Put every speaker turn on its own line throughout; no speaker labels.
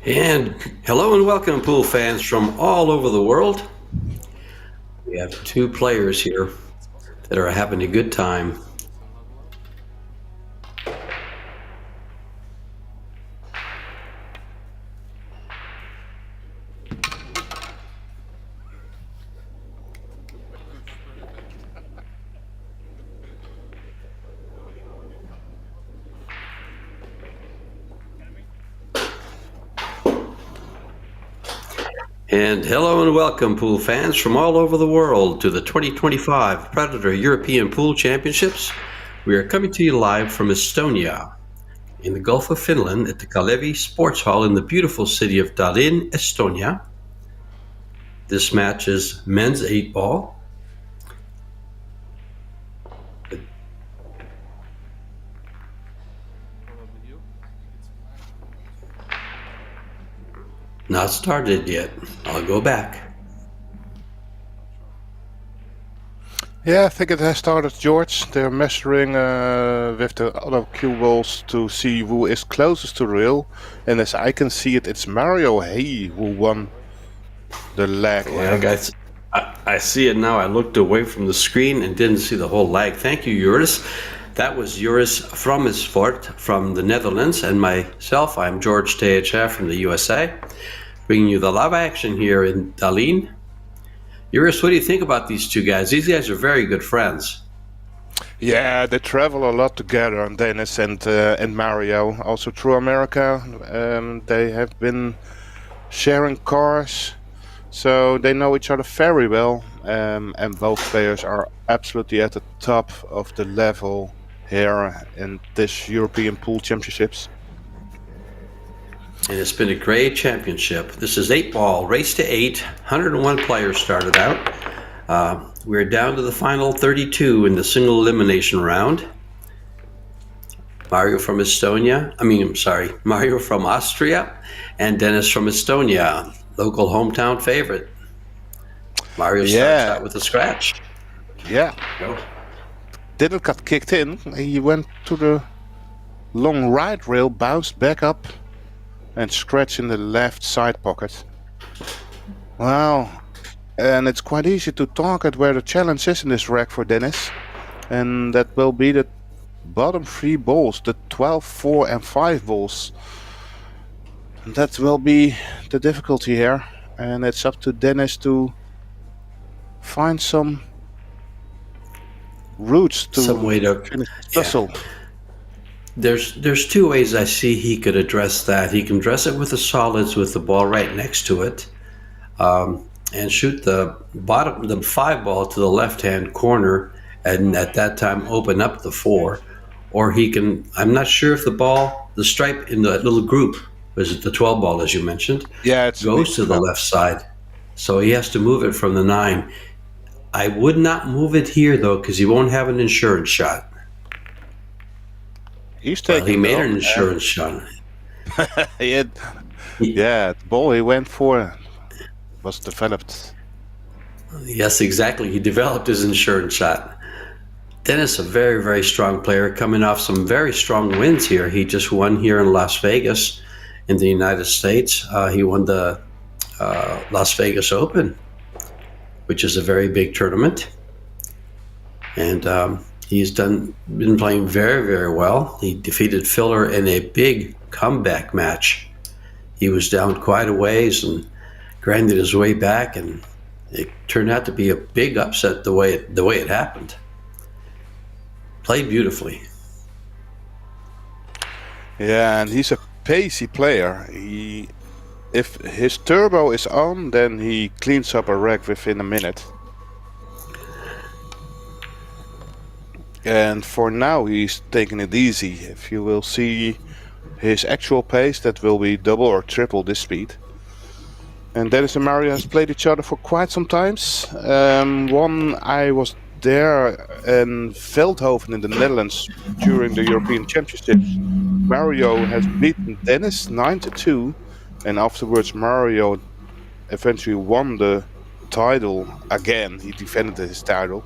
And hello and welcome, pool fans from all over the world. We have two players here that are having a good time. And hello and welcome, pool fans from all over the world, to the 2025 Predator European Pool Championships. We are coming to you live from Estonia, in the Gulf of Finland, at the Kalevi Sports Hall in the beautiful city of Tallinn, Estonia. This match is men's 8-ball. Not started yet. I'll go back.
Yeah, I think it has started, George. They're measuring with the other cue balls to see who is closest to the rail. And as I can see it, it's Mario Hey who won the leg.
Yeah, guys, I see it now. I looked away from the screen and didn't see the whole lag. Thank you, Joris. That was Joris Frommersfort from the Netherlands, and myself, I'm George Epbf from the USA, bringing you the live action here in Tallinn. Joris, what do you think about these two guys? These guys are very good friends.
Yeah, they travel a lot together, Dennis and Mario, also through America. They have been sharing cars, so they know each other very well. And both players are absolutely at the top of the level here in this European Pool Championships.
And it's been a great championship. This is 8-ball, race to 8. 101 players started out. We're down to the final 32 in the single elimination round. Mario from Mario from Austria and Dennis from Estonia, local hometown favorite. Mario starts out with a scratch.
Yeah.
Go.
Didn't get kicked in. He went to the long right rail, bounced back up, and scratched in the left side pocket. Wow. And it's quite easy to target where the challenge is in this rack for Dennis. And that will be the bottom 3 balls, the 12, 4 and 5 balls. And that will be the difficulty here. And it's up to Dennis to find some routes to
some way to
finish the puzzle.
Yeah. There's two ways I see he could address that. He can address it with the solids with the ball right next to it, and shoot the 5 ball to the left-hand corner, and at that time open up the 4. Or he can, I'm not sure if the stripe in the little group, was it the 12 ball as you mentioned?
Yeah, it
goes to the left side. So he has to move it from the 9. I would not move it here though, because he won't have an insurance shot.
He's taking.
He made an insurance shot.
Yeah, the ball he went for was developed.
Yes, exactly. He developed his insurance shot. Dennis, a very, very strong player, coming off some very strong wins here. He just won here in Las Vegas in the United States. He won the Las Vegas Open, which is a very big tournament. And he's been playing very, very well. He defeated Filler in a big comeback match. He was down quite a ways and grinded his way back, and it turned out to be a big upset the way it happened. Played beautifully.
Yeah, and he's a pacey player. If his turbo is on, then he cleans up a rack within a minute. And for now, he's taking it easy. If you will see his actual pace, that will be double or triple this speed. And Dennis and Mario has played each other for quite some times. I was there in Veldhoven in the Netherlands during the European Championships. Mario has beaten Dennis 9-2, and afterwards Mario eventually won the title again. He defended his title.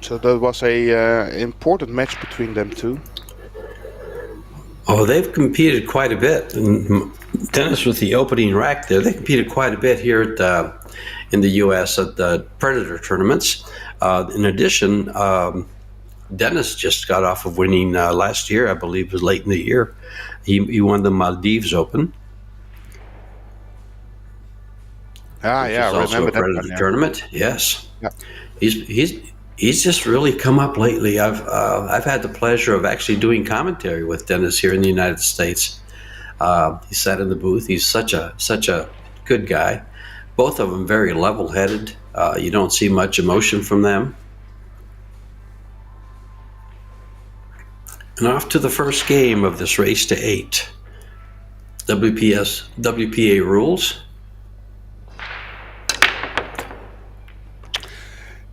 So that was a important match between them two.
Oh, they've competed quite a bit. And Dennis, with the opening rack there, they competed quite a bit here in the U.S. at the Predator tournaments. In addition, Dennis just got off of winning last year, I believe it was late in the year. He won the Maldives Open.
Yeah, I
also
remember
a
that
Predator
one. Yeah.
tournament. Yes,
Yeah.
He's just really come up lately. I've had the pleasure of actually doing commentary with Dennis here in the United States. He sat in the booth. He's such a good guy. Both of them very level-headed. You don't see much emotion from them. And off to the first game of this race to 8. WPA rules.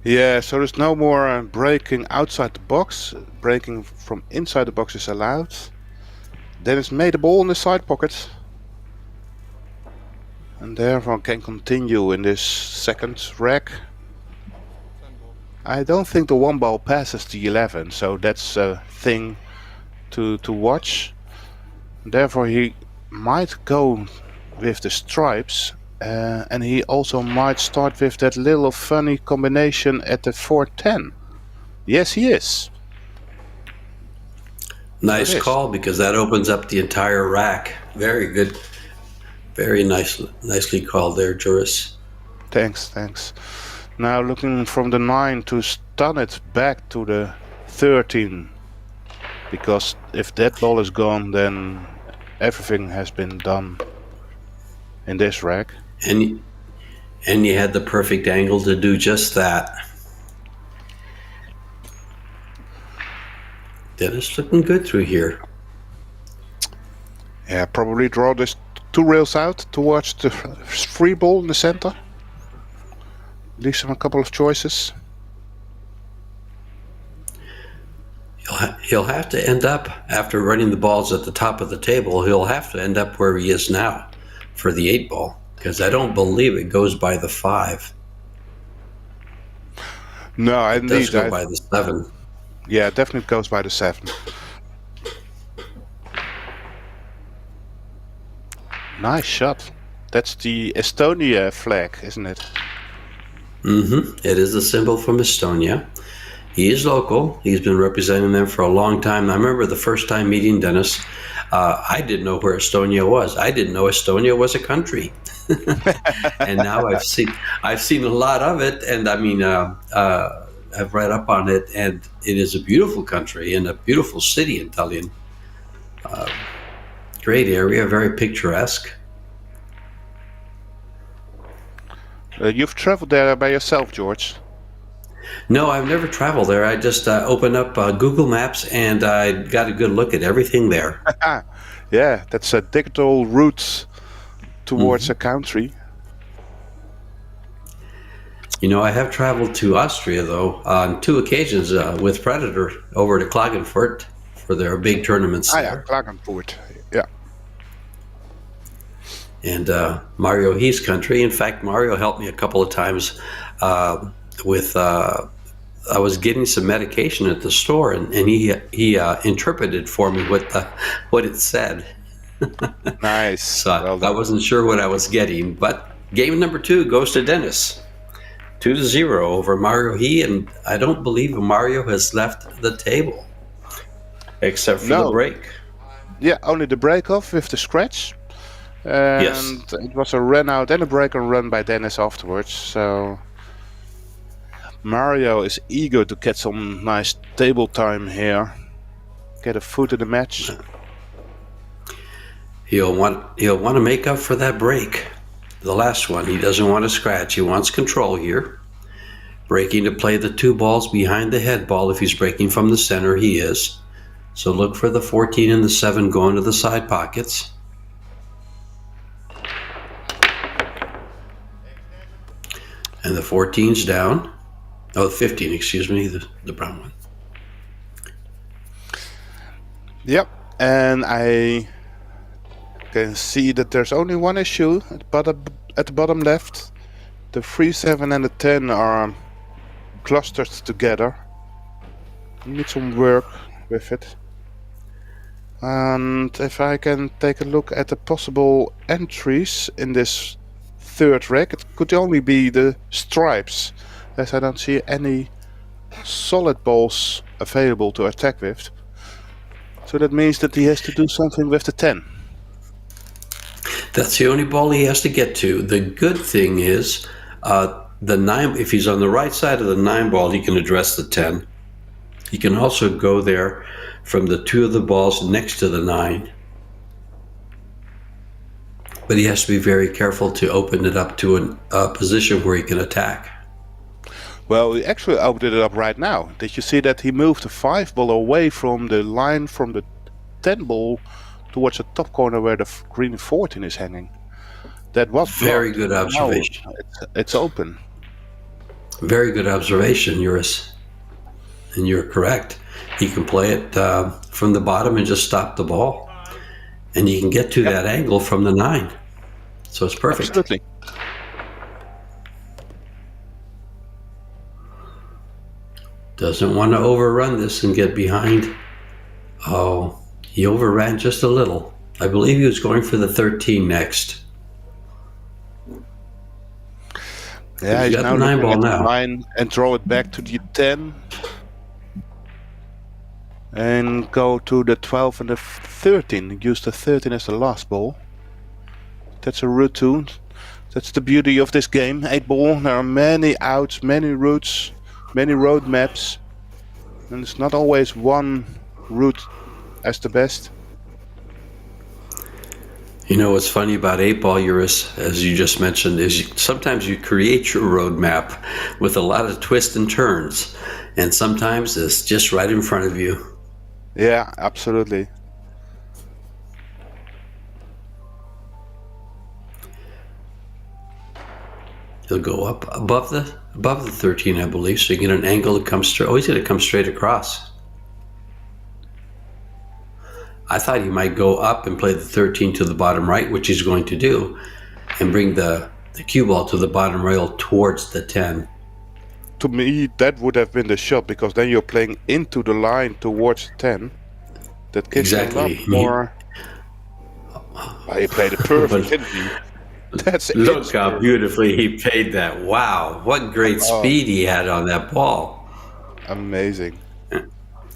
Yeah, so there's no more breaking outside the box. Breaking from inside the box is allowed. Dennis made the ball in the side pocket. And therefore can continue in this second rack. I don't think the one ball passes the 11, so that's a thing to watch. Therefore he might go with the stripes. And he also might start with that little funny combination at the 4-10. Yes, he is.
Nice call, because that opens up the entire rack. Very good. Very nicely called there, Juris.
Thanks. Now looking from the 9 to stun it back to the 13. Because if that ball is gone, then everything has been done in this rack.
And you had the perfect angle to do just that. Dennis looking good through here.
Yeah, probably draw this 2 rails out towards the free ball in the center. Leaves him a couple of choices.
He'll have to end up, after running the balls at the top of the table, he'll have to end up where he is now for the 8 ball. Because I don't believe it goes by the 5.
No,
it does go by the 7.
Yeah, it definitely goes by the 7. Nice shot. That's the Estonia flag, isn't it?
It is a symbol from Estonia. He is local. He's been representing them for a long time. I remember the first time meeting Dennis, I didn't know where Estonia was. I didn't know Estonia was a country. And now I've seen a lot of it, and I mean, I've read up on it, and it is a beautiful country and a beautiful city in Tallinn. Great area, very picturesque.
You've traveled there by yourself, George?
No, I've never traveled there. I just opened up Google Maps, and I got a good look at everything there.
Yeah, that's a digital route towards a country.
You know, I have traveled to Austria, though, on 2 occasions with Predator over to Klagenfurt for their big tournaments there.
Yeah, Klagenfurt, yeah.
And Mario He's country. In fact, Mario helped me a couple of times with... I was getting some medication at the store, and he interpreted for me what it said.
Nice.
So I wasn't sure what I was getting, but game number 2 goes to Dennis. 2-0 over Mario He, and I don't believe Mario has left the table, except for the break.
Yeah, only the break off with the scratch. And
yes.
It was a run out and a break and run by Dennis afterwards, so Mario is eager to get some nice table time here. Get a foot in the match.
He'll want to make up for that break. The last one, he doesn't want to scratch. He wants control here. Breaking to play the 2 balls behind the head ball. If he's breaking from the center, he is. So look for the 14 and the 7 going to the side pockets. And the 14's down. Oh, the 15, excuse me, the brown one.
Yep, and I can see that there's only one issue at the bottom left. The 3, 7 and the 10 are clustered together. Need some work with it. And if I can take a look at the possible entries in this third rack, it could only be the stripes, as I don't see any solid balls available to attack with. So that means that he has to do something with the 10.
That's the only ball he has to get to. The good thing is, the 9, if he's on the right side of the 9 ball, he can address the 10. He can also go there from the 2 of the balls next to the 9. But he has to be very careful to open it up to a position where he can attack.
Well, he actually opened it up right now. Did you see that he moved the 5 ball away from the line from the 10 ball towards the top corner where the green 14 is hanging? That was
very good observation.
Now it's open.
Very good observation, Juris. And you're correct. He can play it from the bottom and just stop the ball. And you can get to that angle from the 9. So it's perfect.
Absolutely.
Doesn't want to overrun this and get behind. Oh, he overran just a little. I believe he was going for the 13 next.
Yeah, he's
got
now
the 9
looking
ball
at
now.
the 9 and throw it back to the 10. And go to the 12 and the 13. Use the 13 as the last ball. That's a routine. That's the beauty of this game. 8 ball. There are many outs, many routes, many road maps. And it's not always one route as the best.
You know what's funny about 8 ball, Juris, as you just mentioned, is sometimes you create your roadmap with a lot of twists and turns, and sometimes it's just right in front of you.
Yeah, absolutely.
He'll go up above the 13, I believe, so you get an angle that comes straight. Oh, he's going to come straight across. I thought he might go up and play the 13 to the bottom right, which he's going to do, and bring the cue ball to the bottom rail towards the 10.
To me, that would have been the shot, because then you're playing into the line towards 10. That gives you a lot more. He played it perfect, didn't he? That's
Look how beautifully he played that. Wow, what great speed he had on that ball.
Amazing.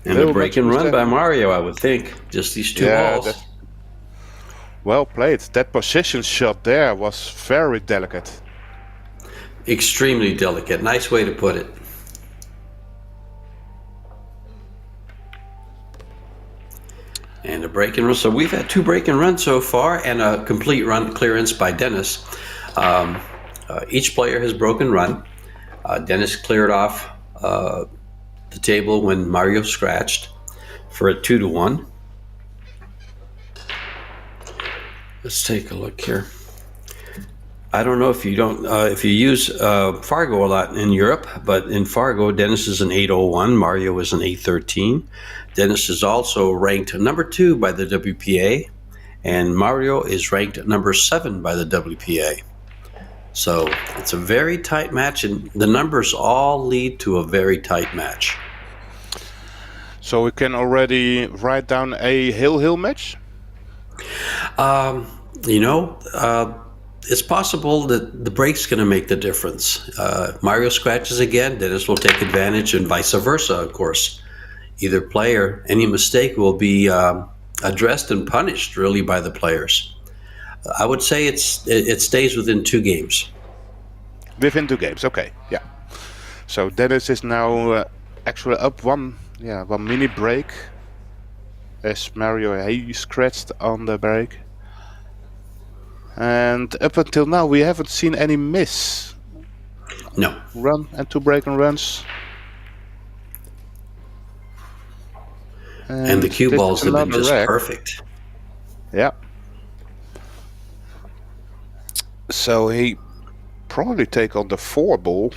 And a break and run by Mario, I would think. Just these 2 balls.
Well played. That position shot there was very delicate.
Extremely delicate. Nice way to put it. And a break and run. So we've had 2 break and runs so far, and a complete run clearance by Dennis. Each player has broken run. Dennis cleared off the table when Mario scratched for a 2-1. Let's take a look here. I don't know if you use Fargo a lot in Europe, but in Fargo, Dennis is an 801, Mario is an 813. Dennis is also ranked number 2 by the WPA, and Mario is ranked number 7 by the WPA. So it's a very tight match, and the numbers all lead to a very tight match.
So we can already write down a hill match?
It's possible that the break's going to make the difference. Mario scratches again, Dennis will take advantage, and vice versa, of course. Either player, any mistake will be addressed and punished, really, by the players. I would say it stays within 2 games.
Within 2 games, okay, yeah. So Dennis is now actually up one mini break. As Mario, he scratched on the break. And up until now, we haven't seen any miss.
No.
Run and 2 break and runs.
And the cue balls have been just perfect.
Yeah. So he probably take on the 4 ball.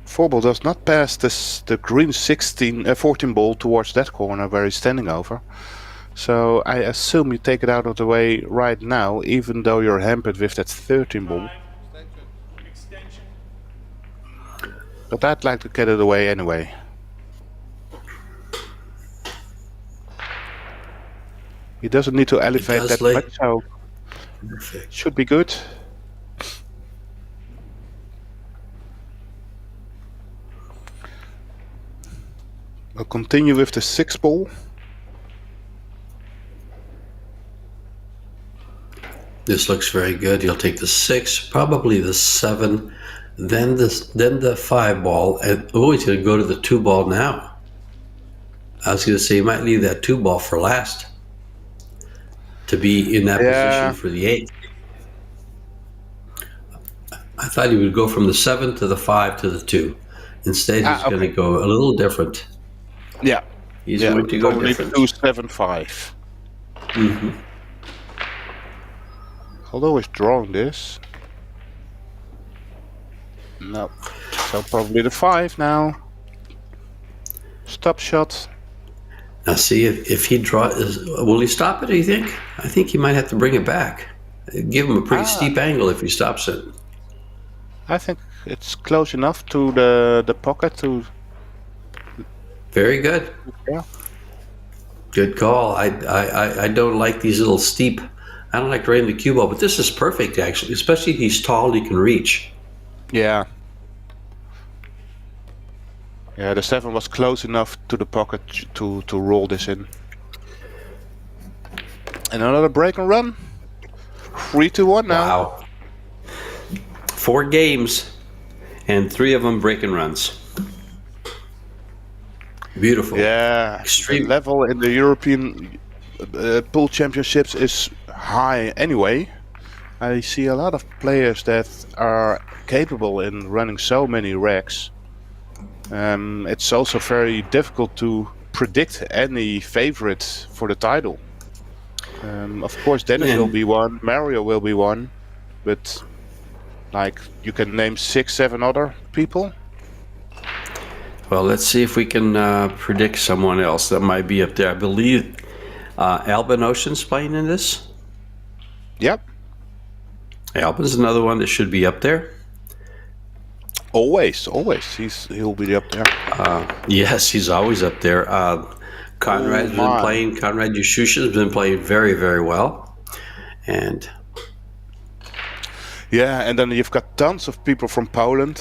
Four ball does not pass the green 14 ball towards that corner where he's standing over. So I assume you take it out of the way right now, even though you're hampered with that 13 ball. But I'd like to get it away anyway. He doesn't need to elevate
does
that
lay.
much, so
Perfect.
should be good. We'll continue with the 6 ball.
This looks very good. He'll take the 6, probably the 7, then the 5 ball, and he's going to go to the 2 ball now. I was going to say he might leave that 2 ball for last to be in that position for the 8. I thought he would go from the 7 to the 5 to the 2. Instead, he's going to go a little different.
Yeah.
He's going to go
probably
different.
2-7-5.
Mm-hmm.
Although he's drawing this. No. So probably the 5 now. Stop shot.
Now see if he draws. Will he stop it? Do you think? I think he might have to bring it back. Give him a pretty steep angle if he stops it.
I think it's close enough to the pocket to.
Very good.
Yeah.
Good call. I don't like these little steep. I don't like draining the cue ball, but this is perfect actually. Especially if he's tall, he can reach.
Yeah. Yeah, the 7 was close enough to the pocket to roll this in. And another break and run. 3-1 now.
Wow. 4 games, and 3 of them break and runs. Beautiful.
Yeah,
Extreme.
the level in the European pool championships is high anyway. I see a lot of players that are capable in running so many racks. It's also very difficult to predict any favorite for the title. Of course, Dennis will be one, Mario will be one, but like you can name 6-7 other people.
Well, let's see if we can predict someone else that might be up there. I believe Albin Ouschan's playing in this.
Yep.
Albin's another one that should be up there.
Always. He'll be up there.
Yes, he's always up there. Conrad's been playing. Conrad Yashusha has been playing very, very well. And
yeah, and then you've got tons of people from Poland,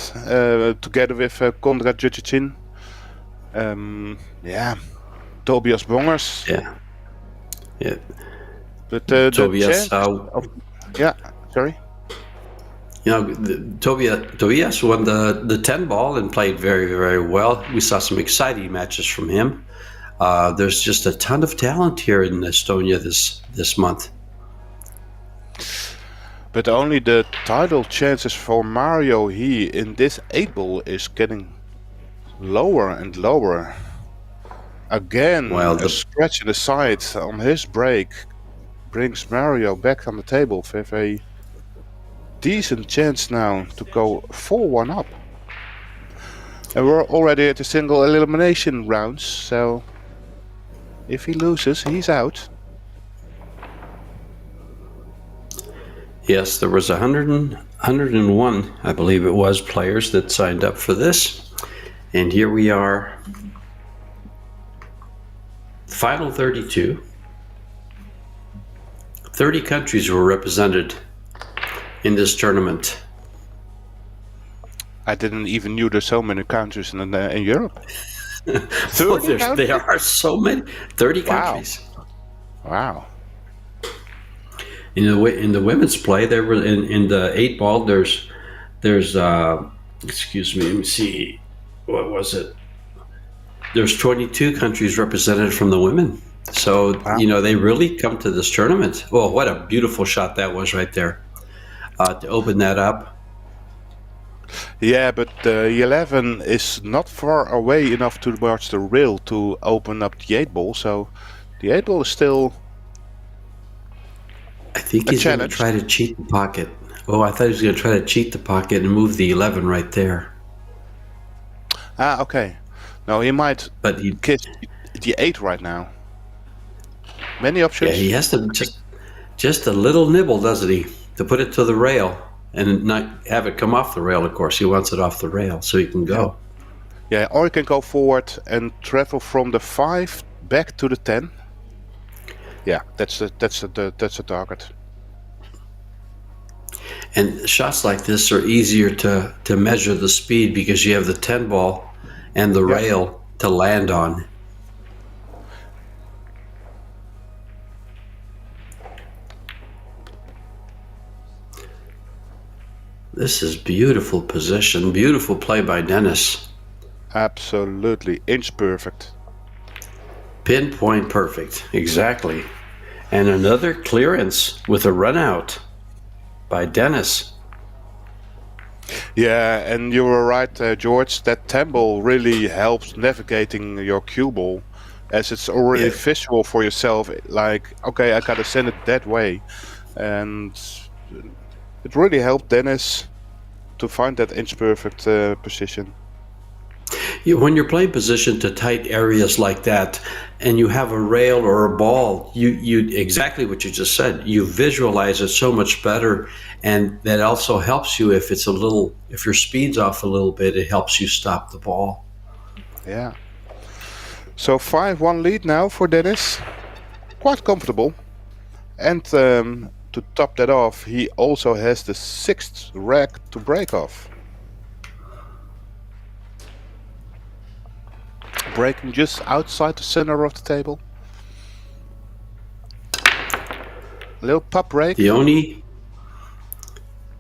together with Konrad Jurčicin. Yeah, Tobias Bongers.
Yeah.
But
Tobias.
Yeah, sorry.
You know, Tobias won the 10 ball and played very, very well. We saw some exciting matches from him. There's just a ton of talent here in Estonia this month.
But only the title chances for Mario in this 8 ball is getting lower and lower. Again, a scratch in the side on his break brings Mario back on the table with a decent chance now to go 4-1 up. And we're already at the single elimination rounds, so if he loses, he's out.
Yes, there was 101, I believe it was, players that signed up for this. And here we are, final 32. 30 countries were represented in this tournament.
I didn't even knew there's so many countries in Europe.
Well, there are so many. 30 countries.
Wow.
In the women's play, there were in the 8 ball. There's excuse me. Let me see. What was it? There's 22 countries represented from the women. So you know they really come to this tournament. Oh, what a beautiful shot that was right there to open that up.
Yeah, but the 11 is not far away enough towards the rail to open up the 8 ball. So the 8 ball is still.
I think he's going to try to cheat the pocket. Oh, I thought he was going to try to cheat the pocket and move the 11 right there.
Ah, okay. No, he might.
But he
kiss the 8 right now. Many options.
Yeah, he has to just a little nibble, doesn't he, to put it to the rail and not have it come off the rail. Of course, he wants it off the rail so he can go.
Yeah, or he can go forward and travel from the 5 back to the 10. Yeah, that's the target.
And shots like this are easier to measure the speed because you have the 10 ball and the
Yeah.
rail to land on. This is beautiful position, beautiful play by Dennis.
Absolutely, inch perfect.
Pinpoint perfect, exactly. And another clearance with a run out by Dennis.
Yeah, and you were right, George. That 10 ball really helps navigating your cue ball, as it's already visual for yourself. Like, okay, I gotta send it that way, and it really helped Dennis to find that inch perfect position.
When you're playing position to tight areas like that, and you have a rail or a ball, you exactly what you just said. You visualize it so much better, and that also helps you if your speed's off a little bit. It helps you stop the ball.
Yeah. So 5-1 lead now for Dennis. Quite comfortable. And to top that off, he also has the 6th rack to break off. Breaking just outside the center of the table. Little pop break.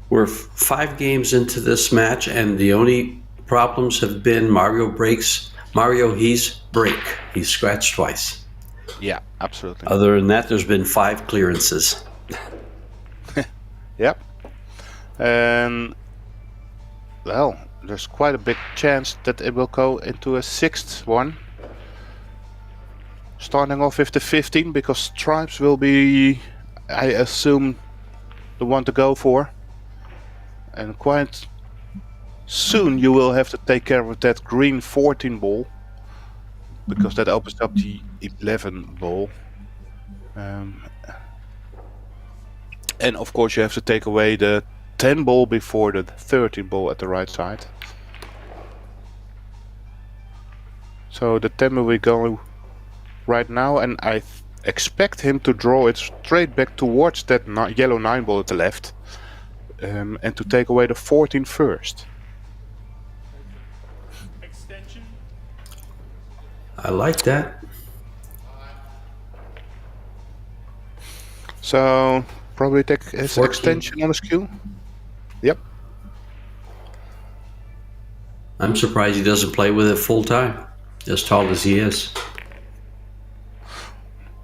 We're 5 games into this match, and the only problems have been He's break. He's scratched twice.
Yeah, absolutely.
Other than that, there's been 5 clearances.
Yep. And, well, there's quite a big chance that it will go into a 6th one. Starting off with the 15, because stripes will be, I assume, the one to go for. And quite soon you will have to take care of that green 14 ball, because that opens up the 11 ball. And of course you have to take away the 10 ball before the 13 ball at the right side. So the 10 will be going right now, and I expect him to draw it straight back towards that yellow 9 ball at the left, and to take away the 14 first.
Extension.
I like that.
So probably take his
14.
extension on his cue. Yep.
I'm surprised he doesn't play with it full time, as tall as he is.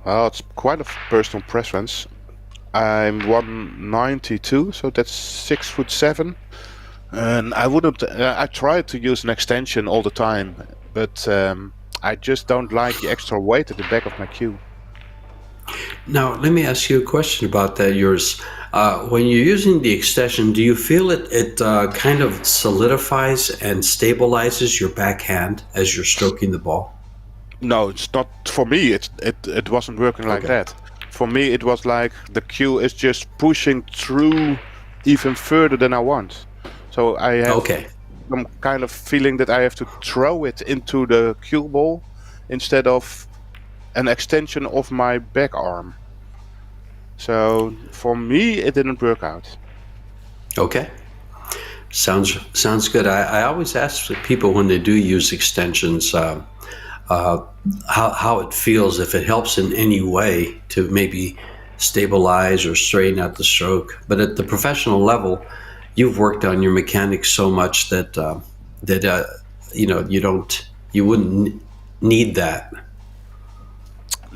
Well, it's quite a personal preference. I'm 192, so that's 6'7", and I wouldn't. I try to use an extension all the time, but I just don't like the extra weight at the back of my cue.
Now, let me ask you a question about that. Yours, when you're using the extension, do you feel it kind of solidifies and stabilizes your backhand as you're stroking the ball?
No, it's not for me. It wasn't working like that. For me, it was like the cue is just pushing through even further than I want. So I have some kind of feeling that I have to throw it into the cue ball instead of an extension of my back arm. So for me, it didn't work out.
Okay. Sounds good. I always ask people when they do use extensions how it feels, if it helps in any way to maybe stabilize or straighten out the stroke. But at the professional level, you've worked on your mechanics so much that you wouldn't need that.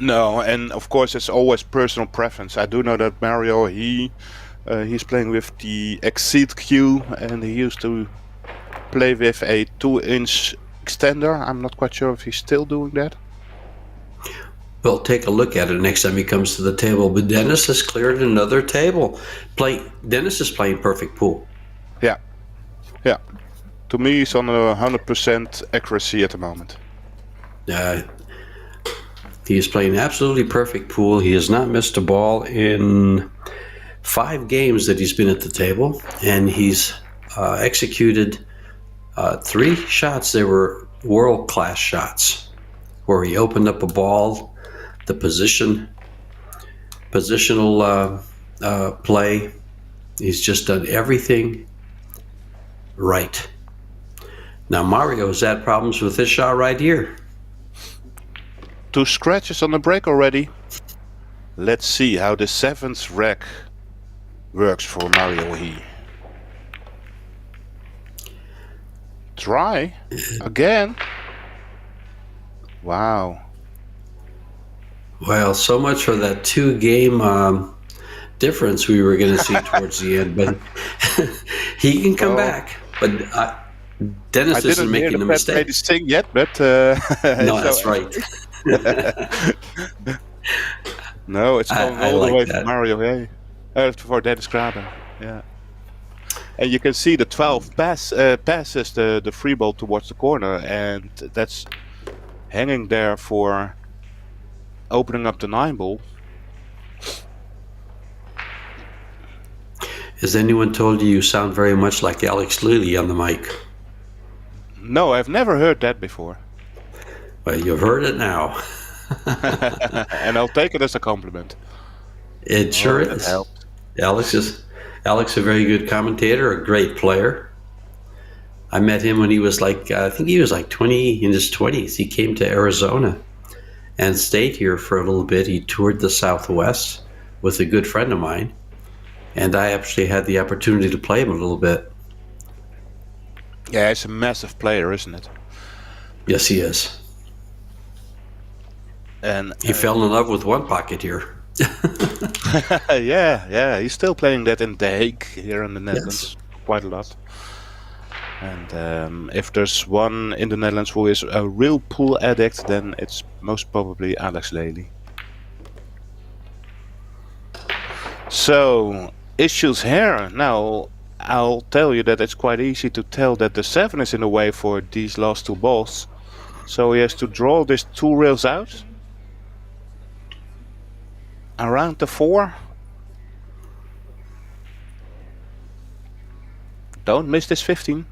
No, and of course it's always personal preference. I do know that Mario, he's playing with the Exceed cue, and he used to play with a 2-inch extender. I'm not quite sure if he's still doing that.
Well, take a look at it next time he comes to the table. But Dennis has cleared another table. Dennis is playing perfect pool.
Yeah. To me, he's on 100% accuracy at the moment.
He is playing absolutely perfect pool. He has not missed a ball in 5 games that he's been at the table, and he's executed 3 shots. They were world-class shots where he opened up a ball, the position positional play. He's just done everything right. Now Mario's had problems with this shot right here.
2 scratches on the break already. Let's see how the 7th rack works for Mario here. Try again. Wow.
Well, so much for that 2-game difference we were going to see towards the end, but he can come back. But Dennis isn't making a mistake.
I sing yet, but
no, that's right.
No, it's going all the way
that.
for Mario. Hey, for Dennis Graben. Yeah. And you can see the 12 passes the free ball towards the corner, and that's hanging there for opening up the 9 ball.
Has anyone told you sound very much like Alex Lilly on the mic?
No, I've never heard that before.
Well, you've heard it now.
And I'll take it as a compliment.
It sure is. Alex is a very good commentator, a great player. I met him when he was like, I think he was like 20, in his 20s. He came to Arizona and stayed here for a little bit. He toured the Southwest with a good friend of mine. And I actually had the opportunity to play him a little bit.
Yeah, he's a massive player, isn't it?
Yes, he is.
And
he fell in love with one pocket here.
yeah, he's still playing that in The Hague here in the Netherlands, quite a lot. And if there's one in the Netherlands who is a real pool addict, then it's most probably Alex Lely. So, issues here. Now, I'll tell you that it's quite easy to tell that the 7 is in the way for these last 2 balls. So he has to draw these 2 rails out. Around the 4. Don't miss this 15.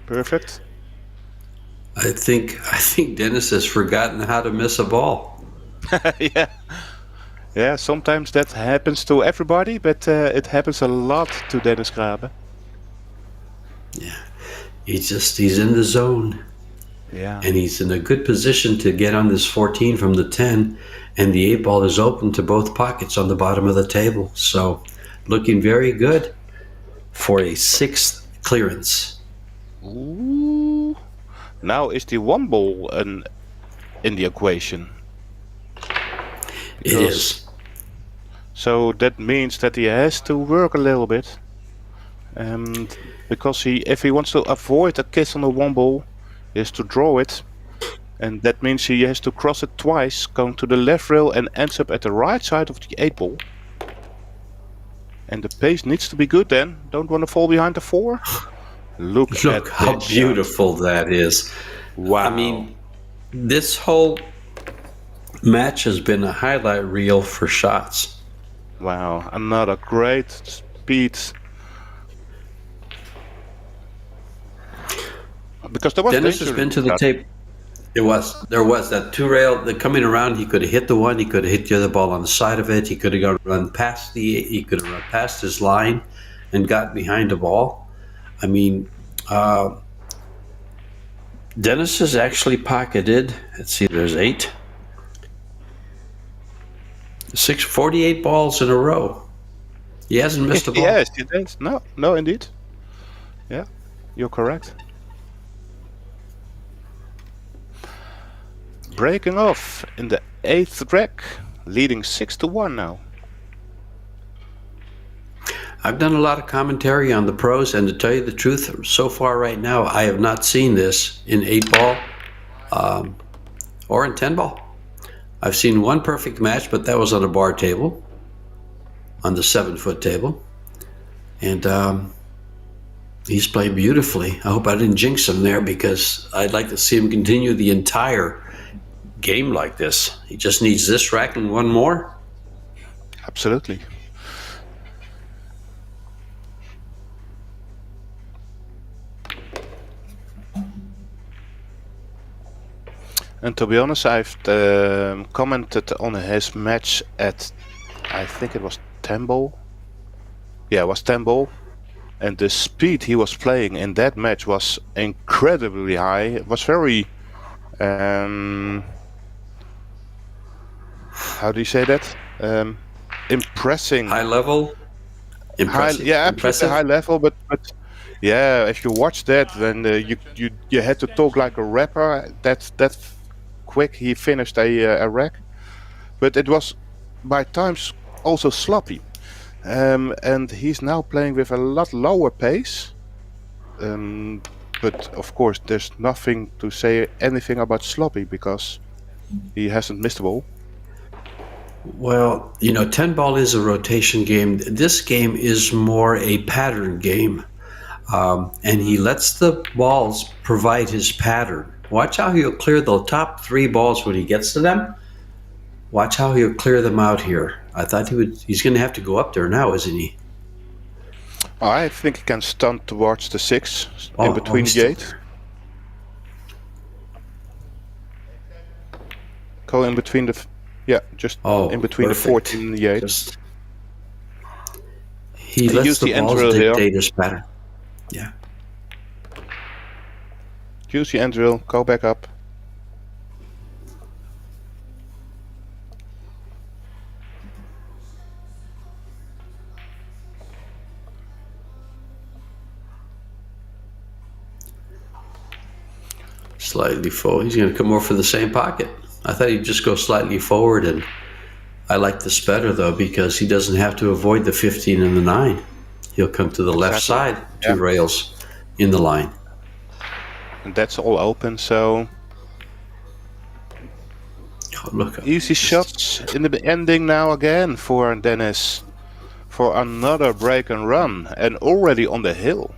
Perfect.
I think Dennis has forgotten how to miss a ball.
Yeah, sometimes that happens to everybody, but it happens a lot to Dennis Graben.
Yeah, he's in the zone.
Yeah.
And he's in a good position to get on this 14 from the 10, and the 8 ball is open to both pockets on the bottom of the table. So, looking very good for a 6th clearance.
Ooh. Now is the 1 ball in the equation?
It is.
So that means that he has to work a little bit, and because if he wants to avoid a kiss on the 1 ball, he has to draw it, and that means he has to cross it twice, going to the left rail, and ends up at the right side of the 8 ball. And the pace needs to be good then. Don't want to fall behind the 4. Look at
how beautiful that is.
Wow.
I mean, this whole match has been a highlight reel for shots.
Wow, another great speed. Because there was
Dennis has been to the tape. There was that 2 rail that coming around. He could have hit the 1. He could have hit the other ball on the side of it. He could have run past he could have run past his line and got behind the ball. I mean, Dennis has actually pocketed. Let's see, there's 8. 48 balls in a row. He hasn't missed a ball.
Yes, he did. No, indeed. Yeah, you're correct. Breaking off in the 8th rack, leading 6-1 now.
I've done a lot of commentary on the pros, and to tell you the truth, so far right now, I have not seen this in 8 ball or in 10 ball. I've seen one perfect match, but that was on a bar table, on the 7-foot table. And he's played beautifully. I hope I didn't jinx him there, because I'd like to see him continue the entire game like this. He just needs this rack and 1 more.
Absolutely. And to be honest, I've commented on his match at, I think it was 10 ball. Yeah, it was 10 ball. And the speed he was playing in that match was incredibly high. It was very, how do you say that? Impressing.
High level? Impressive.
Yeah, absolutely
Impressive?
high level, but yeah, if you watch that, then you had to talk like a rapper. That quick he finished a rack, but it was by times also sloppy. And he's now playing with a lot lower pace. But of course, there's nothing to say anything about sloppy because he hasn't missed a ball.
Well, 10 ball is a rotation game. This game is more a pattern game. And he lets the balls provide his pattern. Watch how he'll clear the top 3 balls when he gets to them. Watch how he'll clear them out here. I thought he's going to have to go up there now, isn't he?
I think he can stunt towards the 6 in between the 8. Go in between the... in between
perfect.
the 14 and the 8.
He lets
use
the
the
balls
end drill
dictate his pattern. Yeah.
Use the end drill, go back up.
Slightly forward. He's going to come more for the same pocket. I thought he'd just go slightly forward, and I like this better though because he doesn't have to avoid the 15 and the 9. He'll come to the left side, 2 rails in the line.
And that's all open, so
Look,
easy shots in the ending now again for Dennis for another break and run, and already on the hill.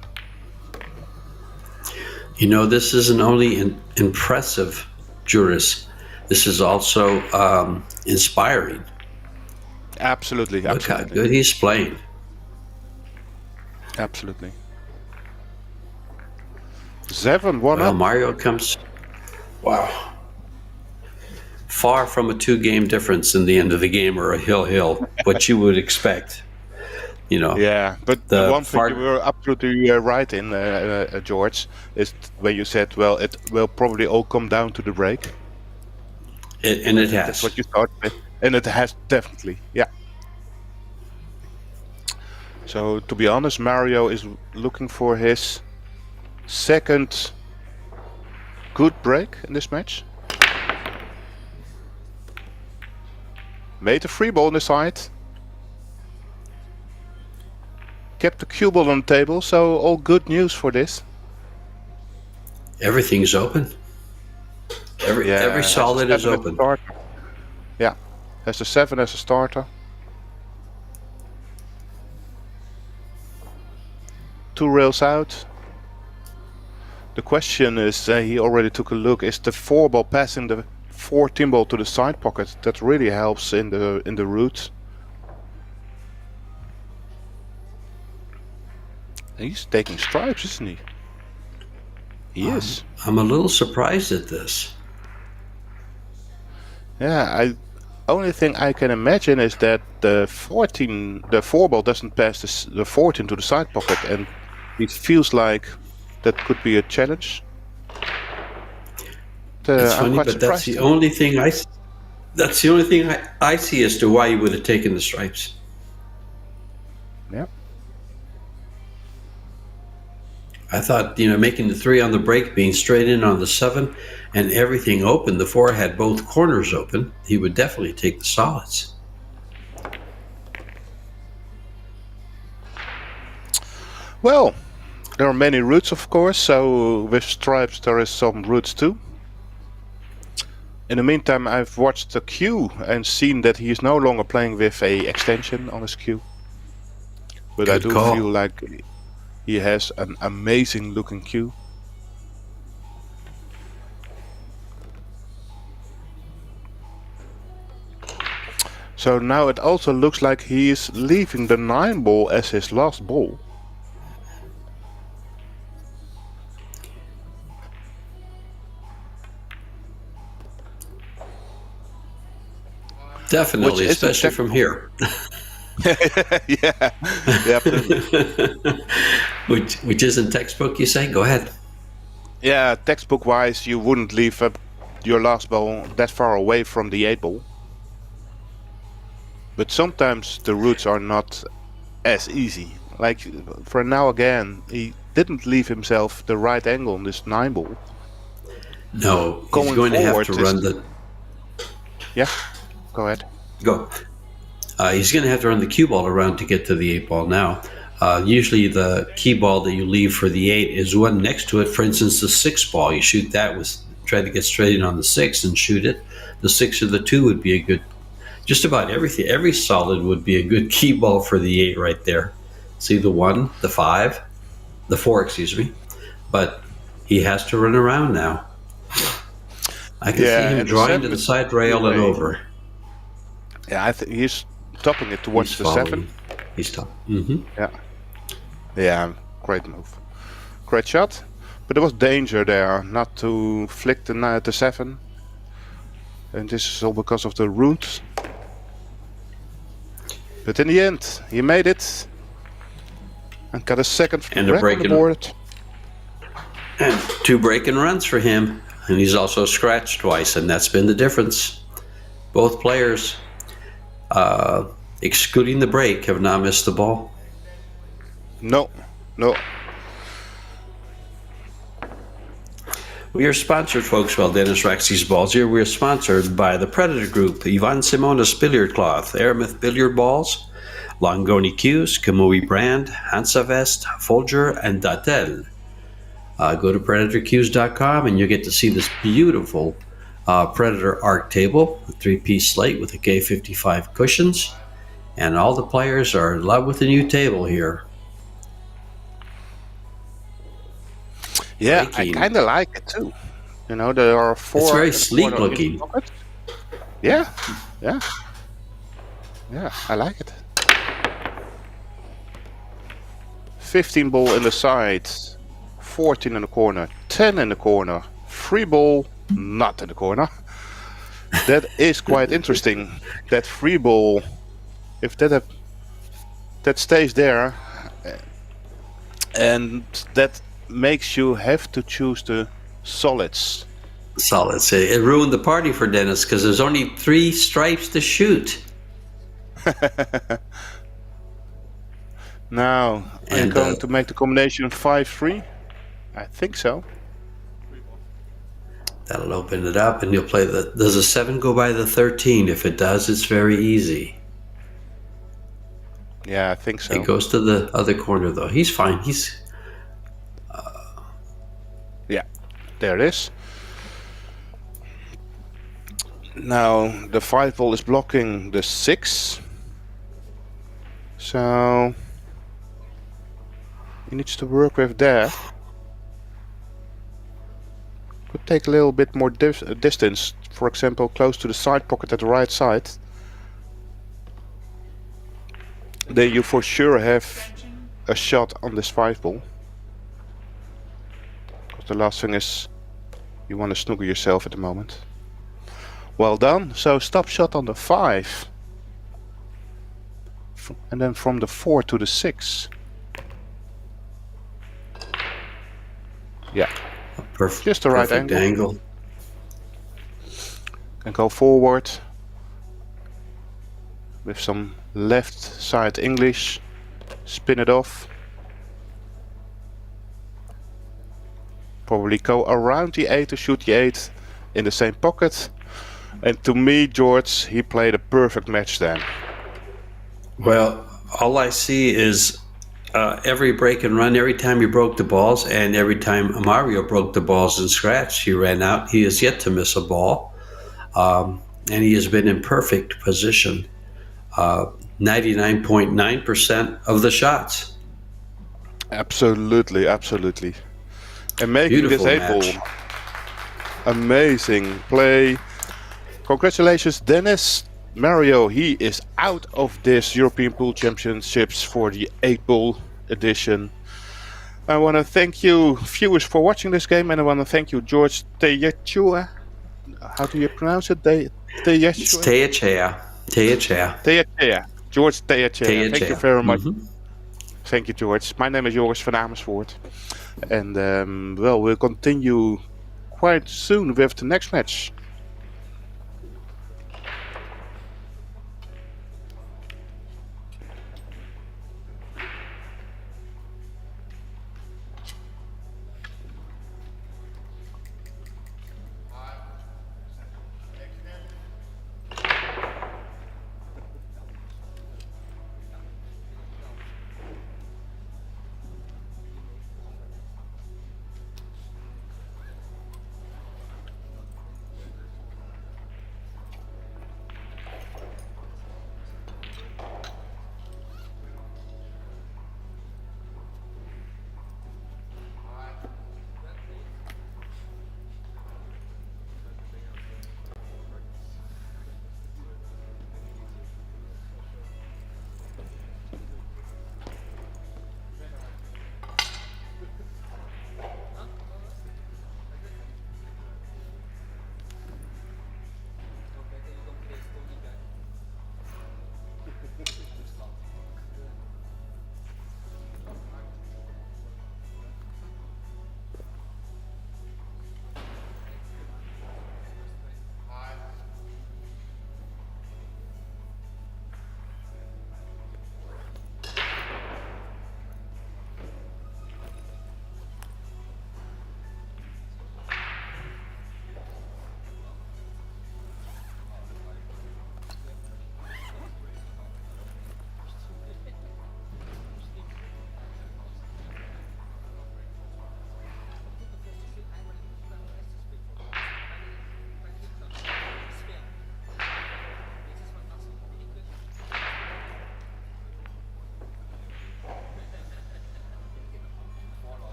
This isn't only impressive, Juris. This is also inspiring.
Absolutely.
Look how good he's playing.
Absolutely. 7-1
Well,
up.
Mario comes. Wow. Far from a 2-game difference in the end of the game or a hill, what you would expect.
Yeah, but the one thing you were absolutely right in, George, is when you said, well, it will probably all come down to the break.
And it has.
That's what you started with. And it has definitely, yeah. So, to be honest, Mario is looking for his second good break in this match. Made a free ball on the side. Kept the cue ball on the table, so all good news for this.
Everything's open. Every solid is open.
Yeah, has the 7 as a starter. 2 rails out. The question is, he already took a look, is the 4 ball passing the 14 ball to the side pocket? That really helps in the route. He's taking stripes, isn't he? He is.
I'm a little surprised at this.
Yeah, only thing I can imagine is that the 4 ball doesn't pass the 14 to the side pocket, and it feels like that could be a challenge.
It's funny, but that's the only thing I see as to why he would have taken the stripes.
Yeah.
I thought, making the 3 on the break, being straight in on the 7, and everything open, the 4 had both corners open, he would definitely take the solids.
Well, there are many routes, of course, so with stripes there is some routes too. In the meantime, I've watched the cue and seen that he is no longer playing with a extension on his cue. But I do feel like he has an amazing looking cue. So now it also looks like he is leaving the 9 ball as his last ball.
Definitely,
isn't
especially from here.
Yeah, absolutely.
which isn't textbook, you say? Go ahead.
Yeah, textbook-wise, you wouldn't leave your last ball that far away from the 8-ball. But sometimes the routes are not as easy. Like for now again, he didn't leave himself the right angle on this 9-ball.
No, he's going to have to run the...
Yeah, go ahead.
Go. He's going to have to run the cue ball around to get to the 8-ball now. Usually the key ball that you leave for the 8 is one next to it. For instance, the 6-ball, you shoot that with, try to get straight in on the 6 and shoot it. The 6 or the 2 would be a good, just about everything. Every solid would be a good key ball for the 8 right there. See the 1, the 5, the 4, excuse me. But he has to run around now. I can see him drawing to the side rail and over.
Yeah, I think he's topping it towards the 7.
He's top. Mm-hmm.
Yeah, great move. Great shot. But there was danger there not to flick the 7. And this is all because of the route. But in the end, he made it. And got a second
and a break on the board. And 2 break-and runs for him. And he's also scratched twice, and that's been the difference. Both players, excluding the break, have not missed the ball.
No.
We are sponsored, folks, while Dennis racks these balls here. We are sponsored by the Predator Group, Iwan Simonis Billiard Cloth, Aramith Billiard Balls, Longoni Cues, Kamui Brand, Hansavest, Folger, and DATEL. Go to PredatorCues.com and you'll get to see this beautiful Predator arc table, a 3-piece slate with a K55 cushions. And all the players are in love with the new table here.
Yeah, I kind of like it too. You know, there are 4.
It's very sleek looking.
Yeah, I like it. 15 ball in the side, 14 in the corner, 10 in the corner, 3 ball not in the corner. That is quite interesting. That 3 ball, if that stays there, and that makes you have to choose the solids.
Solids. It ruined the party for Dennis because there's only 3 stripes to shoot.
Now, I'm going to make the combination 5-3. I think so.
That'll open it up, and you'll play the... Does a 7 go by the 13? If it does, it's very easy.
Yeah, I think so.
It goes to the other corner, though. He's fine. He's...
Yeah, there it is. Now, the 5 ball is blocking the 6. So... he needs to work with that. Could take a little bit more distance, for example, close to the side pocket at the right side. Then you for sure have a shot on this 5 ball. Because the last thing is, you want to snooker yourself at the moment. Well done. So stop shot on the 5. And then from the 4 to the 6. Yeah.
Perfect.
Just the right angle. And go forward with some left side English. Spin it off. Probably go around the 8 to shoot the 8 in the same pocket. And to me, George, he played a perfect match then.
Well, all I see is every break and run, every time he broke the balls, and every time Mario broke the balls and scratch, he ran out. He has yet to miss a ball, and he has been in perfect position 99.9% of the shots.
Absolutely. And making
Beautiful
this
match.
8 ball, amazing play. Congratulations, Dennis. Mario, he is out of this European Pool Championships for the 8-ball edition. I want to thank you, viewers, for watching this game, and I want to thank you, George Tejechua. How do you pronounce it?
It's Tejechea. Teacher.
Theachea. George Theachea. Thank you
Teacher.
very much. Thank you, George. My name is Joris van Amersfoort. And, well, we'll continue quite soon with the next match.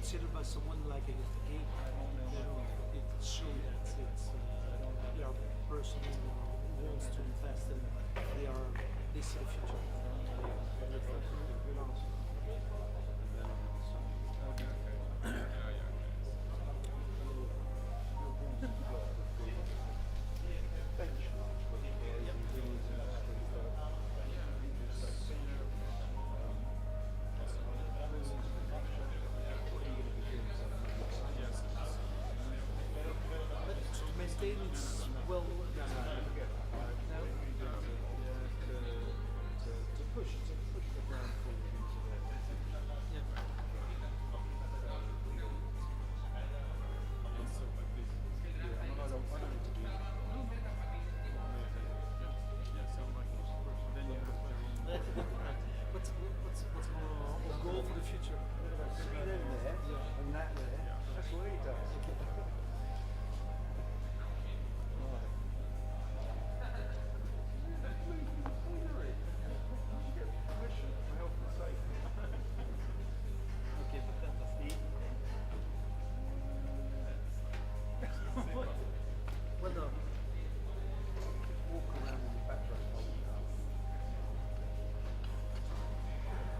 considered by someone like a game. It shows that they are a person who wants to invest and they see the future. It's well to push the ground forward into the what's our goal for the future?
Speed in there and that there. That's what he does.
Well done.
Walk around in the back row holding up.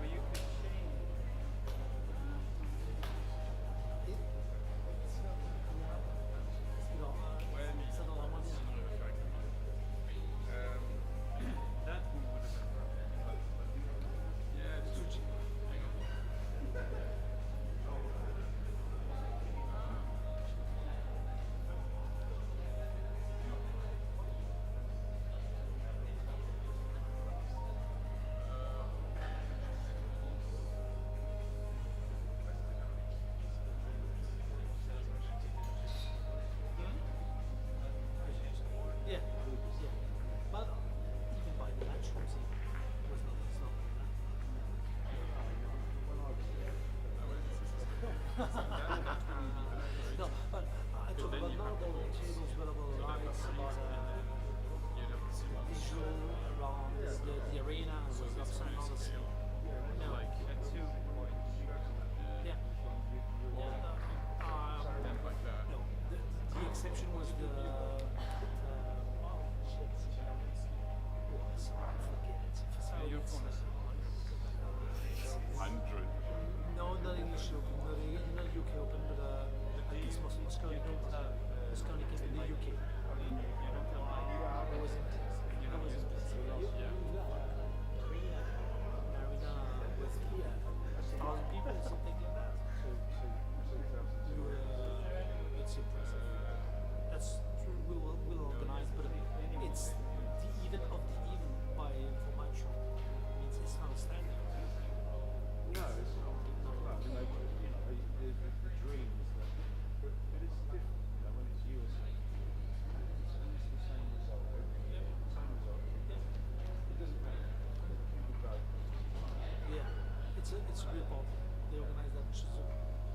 Well, you could change.
That one would have been. Yeah, it's too cheap.
Yeah, but even by the match, it was not. It's not no, but I talk about not about tables, but about lights, about visual around the arena, and was not some nonsense. No,
Like at 2 points.
yeah,
Like that.
no. The exception was the.
Your phone is 100.
No, not English Open, not UK Open, but I think it's Moscow in the UK. I was in Arena with 1,000 people, something like that. It's impressive. That's true. We'll organize, but it's the even of the even by for Maciol. Means it's not standard.
No, it's not. Well, the dream is that, but it's different. When it's USA, it's the same result. Same result. It doesn't matter. People go.
Yeah, it's a real ball. They organize that.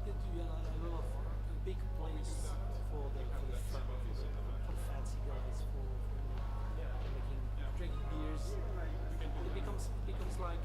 They do a lot of a big place for the fun, for the fancy guys, for drinking beers. It becomes like.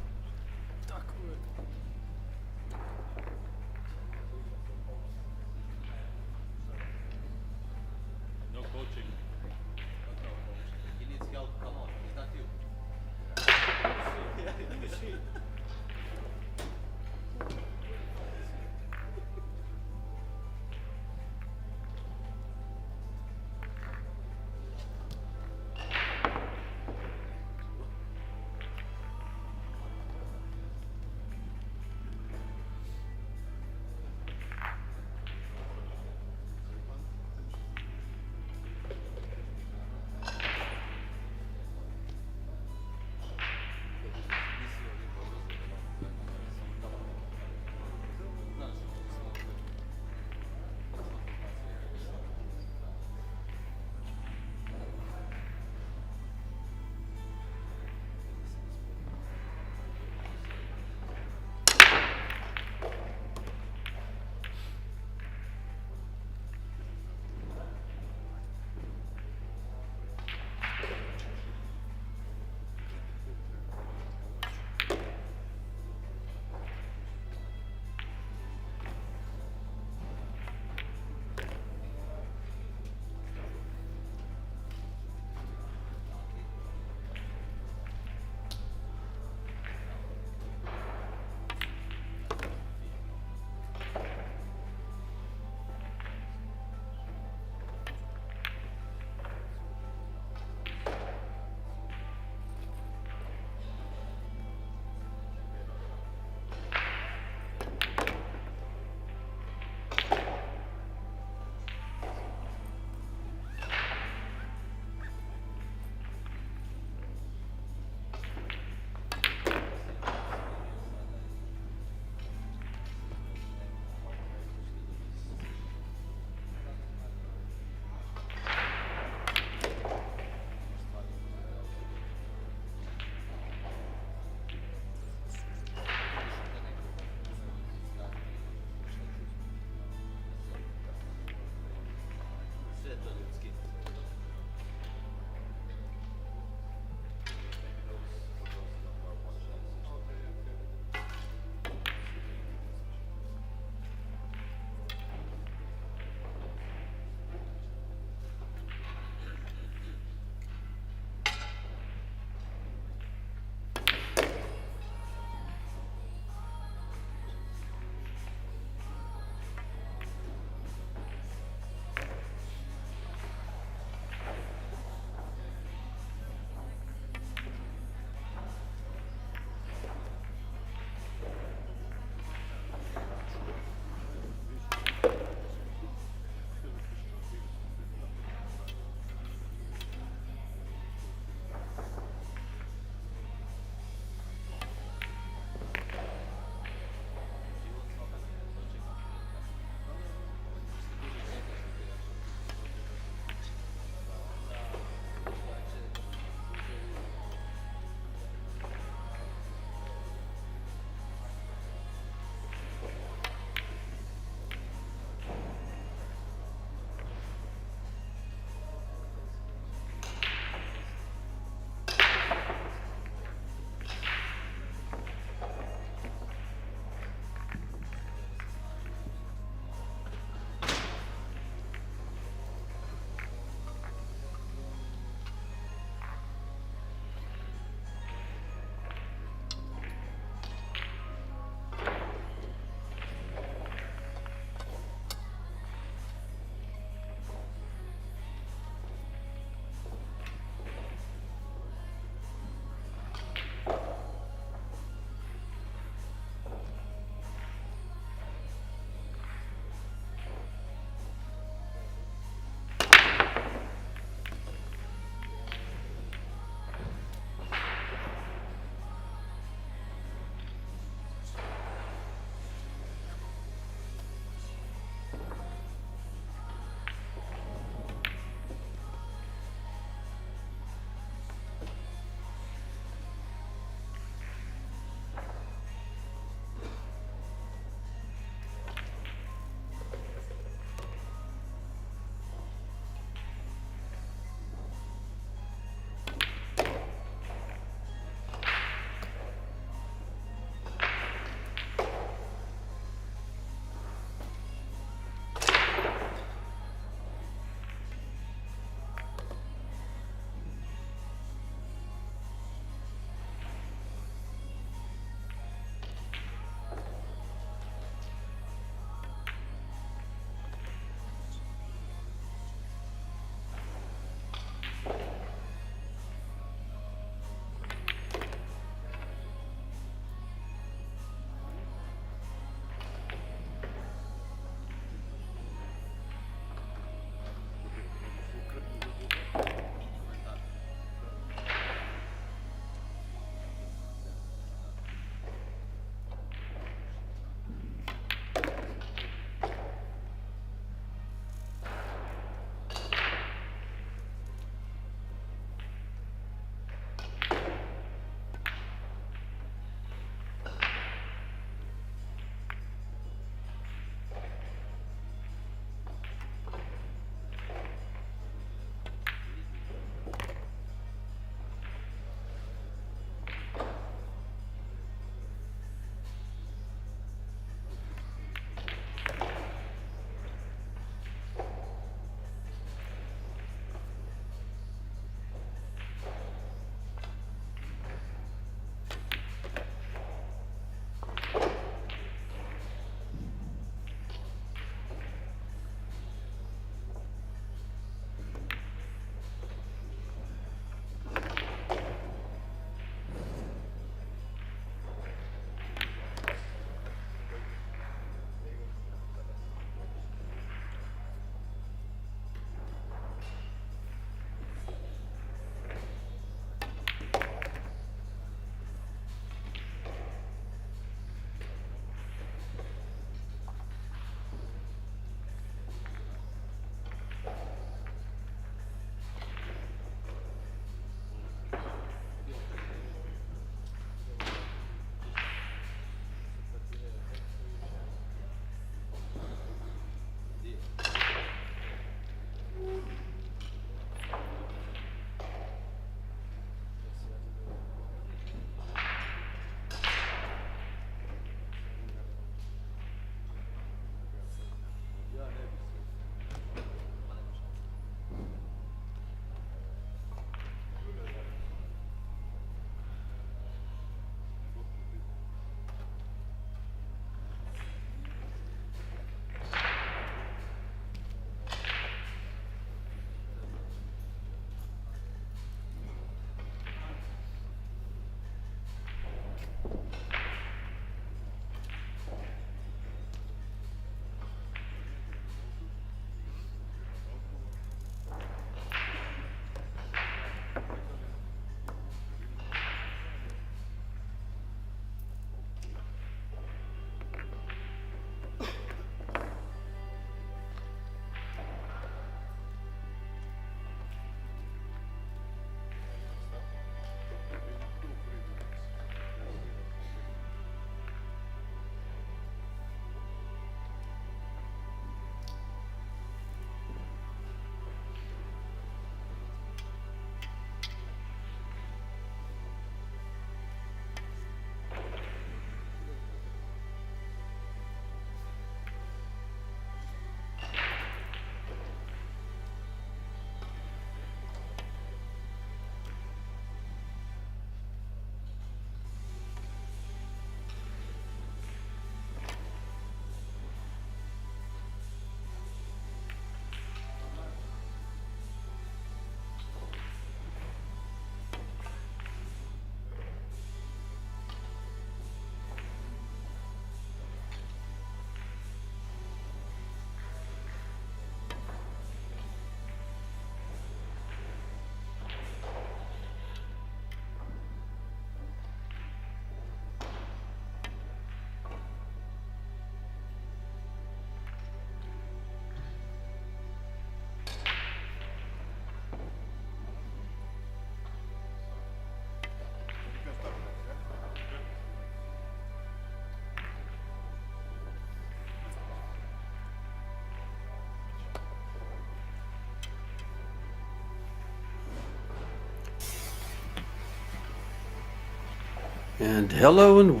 And hello and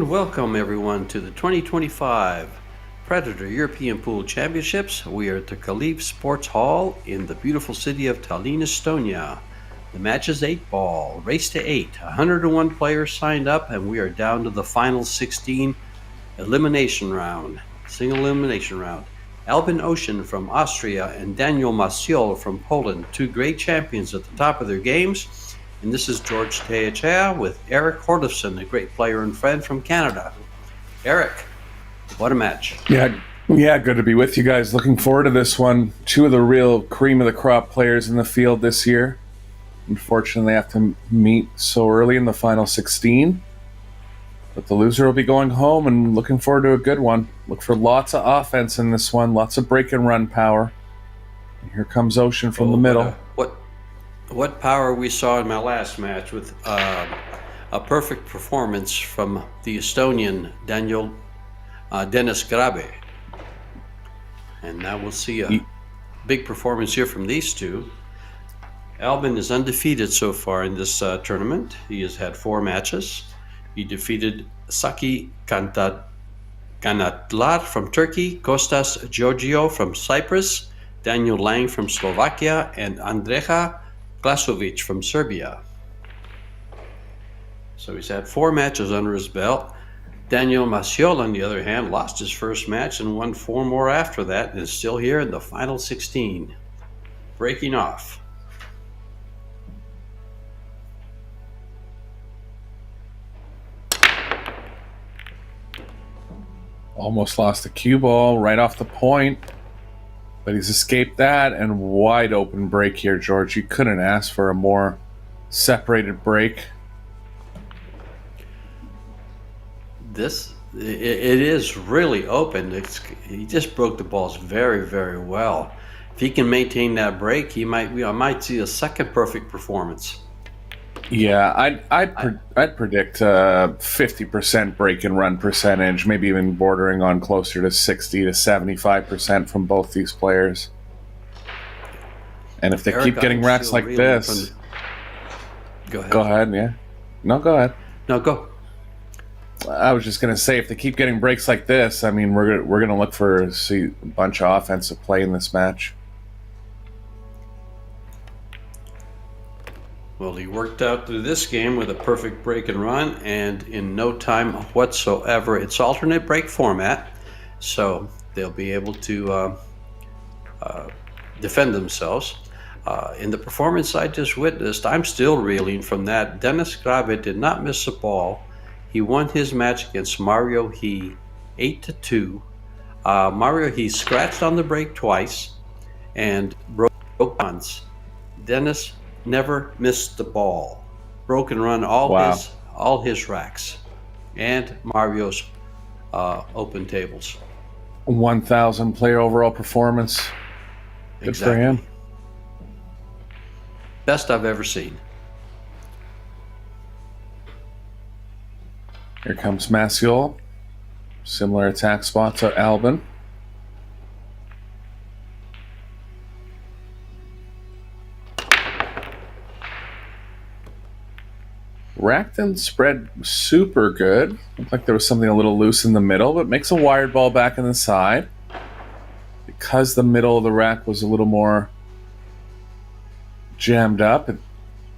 welcome everyone to the 2025 Predator European Pool Championships. We are at the Khalif Sports Hall in the beautiful city of Tallinn, Estonia. The match is 8-ball, race to 8. 101 players signed up, and we are down to the final 16 elimination round, single elimination round. Albin Ouschan from Austria and Daniel Maciol from Poland, two great champions at the top of their games. And this is George Teachea with Eric Hordofson, a great player and friend from Canada. Eric, what a match.
Yeah, good to be with you guys. Looking forward to this one. Two of the real cream of the crop players in the field this year. Unfortunately, they have to meet so early in the final 16. But the loser will be going home, and looking forward to a good one. Look for lots of offense in this one, lots of break and run power. And here comes Ouschan from the middle.
What power we saw in my last match with a perfect performance from the Estonian Dennis Grabe. And now we'll see a big performance here from these two. Albin is undefeated so far in this tournament. He has had 4 matches. He defeated Saki Kanatlar from Turkey, Kostas Georgiou from Cyprus, Daniel Lang from Slovakia, and Andreja Glasovic from Serbia. So he's had 4 matches under his belt. Daniel Maciol, on the other hand, lost his first match and won 4 more after that, and is still here in the final 16, breaking off.
Almost lost the cue ball right off the point. But he's escaped that, and wide open break here, George. You couldn't ask for a more separated break.
It is really open. He just broke the balls very, very well. If he can maintain that break, I might see a second perfect performance.
Yeah, I'd predict 50% break and run percentage, maybe even bordering on closer to 60 to 75% from both these players. And if they keep getting racks like this,
Go ahead.
Yeah. No, go ahead.
No, go.
I was just gonna say, if they keep getting breaks like this, I mean, we're gonna look for see a bunch of offensive play in this match.
Well, he worked out through this game with a perfect break and run, and in no time whatsoever. It's alternate break format, so they'll be able to defend themselves. In the performance I just witnessed, I'm still reeling from that. Dennis Grabe did not miss a ball. He won his match against Mario He 8-2. Mario He scratched on the break twice and broke once. Dennis never missed the ball. Broke and run all his racks and Mario's open tables.
1,000 player overall performance. Good for him.
Best I've ever seen.
Here comes Maciol. Similar attack spot to Albin. Racked and spread super good. Looked like there was something a little loose in the middle, but makes a wired ball back in the side. Because the middle of the rack was a little more jammed up, it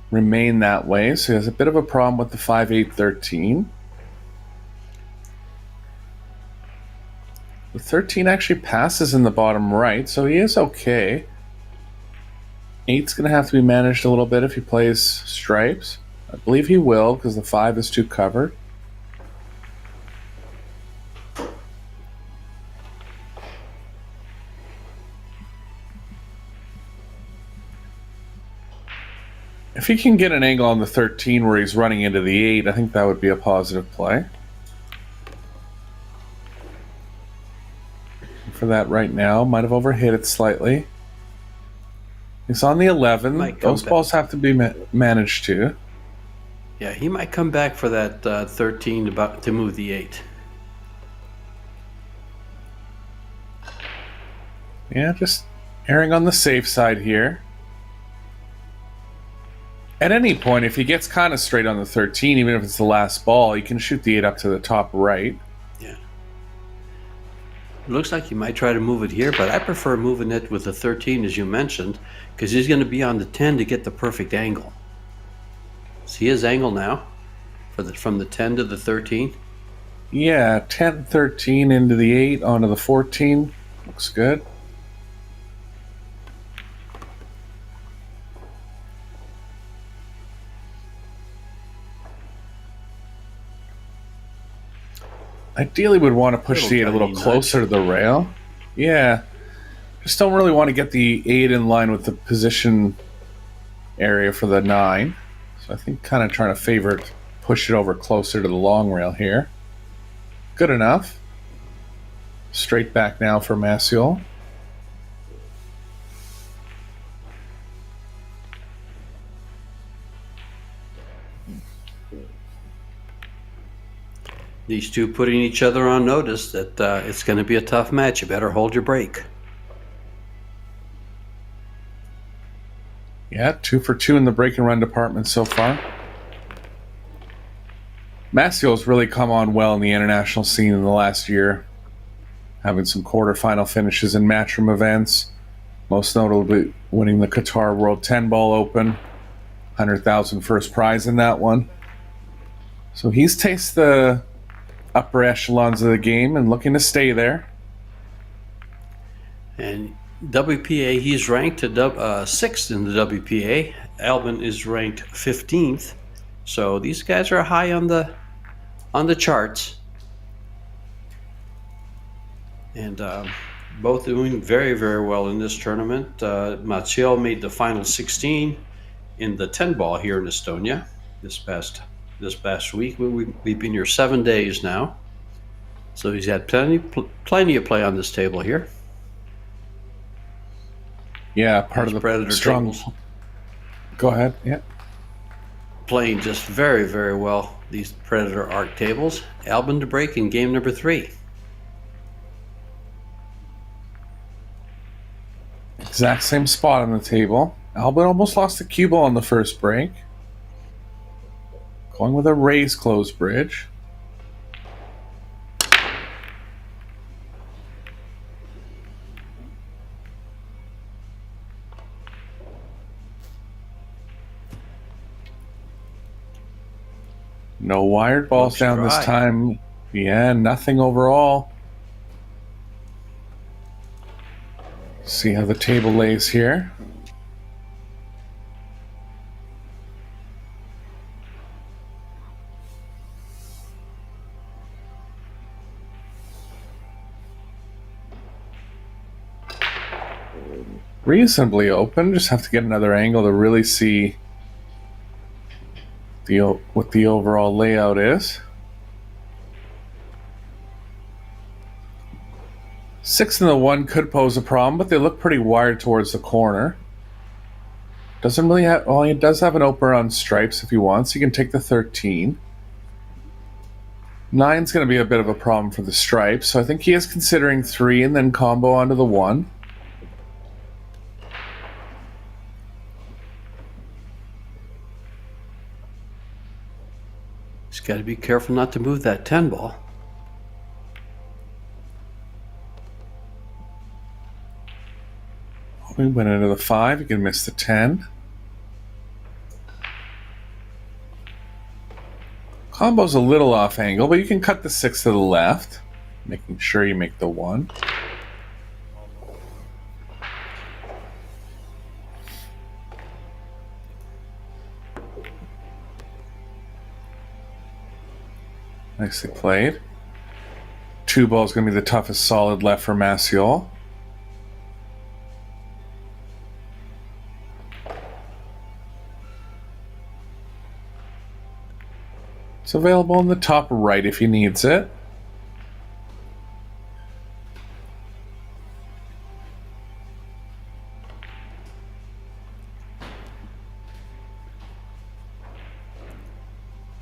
remained that way, so he has a bit of a problem with the 5-8-13. The 13 actually passes in the bottom right, so he is okay. 8's going to have to be managed a little bit if he plays stripes. I believe he will, because the 5 is too covered. If he can get an angle on the 13 where he's running into the 8, I think that would be a positive play. For that right now, might have overhit it slightly. He's on the 11. Those balls have to be managed too.
Yeah, he might come back for that 13 to move the 8.
Yeah, just erring on the safe side here. At any point, if he gets kind of straight on the 13, even if it's the last ball, he can shoot the 8 up to the top right.
Yeah. It looks like he might try to move it here, but I prefer moving it with the 13, as you mentioned, because he's going to be on the 10 to get the perfect angle. See his angle now from the 10 to the 13?
Yeah, 10, 13 into the 8, onto the 14. Looks good. Ideally would want to push the 8 a little closer to the rail. Yeah. Just don't really want to get the 8 in line with the position area for the 9. So I think kind of trying to favor it, push it over closer to the long rail here. Good enough. Straight back now for Maciol.
These two putting each other on notice that it's going to be a tough match. You better hold your break.
Yeah, 2 for 2 in the break and run department so far. Maciol's really come on well in the international scene in the last year, having some quarterfinal finishes in matchroom events, most notably winning the Qatar World 10 Ball Open, 100,000 first prize in that one. So he's tasted the upper echelons of the game and looking to stay there.
And WPA, he's ranked to 6th in the WPA. Albin is ranked 15th. So these guys are high on the charts. And both doing very, very well in this tournament. Maciol made the final 16 in the 10 ball here in Estonia this past week. We've been here 7 days now, so he's had plenty of play on this table here.
Yeah, part of the
Predator
strong.
tables.
Go ahead. Yeah.
Playing just very, very well these Predator arc tables. Albin to break in game number 3.
Exact same spot on the table. Albin almost lost the cue ball on the first break. Going with a raise close bridge. No wired balls
Looks
down
dry.
this time. Yeah, nothing overall. See how the table lays here. Reasonably open, just have to get another angle to really see what the overall layout is. 6 and the 1 could pose a problem, but they look pretty wired towards the corner. Doesn't really have, well, he does have an opener on stripes if he wants. He can take the 13. 9's going to be a bit of a problem for the stripes, so I think he is considering 3 and then combo onto the 1.
He's got to be careful not to move that 10 ball.
We went into the 5, you can miss the 10. Combo's a little off angle, but you can cut the 6 to the left, making sure you make the 1. Nicely played. 2 ball's going to be the toughest solid left for Maciol. It's available in the top right if he needs it.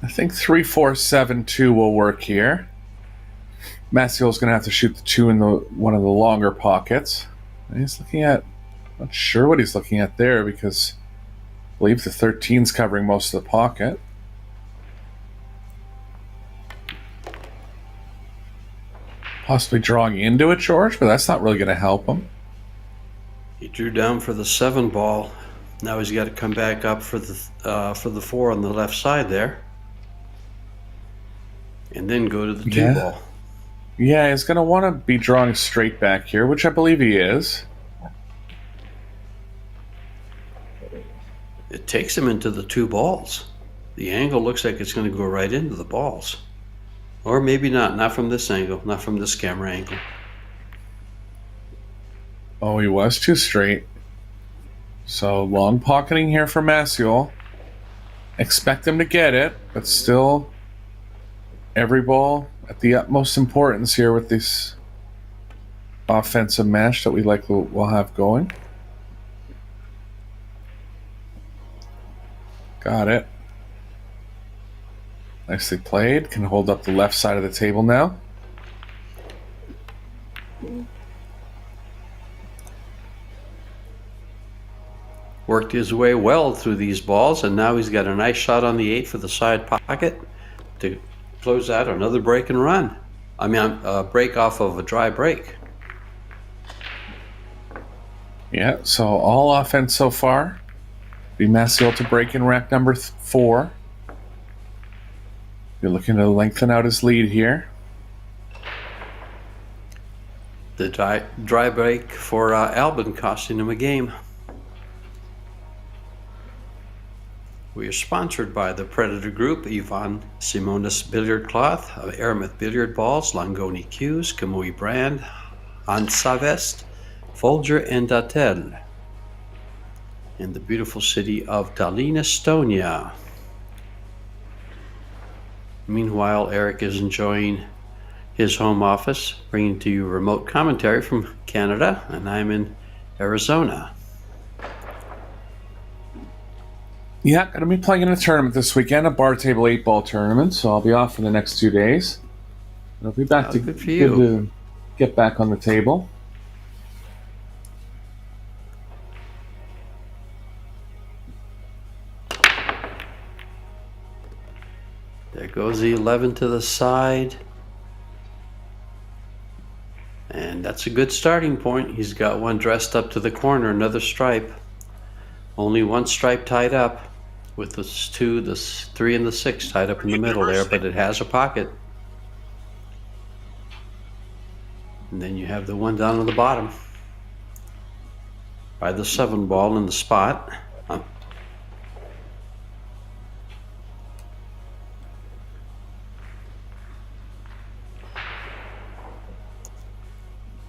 I think 3-4-7-2 will work here. Maciol's going to have to shoot the 2 in one of the longer pockets. And he's looking at, not sure what he's looking at there because believe the 13's covering most of the pocket. Possibly drawing into it, George, but that's not really going to help him.
He drew down for the 7 ball. Now he's got to come back up for the 4 on the left side there, and then go to the 2 ball.
Yeah, he's going to want to be drawing straight back here, which I believe he is.
It takes him into the 2 balls. The angle looks like it's going to go right into the balls. Or maybe not. Not from this angle. Not from this camera angle.
Oh, he was too straight. So long pocketing here for Maciol. Expect him to get it, but still every ball at the utmost importance here with this offensive match that we likely will have going. Got it. Nicely played. Can hold up the left side of the table now.
Worked his way well through these balls, and now he's got a nice shot on the 8 for the side pocket to close out another break and run. I mean, a break off of a dry break.
Yeah, so all offense so far. Be Maciol to break in rack number 4. You're looking to lengthen out his lead here.
The dry break for Albin costing him a game. We are sponsored by the Predator Group, Iwan Simonis Billiard Cloth, Aramith Billiard Balls, Langoni Cues, Kamui Brand, Ansavest, Folger, and DATEL. In the beautiful city of Tallinn, Estonia. Meanwhile, Eric is enjoying his home office, bringing to you remote commentary from Canada, and I'm in Arizona.
Yeah, going to be playing in a tournament this weekend, a bar table 8-ball tournament, so I'll be off for the next 2 days. I'll be back
Good for you.
to get back on the table.
There goes the 11 to the side. And that's a good starting point. He's got one dressed up to the corner, another stripe. Only one stripe tied up, with the 2, the 3, and the 6 tied up in the middle there, but it has a pocket. And then you have the one down on the bottom by the 7 ball in the spot.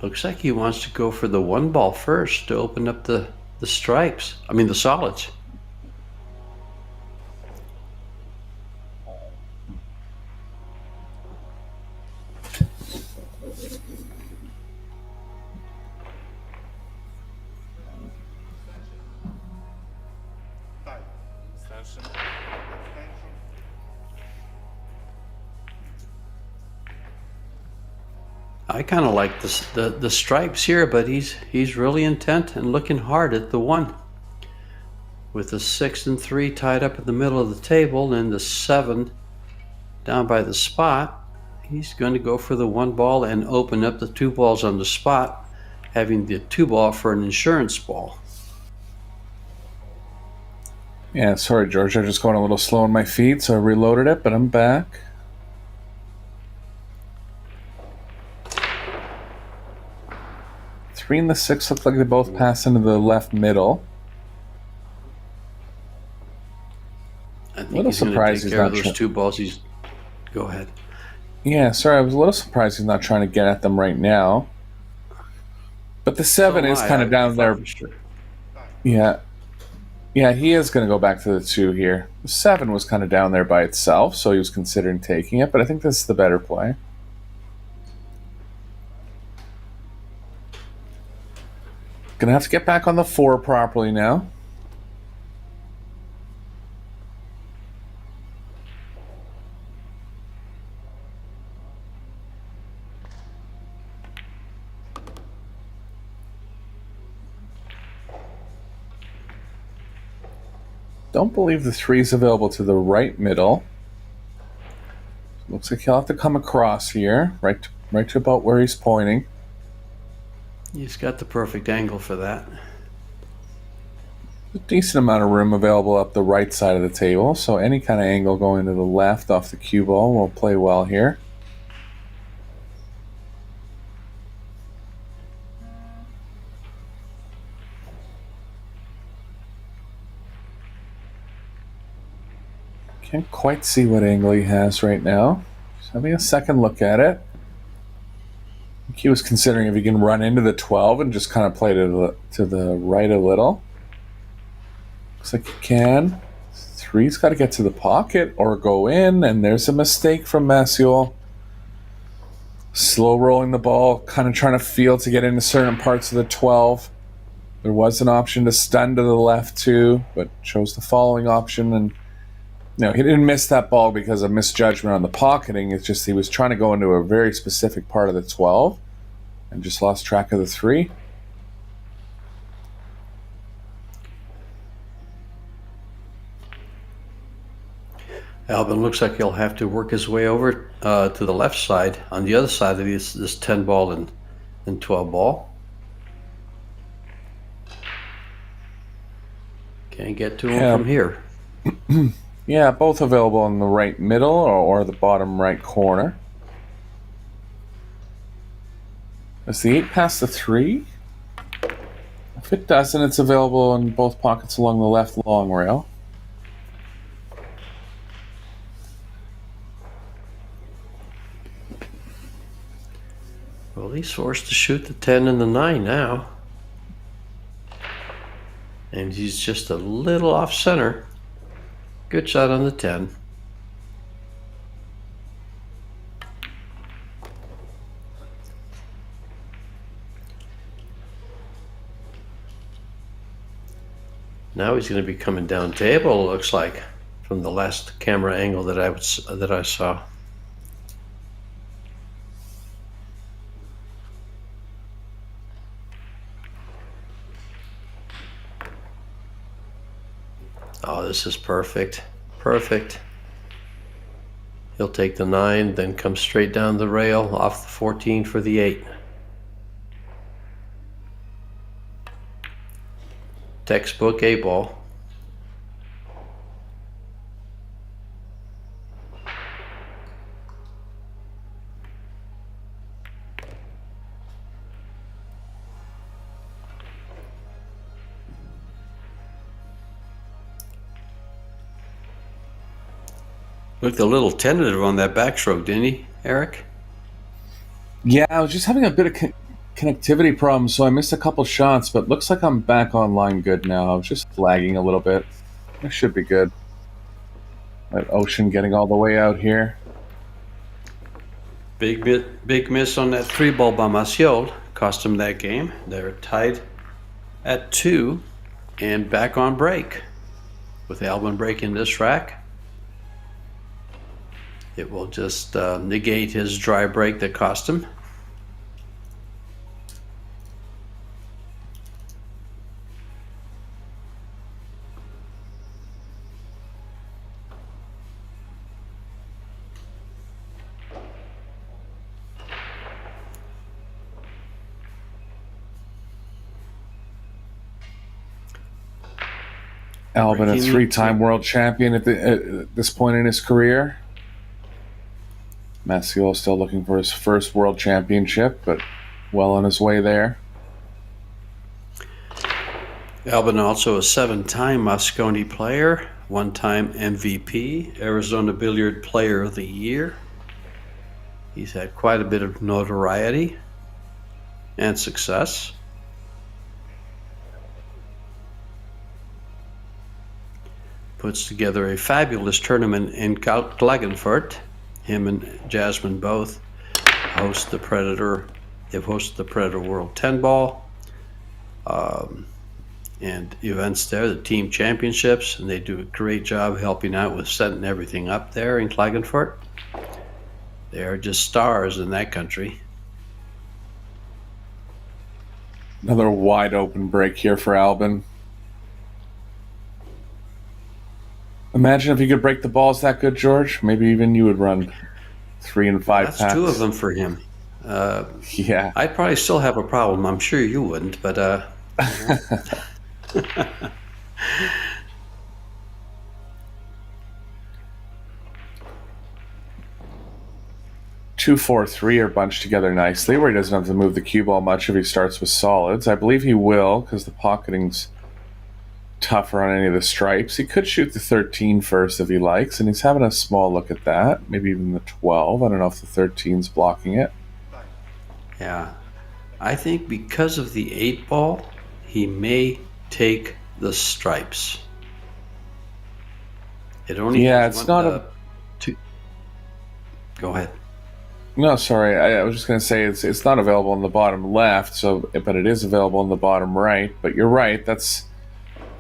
Looks like he wants to go for the 1 ball first to open up the stripes. I mean the solids. I kind of like the stripes here, but he's really intent and looking hard at the 1. With the 6 and 3 tied up in the middle of the table and the 7 down by the spot, he's going to go for the 1 ball and open up the 2 balls on the spot, having the 2 ball for an insurance ball.
Yeah, sorry, George. I'm just going a little slow on my feet, so I reloaded it, but I'm back. Three and the 6 look like they both pass into the left middle.
I think he's going to take care of those 2 balls. Go ahead.
Yeah, sorry, I was a little surprised he's not trying to get at them right now. But the 7 is kind of down there.
Sure.
Yeah. Yeah, he is going to go back to the 2 here. The 7 was kind of down there by itself, so he was considering taking it, but I think this is the better play. Gonna have to get back on the 4 properly now. Don't believe the 3 is available to the right middle. Looks like he'll have to come across here, right to about where he's pointing.
He's got the perfect angle for that.
A decent amount of room available up the right side of the table, so any kind of angle going to the left off the cue ball will play well here. Can't quite see what angle he has right now. Just having a second look at it. I think he was considering if he can run into the 12 and just kind of play to the right a little. Looks like he can. 3's got to get to the pocket or go in, and there's a mistake from Maciol. Slow rolling the ball, kind of trying to feel to get into certain parts of the 12. There was an option to stun to the left too, but chose the following option, and no, he didn't miss that ball because of misjudgment on the pocketing. It's just he was trying to go into a very specific part of the 12 and just lost track of the 3.
Albin looks like he'll have to work his way over to the left side on the other side of this 10 ball and 12 ball. Can't get to him from here.
Yeah, both available in the right middle or the bottom right corner. Does the 8 pass the 3? If it doesn't, it's available in both pockets along the left long rail.
Well, he's forced to shoot the 10 and the 9 now. And he's just a little off center. Good shot on the 10. Now he's going to be coming down table, looks like, from the last camera angle that I saw. Oh, this is perfect. Perfect. He'll take the 9, then come straight down the rail off the 14 for the 8. Textbook 8 ball. Looked a little tentative on that backstroke, didn't he, Eric?
Yeah, I was just having a bit of connectivity problems, so I missed a couple shots, but looks like I'm back online good now. I was just lagging a little bit. It should be good. That Ouschan getting all the way out here.
Big miss on that 3 ball by Maciol. Cost him that game. They're tied at 2 and back on break. With Albin breaking this rack, it will just negate his dry break that cost him.
Albin, a 3-time world champion at this point in his career. Maciol still looking for his first world championship, but well on his way there.
Albin also a 7-time Moscone player, 1-time MVP, Arizona Billiard Player of the Year. He's had quite a bit of notoriety and success. Puts together a fabulous tournament in Klagenfurt. Him and Jasmine both host the Predator. They've hosted the Predator World 10 Ball and events there, the team championships, and they do a great job helping out with setting everything up there in Klagenfurt. They are just stars in that country.
Another wide open break here for Albin. Imagine if you could break the balls that good, George. Maybe even you would run 3 and 5
That's
packs.
2 of them for him.
Yeah.
I'd probably still have a problem. I'm sure you wouldn't, but
2, 4, 3 are bunched together nicely, where he doesn't have to move the cue ball much if he starts with solids. I believe he will, because the pocketing's tougher on any of the stripes. He could shoot the 13 first if he likes, and he's having a small look at that. Maybe even the 12. I don't know if the 13's blocking it.
yeah. I think because of the 8 ball, he may take the stripes. It only
Yeah,
has
it's
one,
not a...
two. Go ahead.
No, sorry. I was just going to say it's not available on the bottom left, but it is available on the bottom right. But you're right.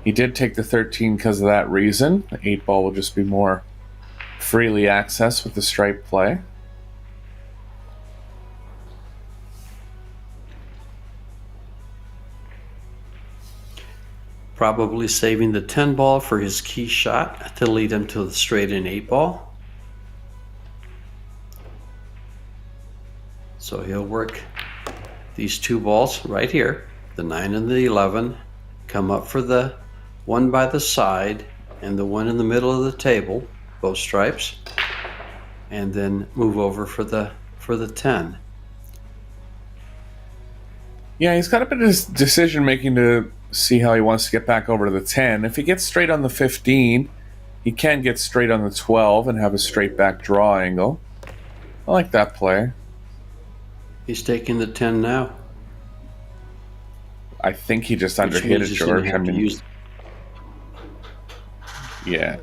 He did take the 13 because of that reason. The 8 ball will just be more freely accessed with the stripe play.
Probably saving the 10 ball for his key shot to lead him to the straight in 8 ball. So he'll work these 2 balls right here, the 9 and the 11, come up for the one by the side and the one in the middle of the table, both stripes, and then move over for the 10.
Yeah, he's got a bit of decision making to see how he wants to get back over to the 10. If he gets straight on the 15, he can get straight on the 12 and have a straight back draw angle. I like that play.
He's taking the 10 now.
I think he just
Which
underhit
means
it,
he's gonna
George.
have to use-
Yeah.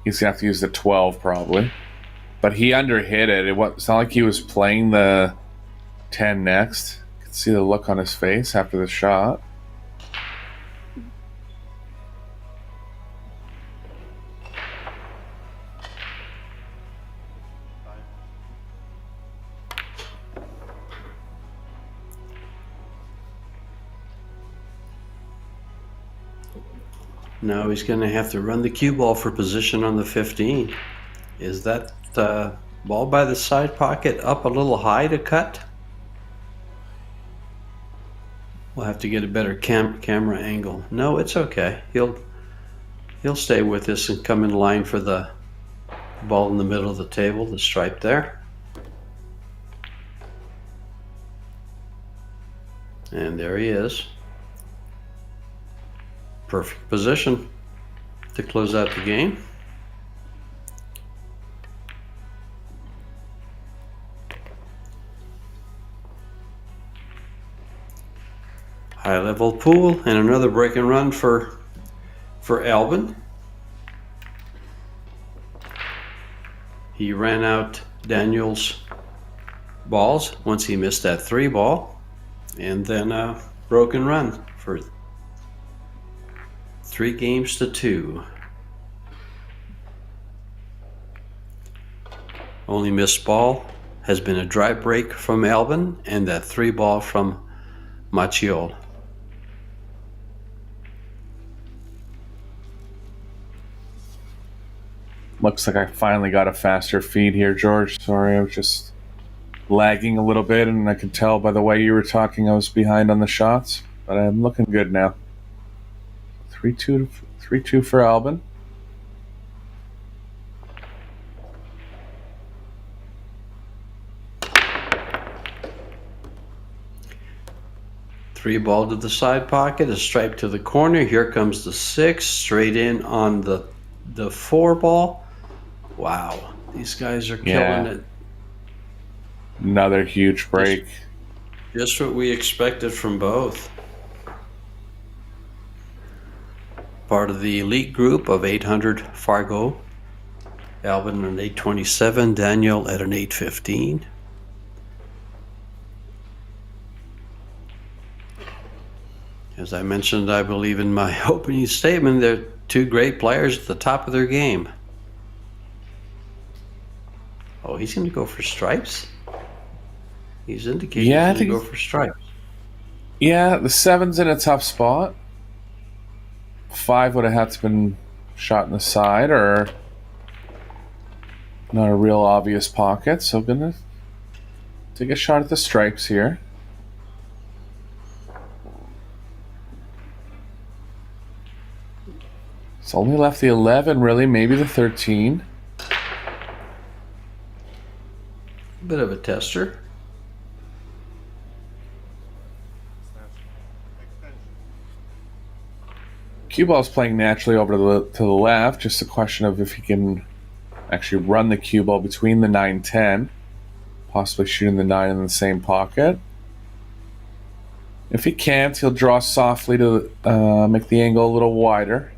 He's going to have to use the 12 probably. But he underhit it. It's not like he was playing the 10 next. You can see the look on his face after the shot.
Now he's going to have to run the cue ball for position on the 15. Is that ball by the side pocket up a little high to cut? We'll have to get a better camera angle. No, it's okay. He'll stay with us and come in line for the ball in the middle of the table, the stripe there. And there he is. Perfect position to close out the game. High level pool and another break and run for Albin. He ran out Daniel's balls once he missed that 3 ball, and then a broken run for 3 games to 2. Only missed ball has been a dry break from Albin and that 3 ball from Maciol.
Looks like I finally got a faster feed here, George. Sorry, I was just lagging a little bit, and I could tell by the way you were talking I was behind on the shots, but I'm looking good now. 3-2 for Albin.
Three ball to the side pocket, a stripe to the corner. Here comes the 6, straight in on the 4 ball. Wow, these guys are killing it.
Another huge break.
Just what we expected from both. Part of the elite group of 800 Fargo. Albin at an 827, Daniel at an 815. As I mentioned, I believe in my opening statement, they're 2 great players at the top of their game. Oh, he's going to go for stripes? He's indicating he's going to go for stripes.
Yeah, the 7's in a tough spot. 5 would have had to been shot in the side or not a real obvious pocket. So gonna take a shot at the stripes here. It's only left the 11, really, maybe the 13.
Bit of a tester.
Cue ball's playing naturally over to the left. Just a question of if he can actually run the cue ball between the 9-10, possibly shooting the 9 in the same pocket. If he can't, he'll draw softly to make the angle a little wider.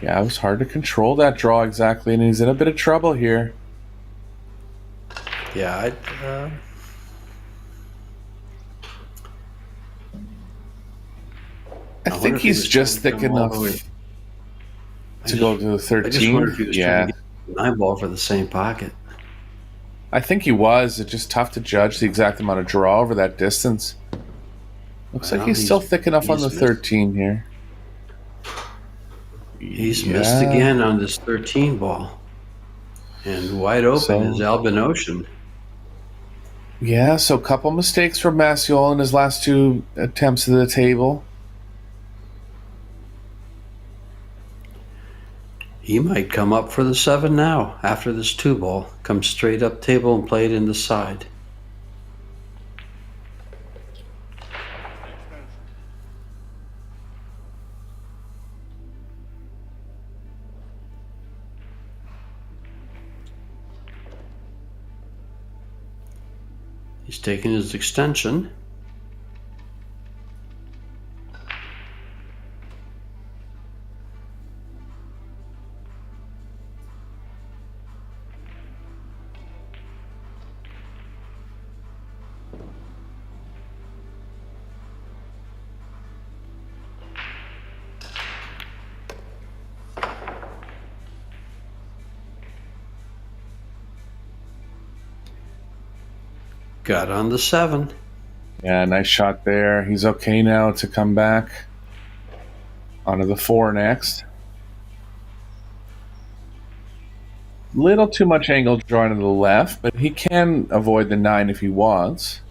Yeah, it was hard to control that draw exactly, and he's in a bit of trouble here.
Yeah,
I think he's just thick enough to go to the 13.
I just wonder if he was
yeah,
trying to get the 9 ball for the same pocket.
I think he was. It's just tough to judge the exact amount of draw over that distance. Looks
Well,
like he's still thick enough on the
missed.
13 here.
He's missed again on this 13 ball. And wide open is Albin Ouschan.
Yeah, so a couple mistakes from Maciol in his last 2 attempts at the table.
He might come up for the 7 now after this 2 ball. Come straight up table and play it in the side. He's taking his extension. Got on the 7.
Yeah, nice shot there. He's okay now to come back onto the 4 next. Little too much angle drawing to the left, but he can avoid the 9 if he wants.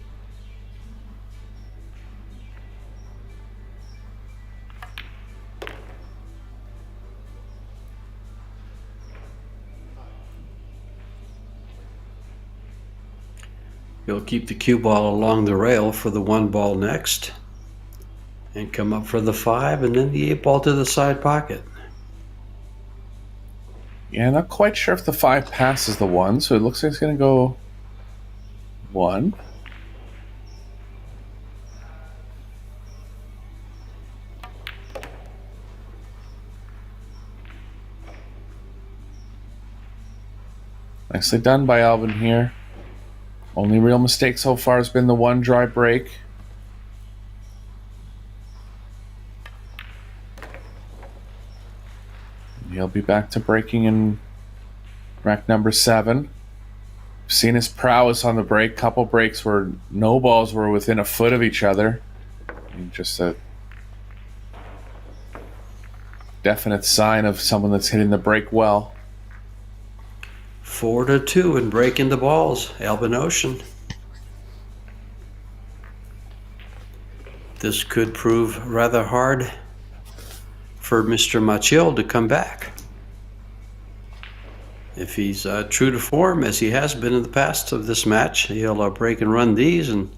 He'll keep the cue ball along the rail for the 1 ball next. And come up for the 5 and then the 8 ball to the side pocket.
Yeah, not quite sure if the 5 passes the 1, so it looks like it's going to go 1. Nicely done by Albin here. Only real mistake so far has been the 1 dry break. He'll be back to breaking in rack number 7. Seen his prowess on the break. Couple breaks where no balls were within a foot of each other. And just a definite sign of someone that's hitting the break well.
4-2 and breaking the balls, Albin Ouschan. This could prove rather hard for Mr. Maciol to come back. If he's true to form, as he has been in the past of this match, he'll break and run these and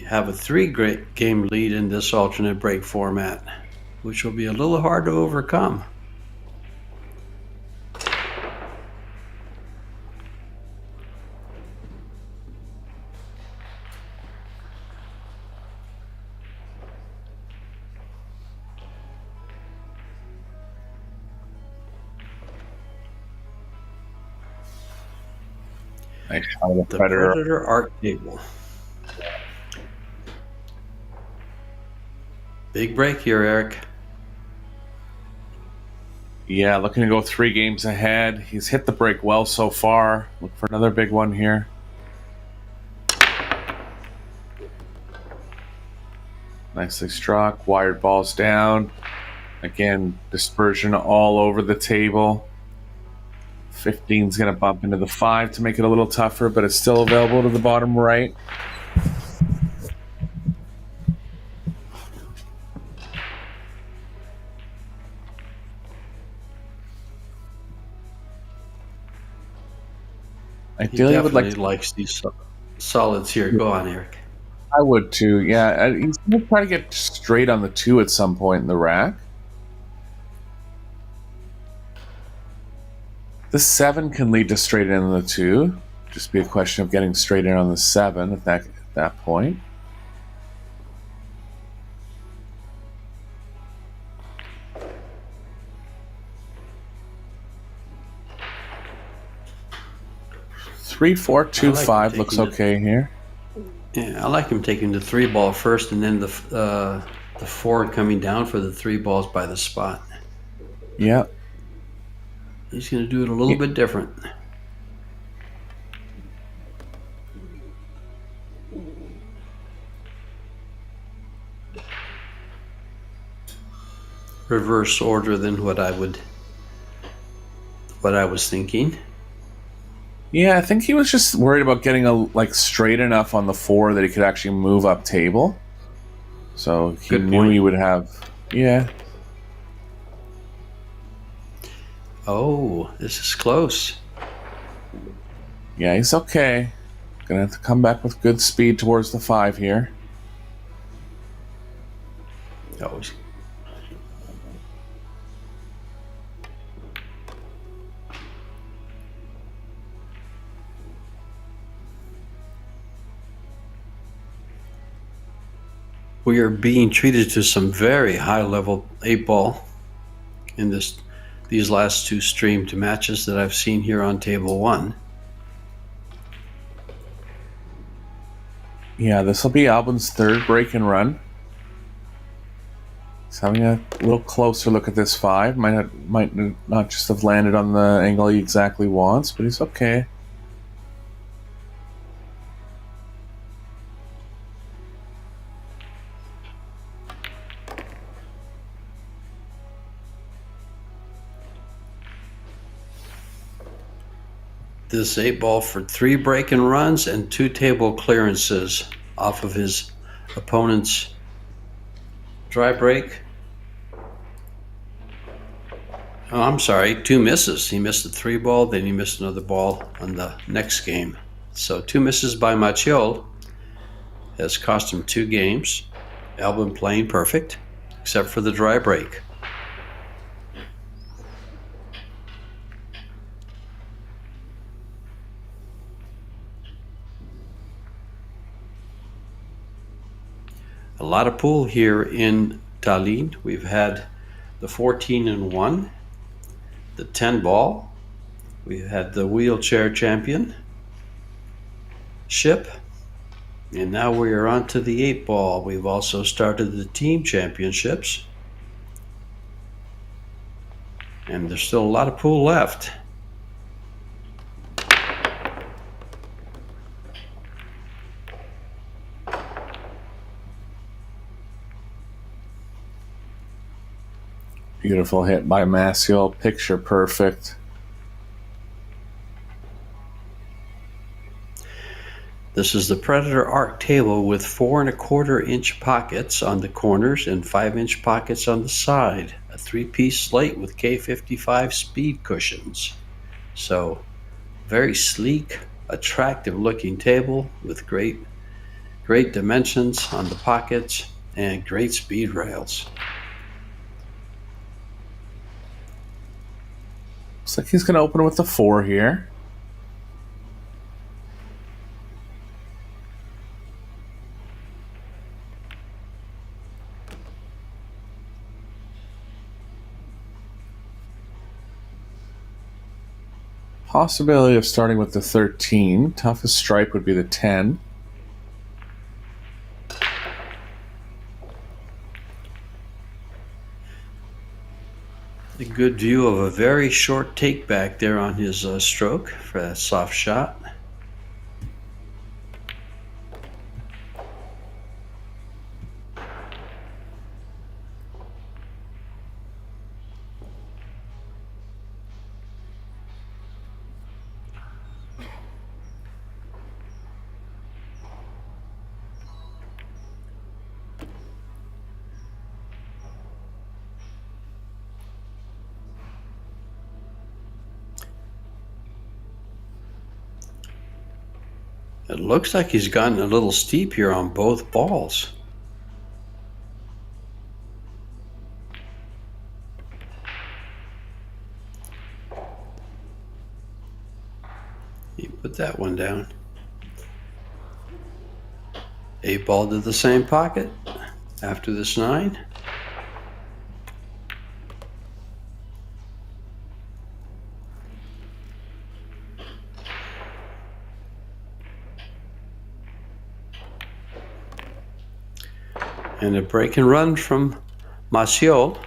have a 3-game lead in this alternate break format, which will be a little hard to overcome.
Nice shot of
The
the Predator.
Predator arc table. Big break here, Eric.
Yeah, looking to go 3 games ahead. He's hit the break well so far. Look for another big one here. Nicely struck. Wired balls down. Again, dispersion all over the table. 15's going to bump into the 5 to make it a little tougher, but it's still available to the bottom right.
He
Ideally, I would
definitely
like to,
likes these solids here. Go on, Eric.
I would too. Yeah, he's going to try to get straight on the 2 at some point in the rack. The 7 can lead to straight in on the 2. Just be a question of getting straight in on the 7 at that point. Three, 4, 2, 5 looks okay here.
Yeah, I like him taking the 3 ball first, and then the 4 coming down for the 3 balls by the spot.
Yeah.
He's going to do it a little bit different. Reverse order than what I was thinking.
Yeah, I think he was just worried about getting straight enough on the 4 that he could actually move up table. So he knew he would have. Yeah.
Oh, this is close.
Yeah, he's okay. Gonna have to come back with good speed towards the 5 here.
Oh. We are being treated to some very high-level 8-ball in these last 2 streamed matches that I've seen here on table 1.
Yeah, this will be Albin's 3rd break and run. He's having a little closer look at this 5. Might not just have landed on the angle he exactly wants, but he's okay.
This 8-ball for 3 break and runs and 2 table clearances off of his opponent's dry break. Oh, I'm sorry, 2 misses. He missed a 3 ball, then he missed another ball on the next game. So 2 misses by Maciol has cost him 2 games. Albin playing perfect, except for the dry break. A lot of pool here in Tallinn. We've had the 14-1, the 10 ball. We've had the wheelchair championship, and now we are on to the 8 ball. We've also started the team championships, and there's still a lot of pool left.
Beautiful hit by Maciol, picture perfect.
This is the Predator Arc table with 4 1/4 inch pockets on the corners and 5 inch pockets on the side. A 3-piece slate with K55 speed cushions. So, very sleek, attractive looking table with great dimensions on the pockets and great speed rails.
Looks like he's going to open with the 4 here. Possibility of starting with the 13. Toughest strike would be the 10.
A good view of a very short take back there on his stroke for that soft shot. It looks like he's gotten a little steep here on both balls. He put that one down. 8 ball to the same pocket after this 9. And a break and run from Maciol.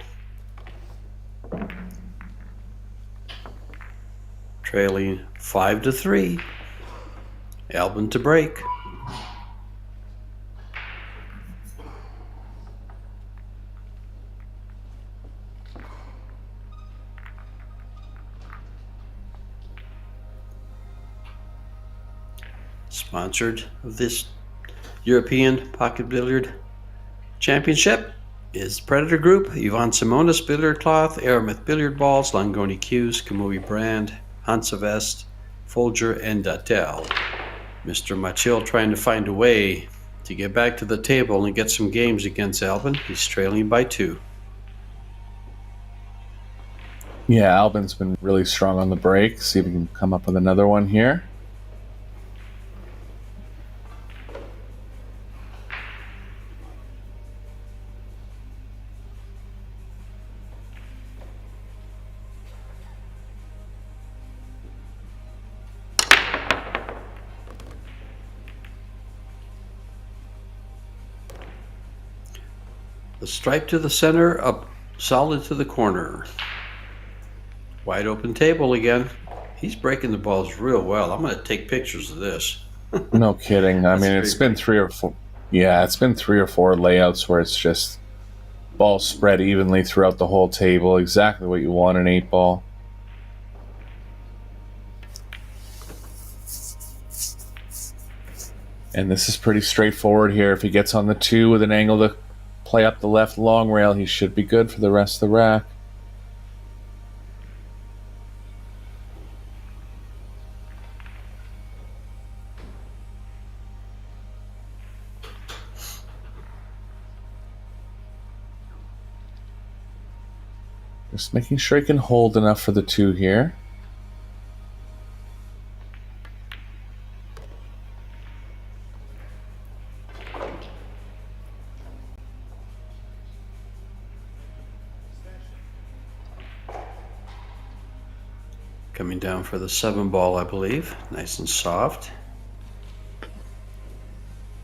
Trailing 5-3. Albin to break. Sponsored of this European Pocket Billiard Championship is Predator Group, Iwan Simonis Billiard Cloth, Aramith Billiard Balls, Langoni Cues, Kamui Brand, Hansavest, Folger, and DATEL. Mr. Maciol trying to find a way to get back to the table and get some games against Albin. He's trailing by 2.
Yeah, Albin's been really strong on the break. See if we can come up with another one here.
The stripe to the center, up solid to the corner. Wide open table again. He's breaking the balls real well. I'm going to take pictures of this.
No kidding. I mean,
That's
it's been 3 or 4. Yeah, it's been 3 or 4 layouts where it's just balls spread evenly throughout the whole table. Exactly what you want in 8 ball. And this is pretty straightforward here. If he gets on the 2 with an angle to play up the left long rail, he should be good for the rest of the rack. Just making sure he can hold enough for the 2 here.
Coming down for the 7 ball, I believe. Nice and soft.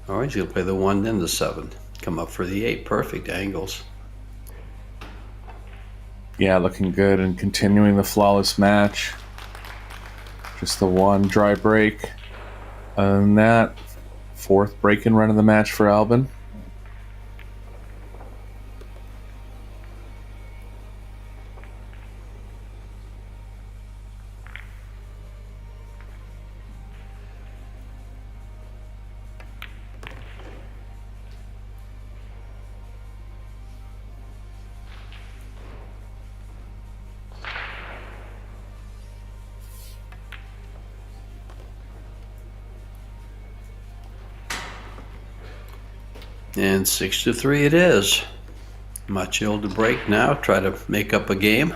All right, he's going to play the 1, then the 7. Come up for the 8. Perfect angles.
Yeah, looking good and continuing the flawless match. Just the 1 dry break. Other than that, 4th break and run of the match for Albin.
And 6-3 it is. Maciol to break now, try to make up a game.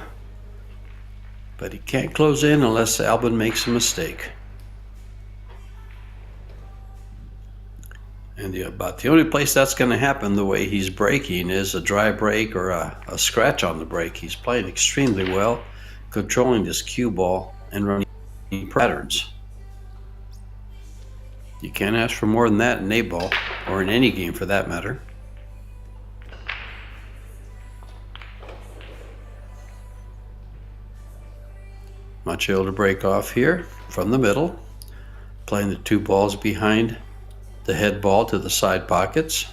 But he can't close in unless Albin makes a mistake. And about the only place that's going to happen the way he's breaking is a dry break or a scratch on the break. He's playing extremely well, controlling this cue ball and running patterns. You can't ask for more than that in 8 ball, or in any game for that matter. Maciol to break off here from the middle, playing the 2 balls behind the head ball to the side pockets.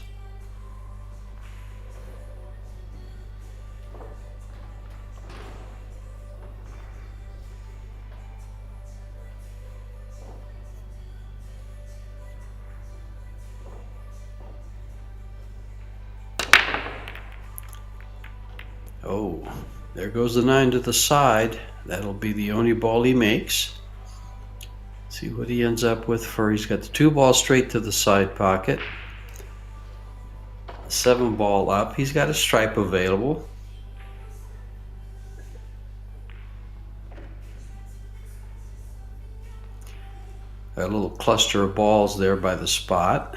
Oh, there goes the 9 to the side. That'll be the only ball he makes. See See what he ends up with for, he's got the 2 ball straight to the side pocket. 7 ball up. He's got a stripe available. Got a little cluster of balls there by the spot.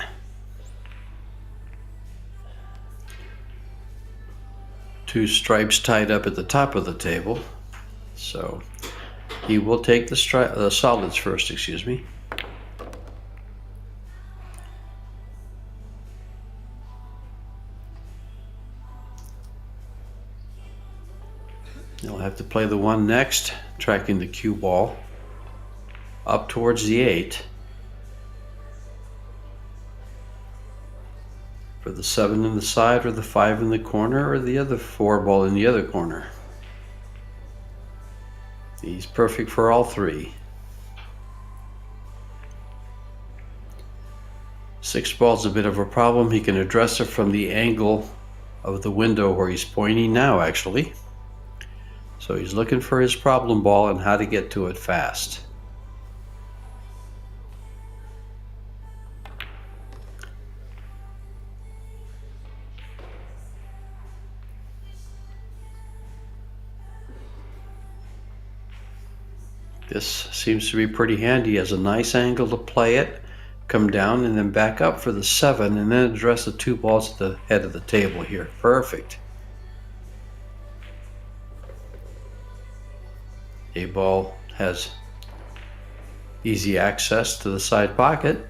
Two stripes tied up at the top of the table. So he will take the solids first, excuse me. He'll have to play the 1 next, tracking the cue ball up towards the 8 for the 7 in the side, or the 5 in the corner, or the other 4 ball in the other corner. He's perfect for all 3. 6 ball's a bit of a problem. He can address it from the angle of the window where he's pointing now, actually. So he's looking for his problem ball and how to get to it fast. This seems to be pretty handy. He has a nice angle to play it, come down and then back up for the 7, and then address the 2 balls at the head of the table here. Perfect. A ball has easy access to the side pocket.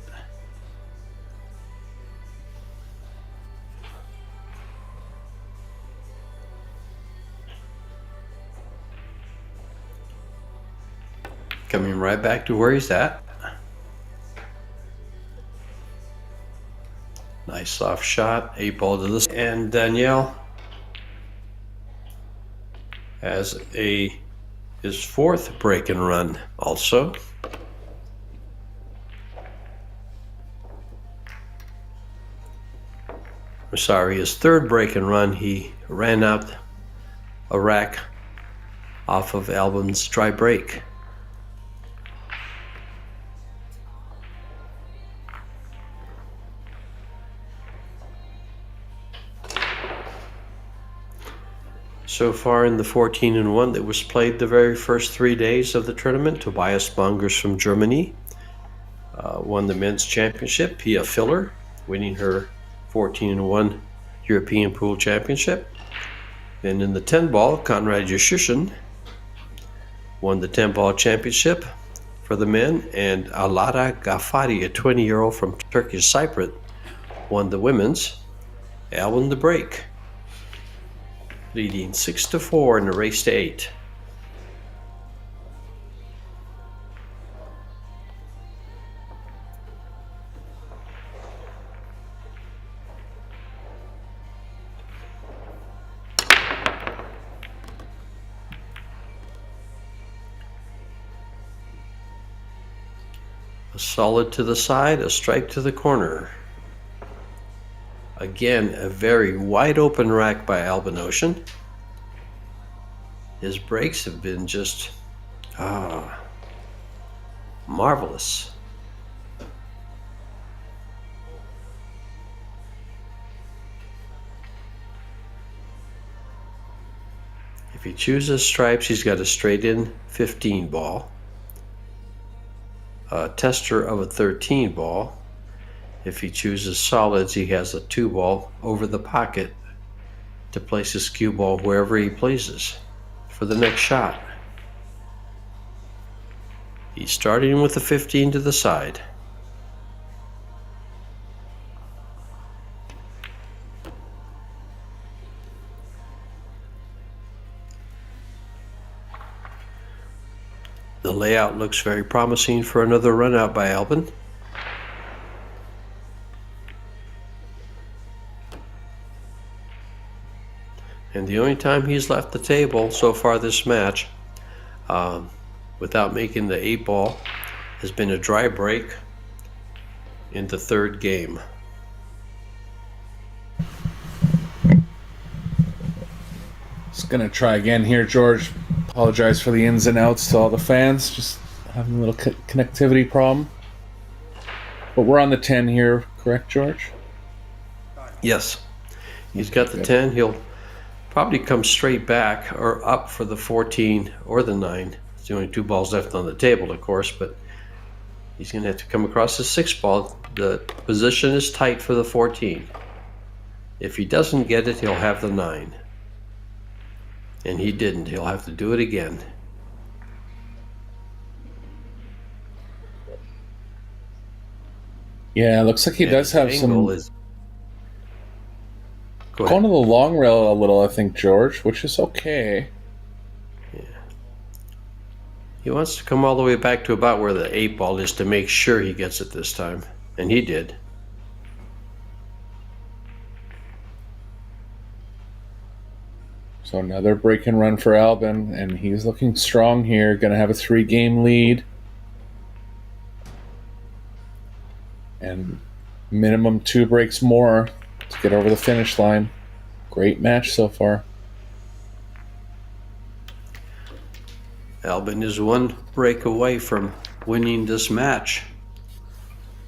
Coming right back to where he's at. Nice soft shot, 8 ball to this. And Danielle has his 4th break and run also. I'm sorry, his 3rd break and run. He ran out a rack off of Albin's dry break. So far in the 14-1 that was played the very first 3 days of the tournament, Tobias Bongers from Germany won the men's championship. Pia Filler winning her 14-1 European Pool Championship. And in the 10 ball, Konrad Yashushin won the 10 ball championship for the men, and Alara Gafari, a 20-year-old from Turkish Cyprus, won the women's. Albin the break, leading 6-4 in the race to 8. A solid to the side, a stripe to the corner. Again, a very wide open rack by Albin Ouschan. His breaks have been just marvelous. If he chooses stripes, he's got a straight in 15 ball, a tester of a 13 ball. If he chooses solids, he has a 2 ball over the pocket to place his cue ball wherever he pleases for the next shot. He's starting with a 15 to the side. The layout looks very promising for another run out by Albin. And the only time he's left the table so far this match without making the 8 ball has been a dry break in the 3rd game.
Just gonna try again here, George. Apologize for the ins and outs to all the fans. Just having a little connectivity problem. But we're on the 10 here, correct, George?
Yes. He's got the 10. He'll probably come straight back or up for the 14 or the 9. It's the only 2 balls left on the table, of course, but he's going to have to come across the 6 ball. The position is tight for the 14. If he doesn't get it, he'll have the 9. And he didn't. He'll have to do it again.
Yeah, looks like he does have some... Going to the long rail a little, I think, George, which is okay.
Yeah. He wants to come all the way back to about where the 8 ball is to make sure he gets it this time. And he did.
So another break and run for Albin, and he's looking strong here. Going to have a 3-game lead. And minimum 2 breaks more to get over the finish line. Great match so far.
Albin is 1 break away from winning this match.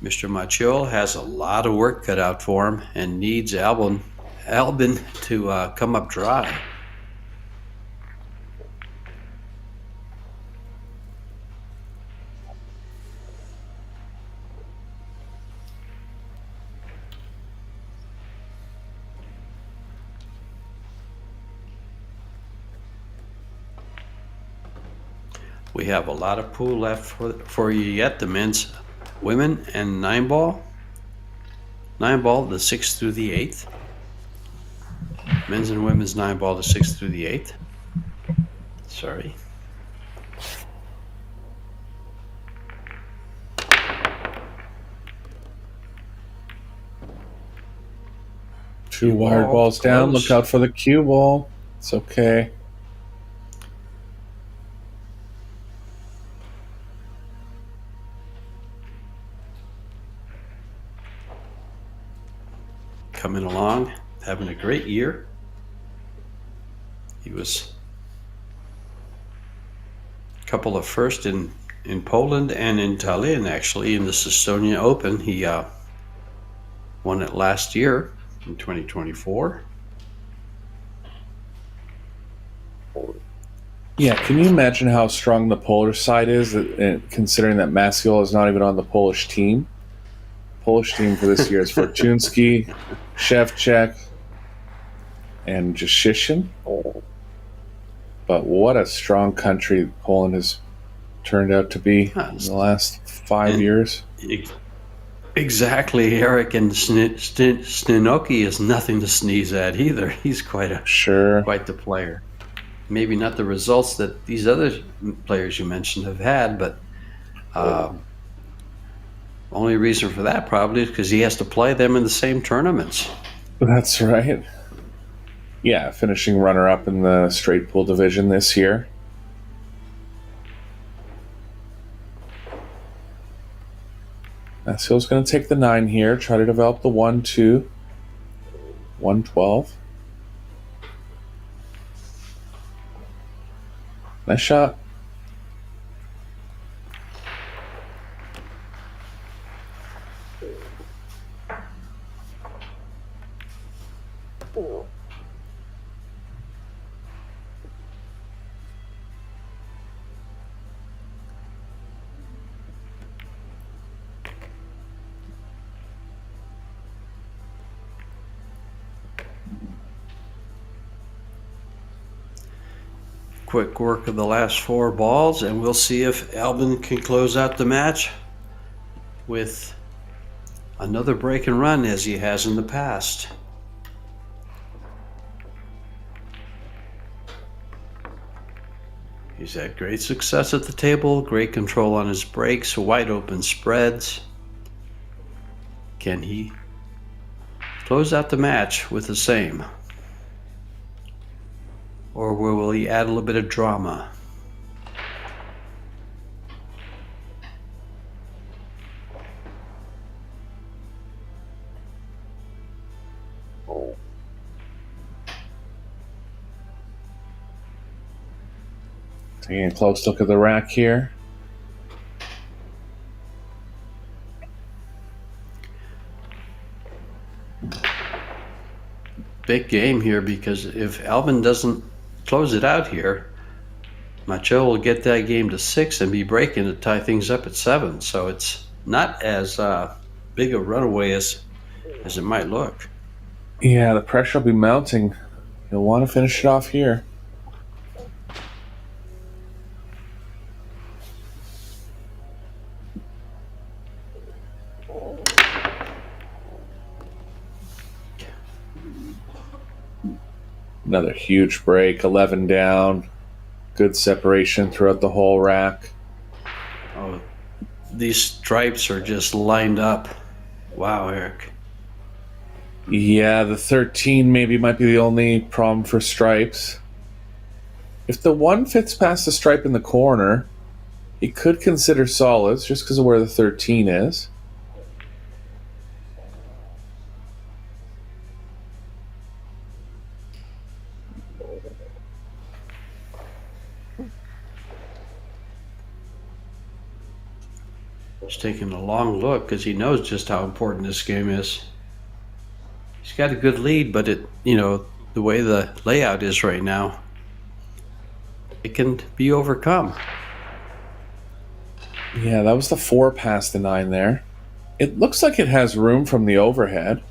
Mr. Maciol has a lot of work cut out for him and needs Albin to come up dry. We have a lot of pool left for you yet. The men's, women, and 9 ball. 9 ball, the 6th through the 8th. Men's and women's 9 ball, the 6th through the 8th. Sorry.
Two wired balls down. Look out for the cue ball. It's okay.
Coming along, having a great year. He was a couple of first in Poland and in Tallinn, actually, in the Estonia Open. He won it last year in 2024.
Yeah, can you imagine how strong the Polish side is, considering that Maciol is not even on the Polish team? Polish team for this year is Fortunski, Shevchuk, and Jashishin. But what a strong country Poland has turned out to be in the last 5 years.
Exactly, Eric, and Stinoki is nothing to sneeze at either. He's quite the player. Maybe not the results that these other players you mentioned have had, but only reason for that probably is because he has to play them in the same tournaments.
That's right. Yeah, finishing runner-up in the straight pool division this year. Maciol's going to take the 9 here, try to develop the 1-2, 1-12. Nice shot.
Quick work of the last 4 balls, and we'll see if Albin can close out the match with another break and run as he has in the past. He's had great success at the table, great control on his breaks, wide open spreads. Can he close out the match with the same? Or will he add a little bit of drama?
Taking a close look at the rack here.
big game here, because if Albin doesn't close it out here, Maciol will get that game to 6 and be breaking to tie things up at 7. So it's not as big a runaway as it might look.
Yeah, the pressure will be mounting. You'll want to finish it off here. Another huge break, 11 down. Good separation throughout the whole rack.
Oh, these stripes are just lined up. Wow, Eric.
Yeah, the 13 maybe might be the only problem for stripes. If the 1 fits past the stripe in the corner, he could consider solids just because of where the 13 is.
He's taking a long look because he knows just how important this game is. He's got a good lead, but the way the layout is right now, it can be overcome.
Yeah, that was the 4 past the 9 there. It looks like it has room from the overhead.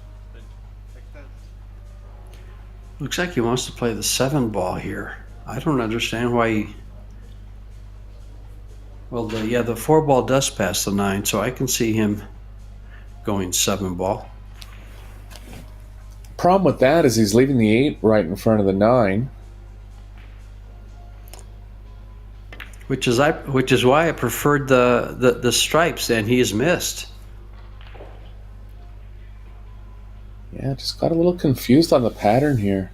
Looks like he wants to play the 7 ball here. I don't understand why he... Well, the 4 ball does pass the 9, so I can see him going 7 ball.
Problem with that is he's leaving the 8 right in front of the 9.
Which is why I preferred the stripes, and he's missed.
Yeah, just got a little confused on the pattern here.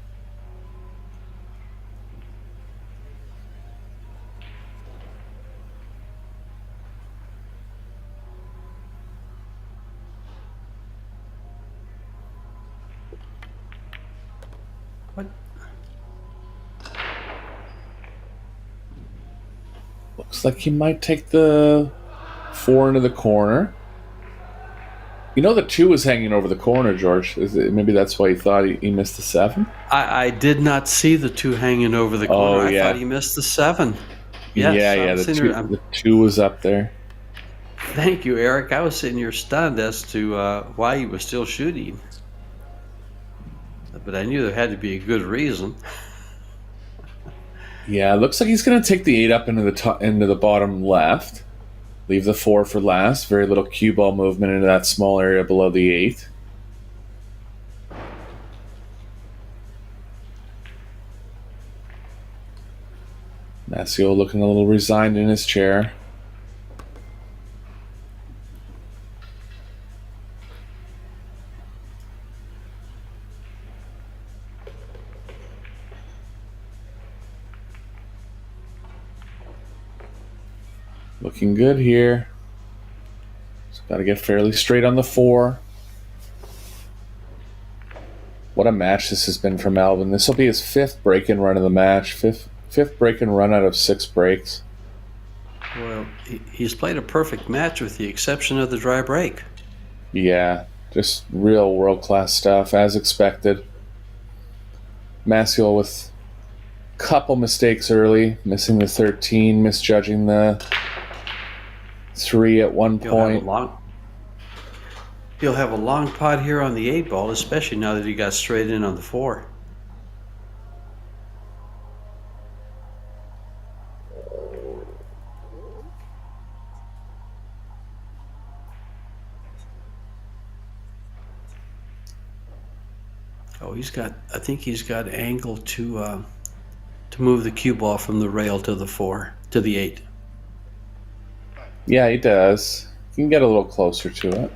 What?
Looks like he might take the 4 into the corner. You know the 2 was hanging over the corner, George. Maybe that's why he thought he missed the 7?
I did not see the 2 hanging over the corner.
Yeah.
I thought he missed the 7. Yes,
Yeah, the 2 was up there.
Thank you, Eric. I was sitting here stunned as to why he was still shooting. But I knew there had to be a good reason.
Yeah, it looks like he's going to take the 8 up into the bottom left. Leave the 4 for last. Very little cue ball movement into that small area below the 8. Maciol looking a little resigned in his chair. Looking good here. Just got to get fairly straight on the 4. What a match this has been from Albin. This will be his 5th break-in run of the match. Fifth break-in run out of 6 breaks.
Well, he's played a perfect match with the exception of the dry break.
Yeah, just real world-class stuff, as expected. Maciol with a couple mistakes early, missing the 13, misjudging the 3 at one point.
He'll have a long pot here on the 8 ball, especially now that he got straight in on the 4. Oh, I think he's got angle to move the cue ball from the rail to the 4, to the 8.
Yeah, he does. You can get a little closer to it.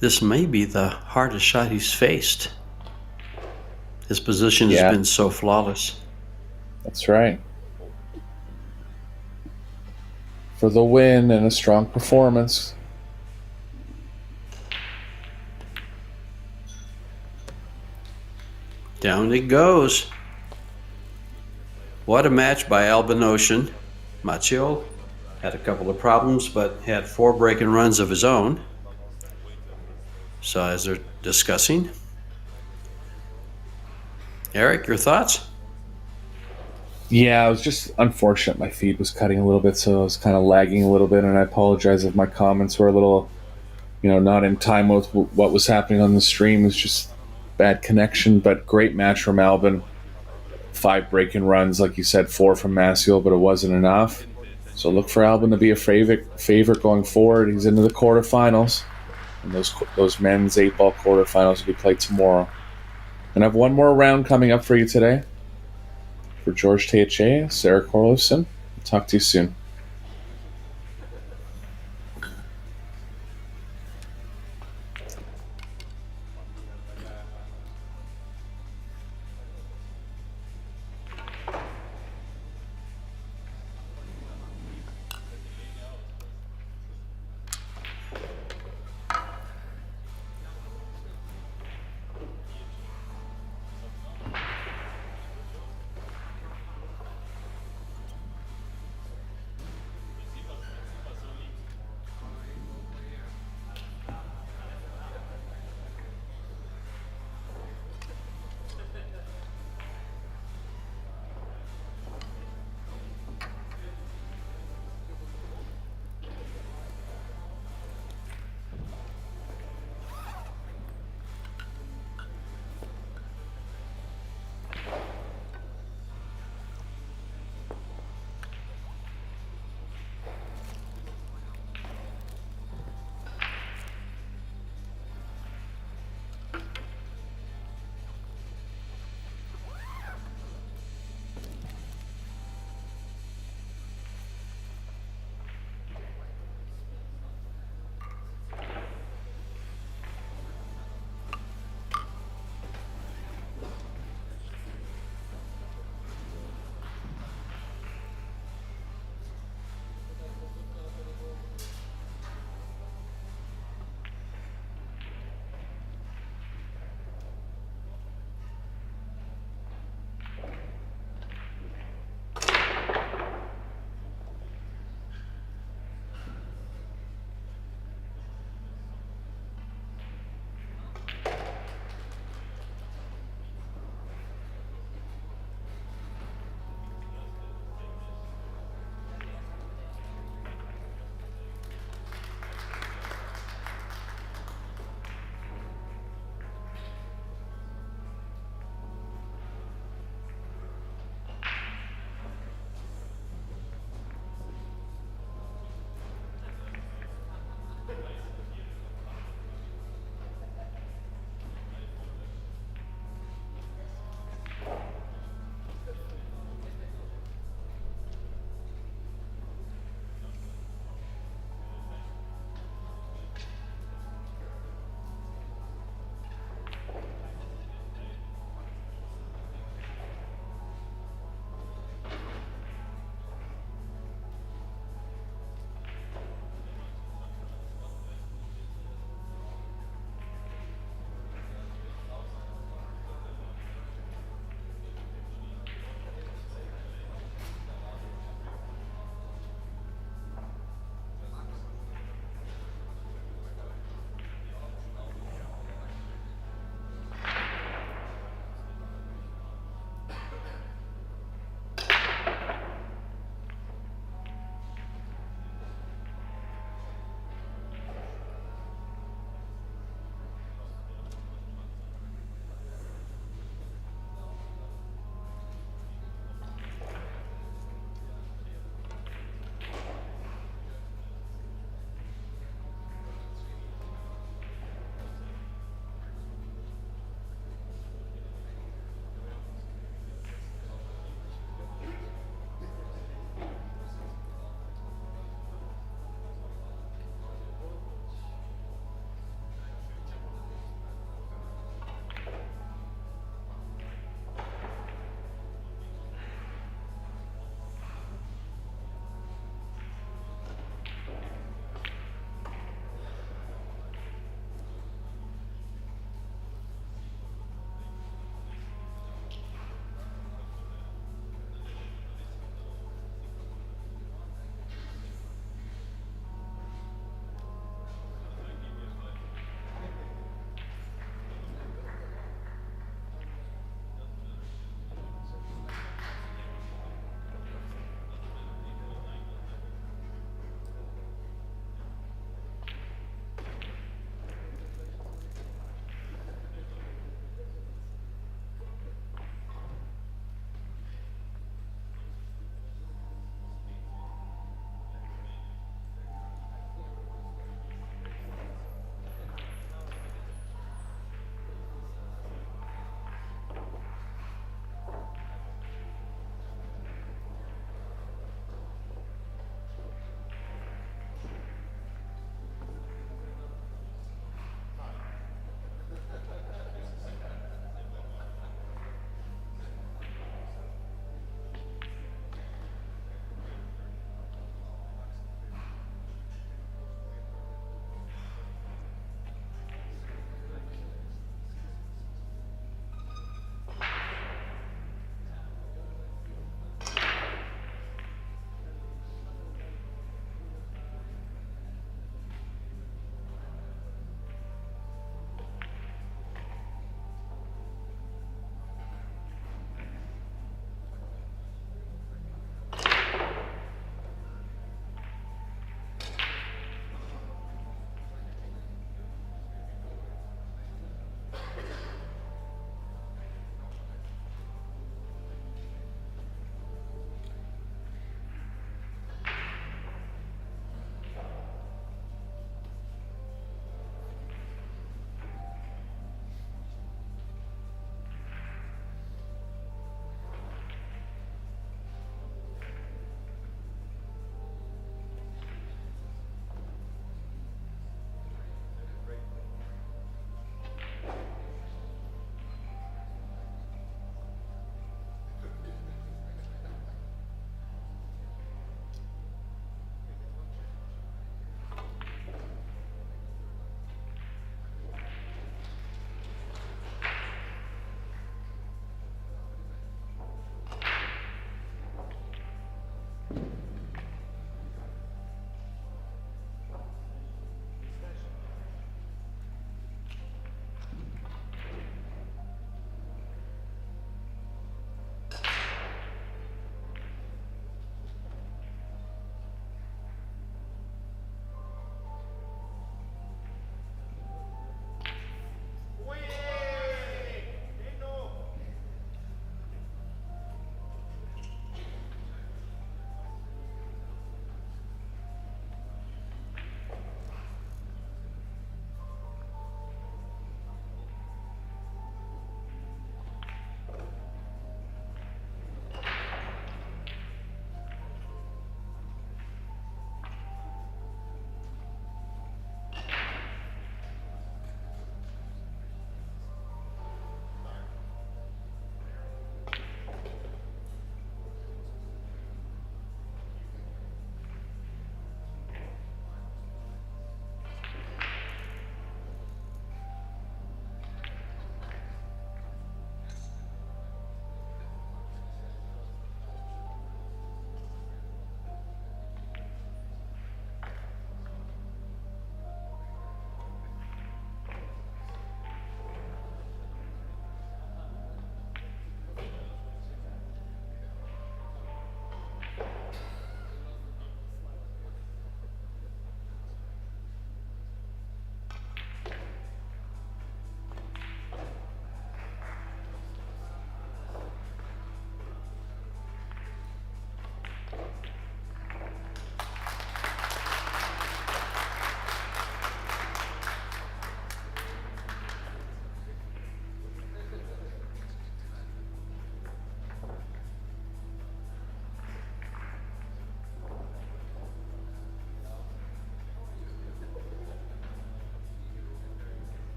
This may be the hardest shot he's faced. His position has been so flawless.
That's right. For the win and a strong performance.
Down it goes. What a match by Albin Ouschan. Maciol Had a couple of problems, but had 4 break and runs of his own. So as they're discussing, Eric, your thoughts?
Yeah, it was just unfortunate. My feed was cutting a little bit, so I was kind of lagging a little bit, and I apologize if my comments were a little, not in time with what was happening on the stream. It was just bad connection, but great match from Albin. 5 break-in runs, like you said, 4 from Maciol, but it wasn't enough. So look for Albin to be a favorite going forward. He's into the quarterfinals, and those men's 8-ball quarterfinals will be played tomorrow. And I have one more round coming up for you today. For George Teache, Sarah Korlofsson. Talk to you soon.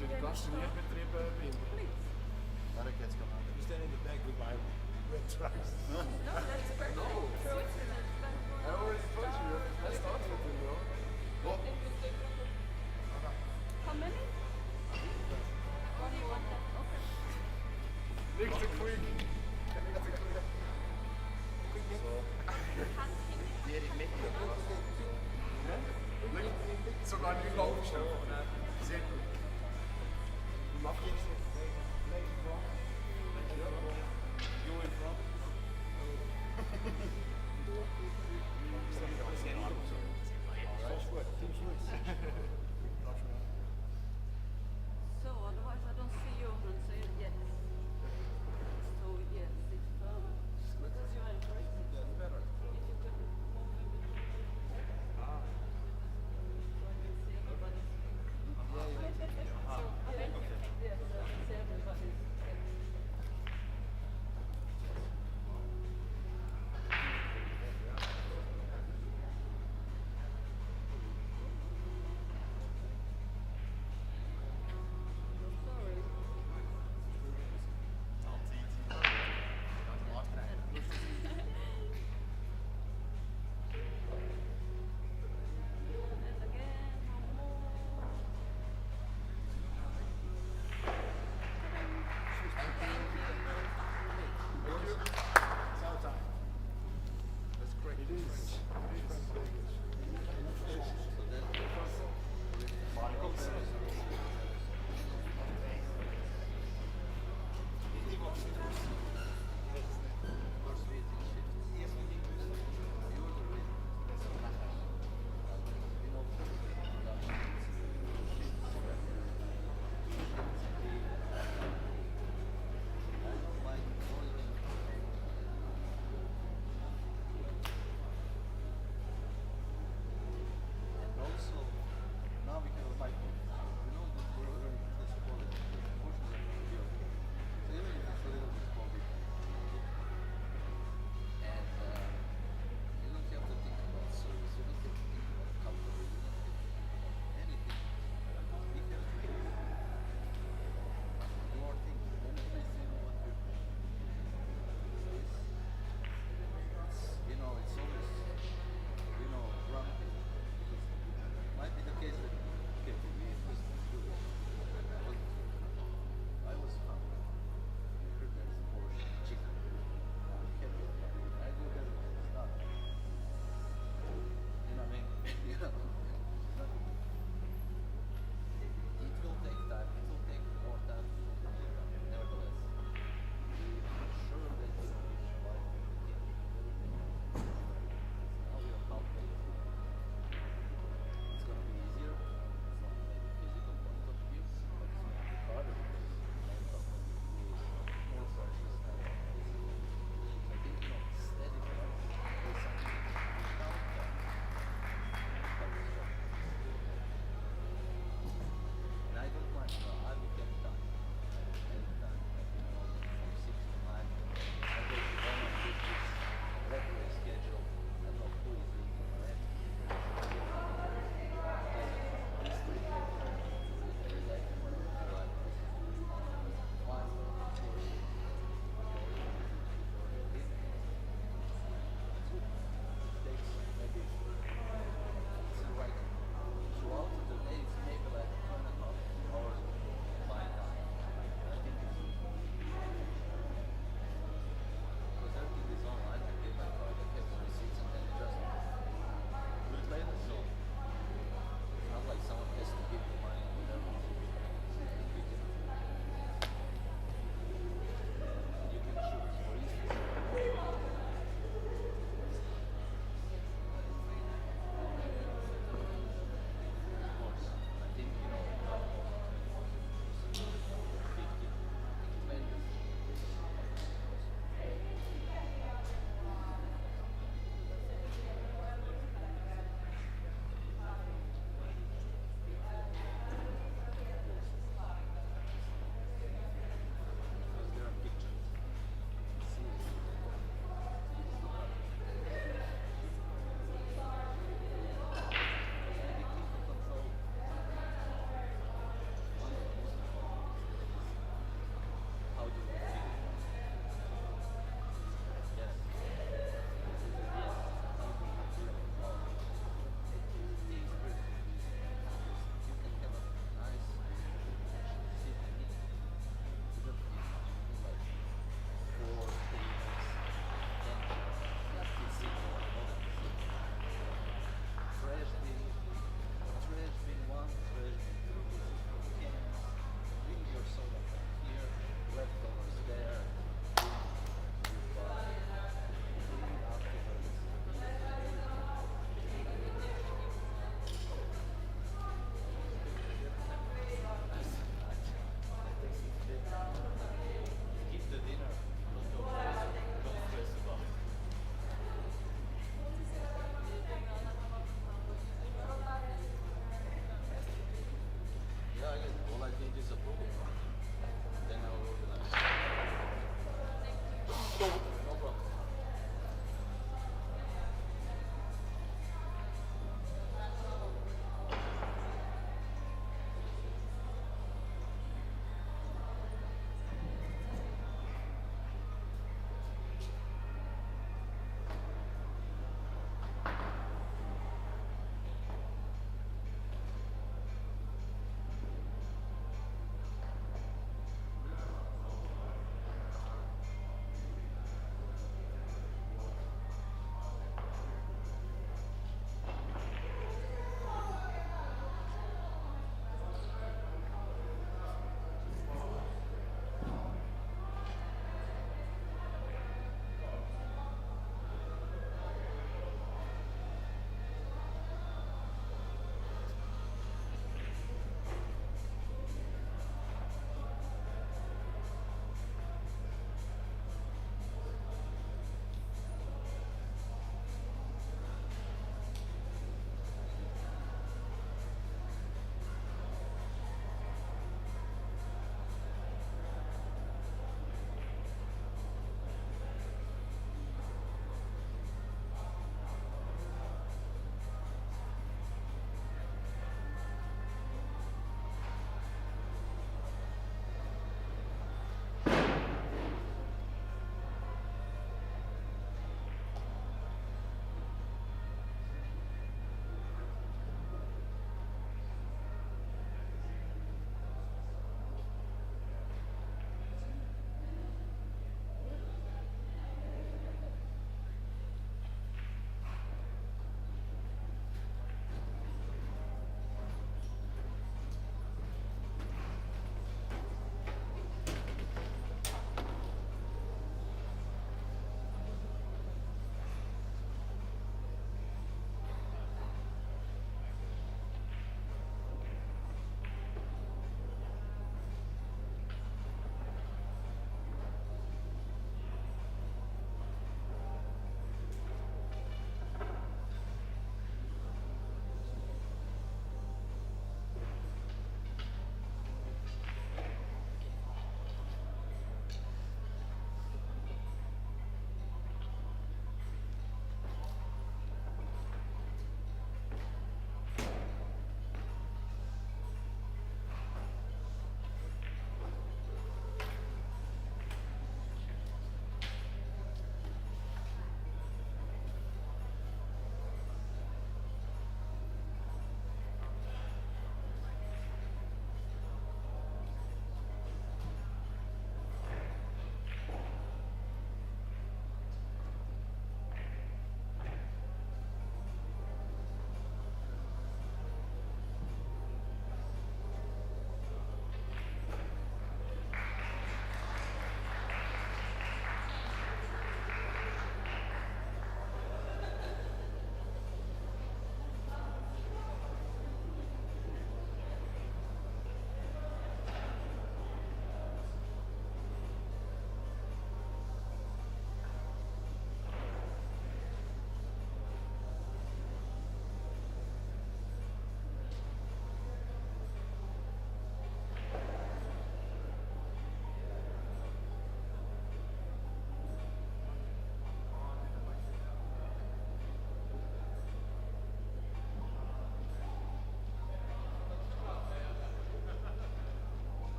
Turnierbetrieb bin.
Tarek jetzt gemacht.
You stand in the back with my red trunks.
No, that's perfect.
No.
Switzerland.
I already told you, let's start with him, no? What?
How many? What do you want then? Okay.
Nicht so quick.
Erik mit.
Sogar die Laufstelle. Sehr gut. Mach jetzt You in front.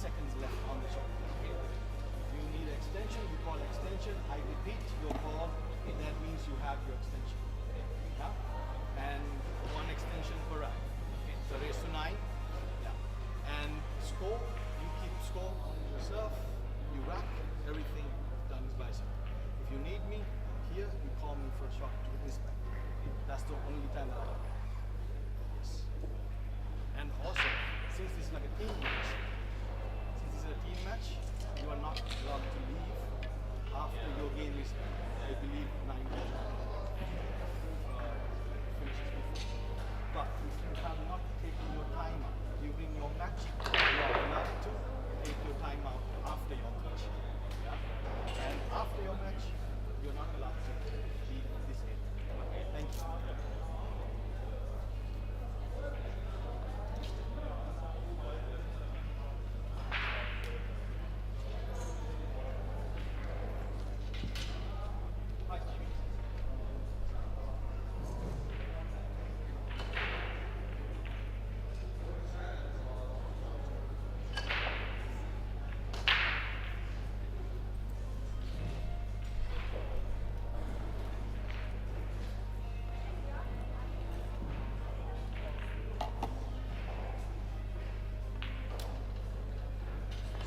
seconds left on the shot. Okay? If you need extension, you call extension. I repeat your call. That means you have your extension. Okay? Yeah? And one extension per round. Okay? So raise to 9. Yeah. And score, you keep score on yourself. You rack, everything done is by yourself. If you need me here, you call me for a shot to this back. That's the only time that I can. Yes. And also, since this is like a team match, you are not allowed to leave after your game is, I believe, 9 minutes. Finishes before. But if you have not taken your time out during your match, you are allowed to take your time out after your match. Yeah? And after your match, you're not allowed to leave this area. Thank you.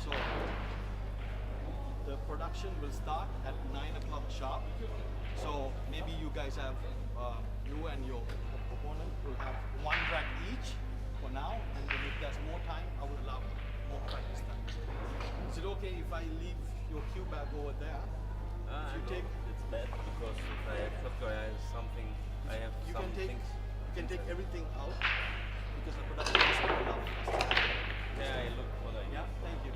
So the production will start at 9 o'clock sharp. So maybe you guys have, you and your opponent will have 1 rack each for now, and then if there's more time, I would allow more practice time. Is it okay if I leave your cue bag over there? If you take,
it's bad because if I have shotgun, I have something. I have
you
some
can take,
things.
you can take everything out because the production is not allowed.
Yeah, I look what I
Yeah, thank you.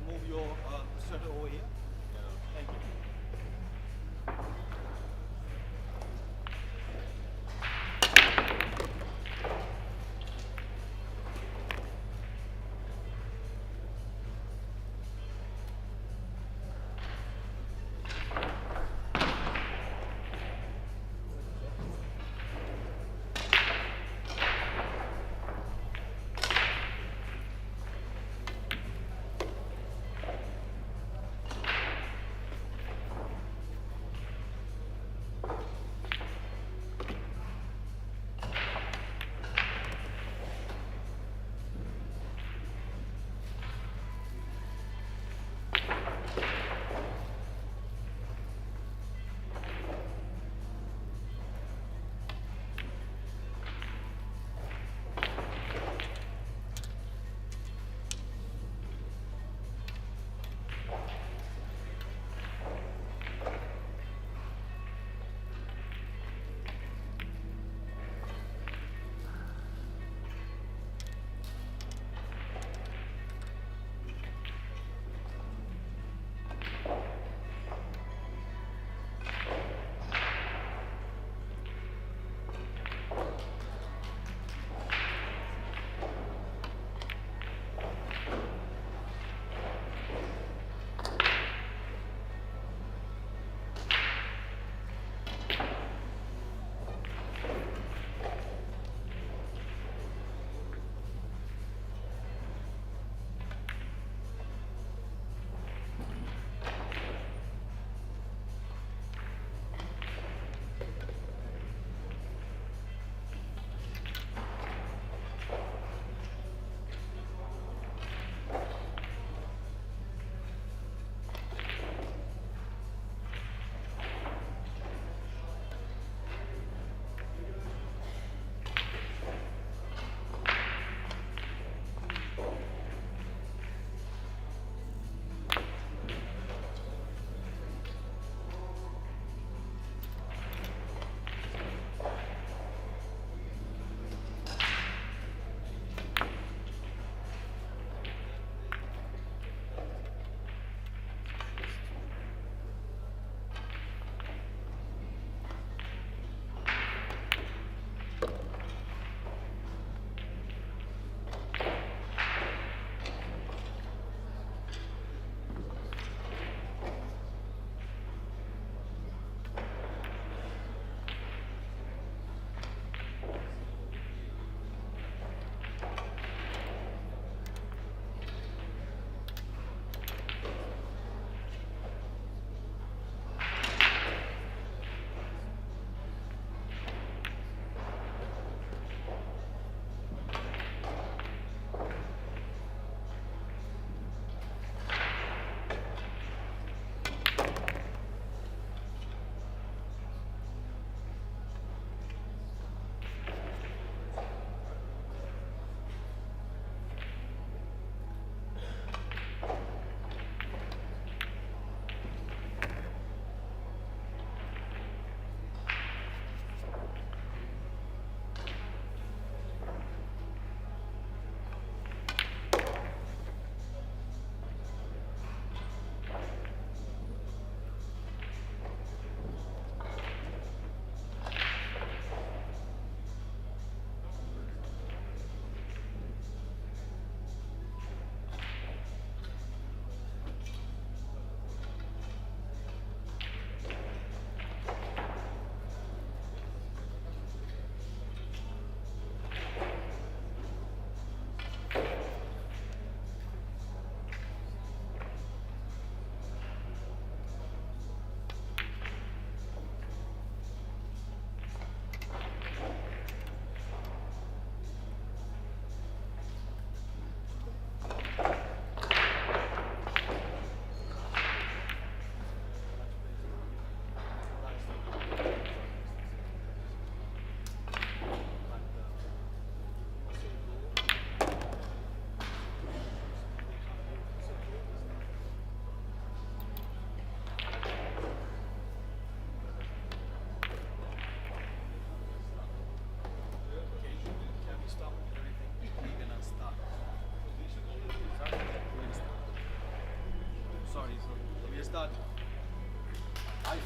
move your server over here? Thank you.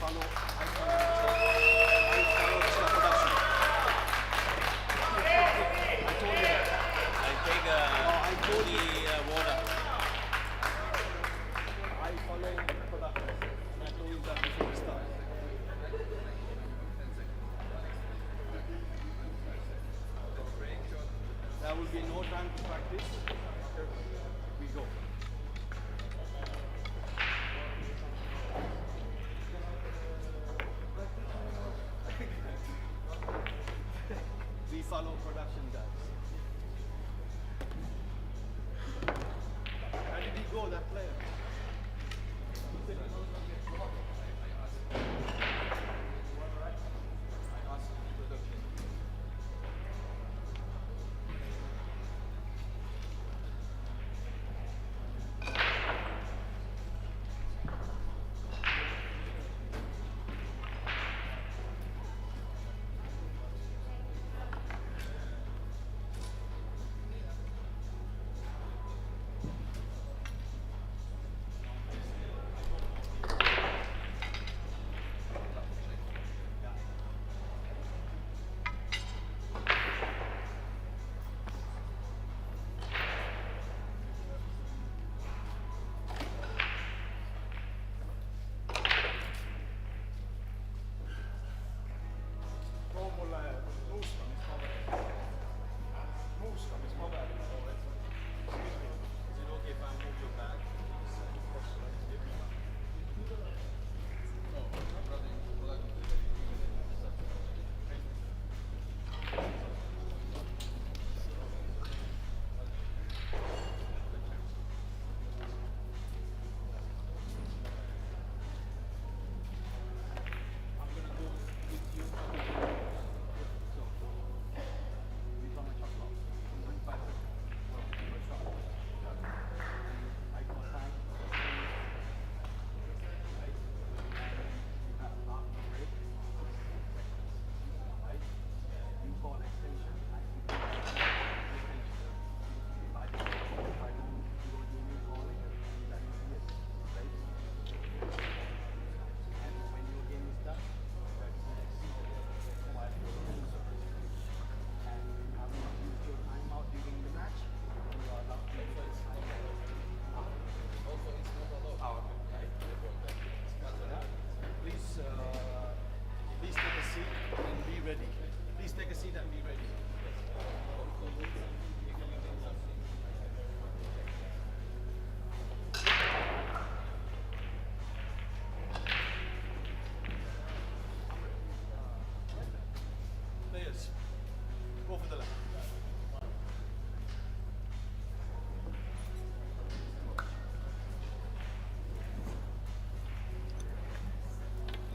There will be no time to practice. We go. We follow production guys. Where did he go, that player?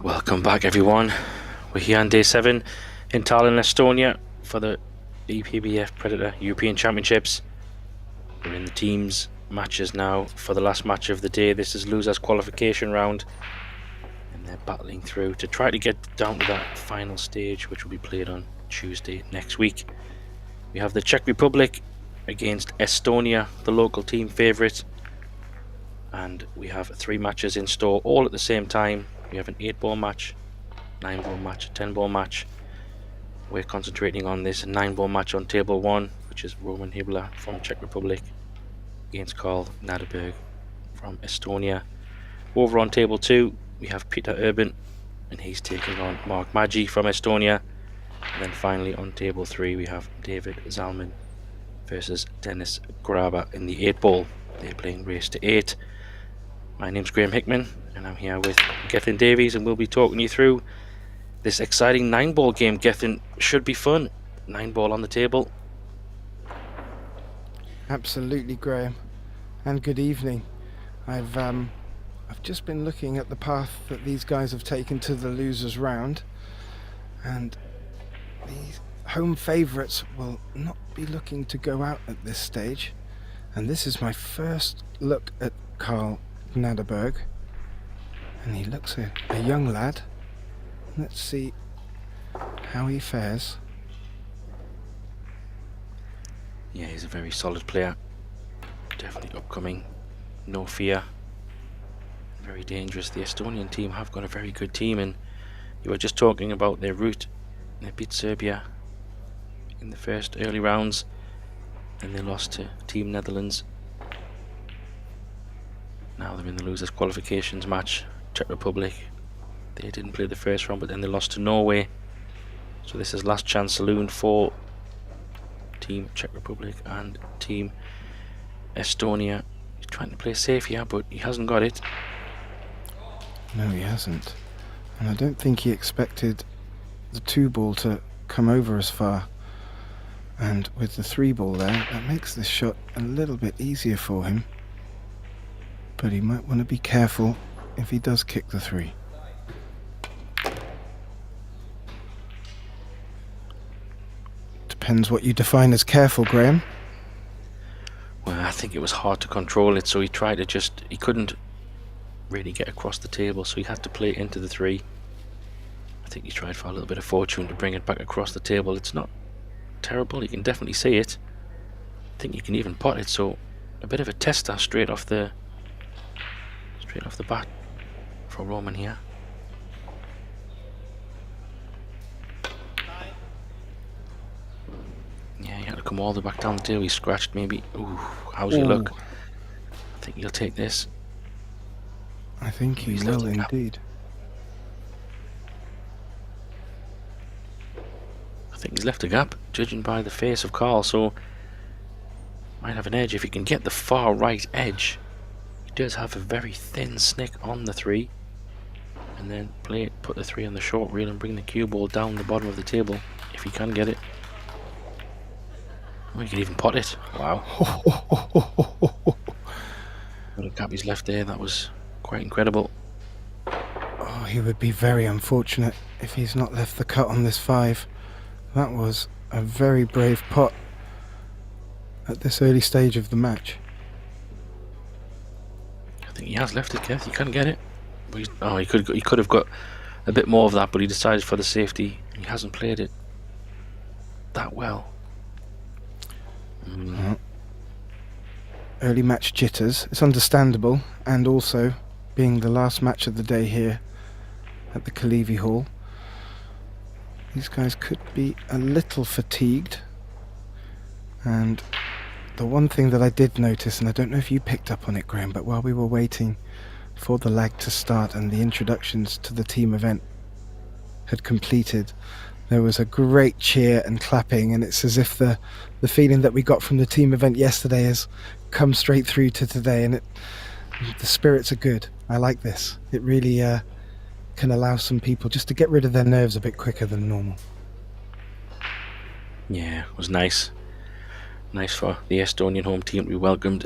Welcome back, everyone. We're here on day 7 in Tallinn, Estonia for the Epbf Predator European Championships. We're in the teams matches now for the last match of the day. This is losers qualification round, and they're battling through to try to get down to that final stage, which will be played on Tuesday next week. We have the Czech Republic against Estonia, the local team favourite, and we have 3 matches in store all at the same time. We have an 8-ball match, 9-ball match, a 10-ball match. We're concentrating on this 9-ball match on table 1, which is Roman Hibla from Czech Republic against Karl Naderberg from Estonia. Over on table 2, we have Peter Urban, and he's taking on Mark Maggi from Estonia. And then finally on table 3, we have David Zalman versus Dennis Graber in the 8-ball. They're playing race to 8. My name's Graham Hickman, and I'm here with Gethin Davies, and we'll be talking you through this exciting 9-ball game. Gethin, should be fun. 9-ball on the table.
Absolutely, Graham, and good evening. I've just been looking at the path that these guys have taken to the losers round, and these home favourites will not be looking to go out at this stage. And this is my first look at Karl Naderberg, and he looks a young lad. Let's see how he fares.
Yeah, he's a very solid player. Definitely upcoming. No fear. very dangerous. The Estonian team have got a very good team, and you were just talking about their route. They beat Serbia in the first early rounds, and they lost to Team Netherlands. Now they're in the losers qualifications match. Czech Republic, they didn't play the first round, but then they lost to Norway. So this is last chance saloon for Team Czech Republic and Team Estonia. He's trying to play safe here, but he hasn't got it.
No, he hasn't. And I don't think he expected the 2-ball to come over as far. And with the 3-ball there, that makes this shot a little bit easier for him. But he might want to be careful if he does kick the 3. Depends what you define as careful, Graham.
Well, I think it was hard to control it, so he tried to he couldn't really get across the table, so he had to play it into the 3. I think he tried for a little bit of fortune to bring it back across the table. It's not terrible, you can definitely see it. I think you can even pot it, so a bit of a tester straight off the bat for Roman here. Yeah, he had to come all the way back down the table. He scratched maybe. Ooh, how's he look? I think he'll take this.
I think he will indeed.
I think he's left a gap, judging by the face of Carl, so might have an edge if he can get the far right edge. He does have a very thin snick on the 3, and then put the 3 on the short reel and bring the cue ball down the bottom of the table if he can get it. Oh, he can even pot it. Wow. What a gap he's left there. That was quite incredible.
Oh, he would be very unfortunate if he's not left the cut on this 5. That was a very brave pot at this early stage of the match.
I think he has left it, Kev. He can't get it. But he could have got a bit more of that, but he decided for the safety. He hasn't played it that well.
Early match jitters. It's understandable, and also being the last match of the day here at the Kalevi Hall, these guys could be a little fatigued. And the one thing that I did notice, and I don't know if you picked up on it, Graham, but while we were waiting for the lag to start and the introductions to the team event had completed, there was a great cheer and clapping, and it's as if the feeling that we got from the team event yesterday has come straight through to today, and the spirits are good. I like this. It really can allow some people just to get rid of their nerves a bit quicker than normal.
Yeah, it was nice. Nice for the Estonian home team to be welcomed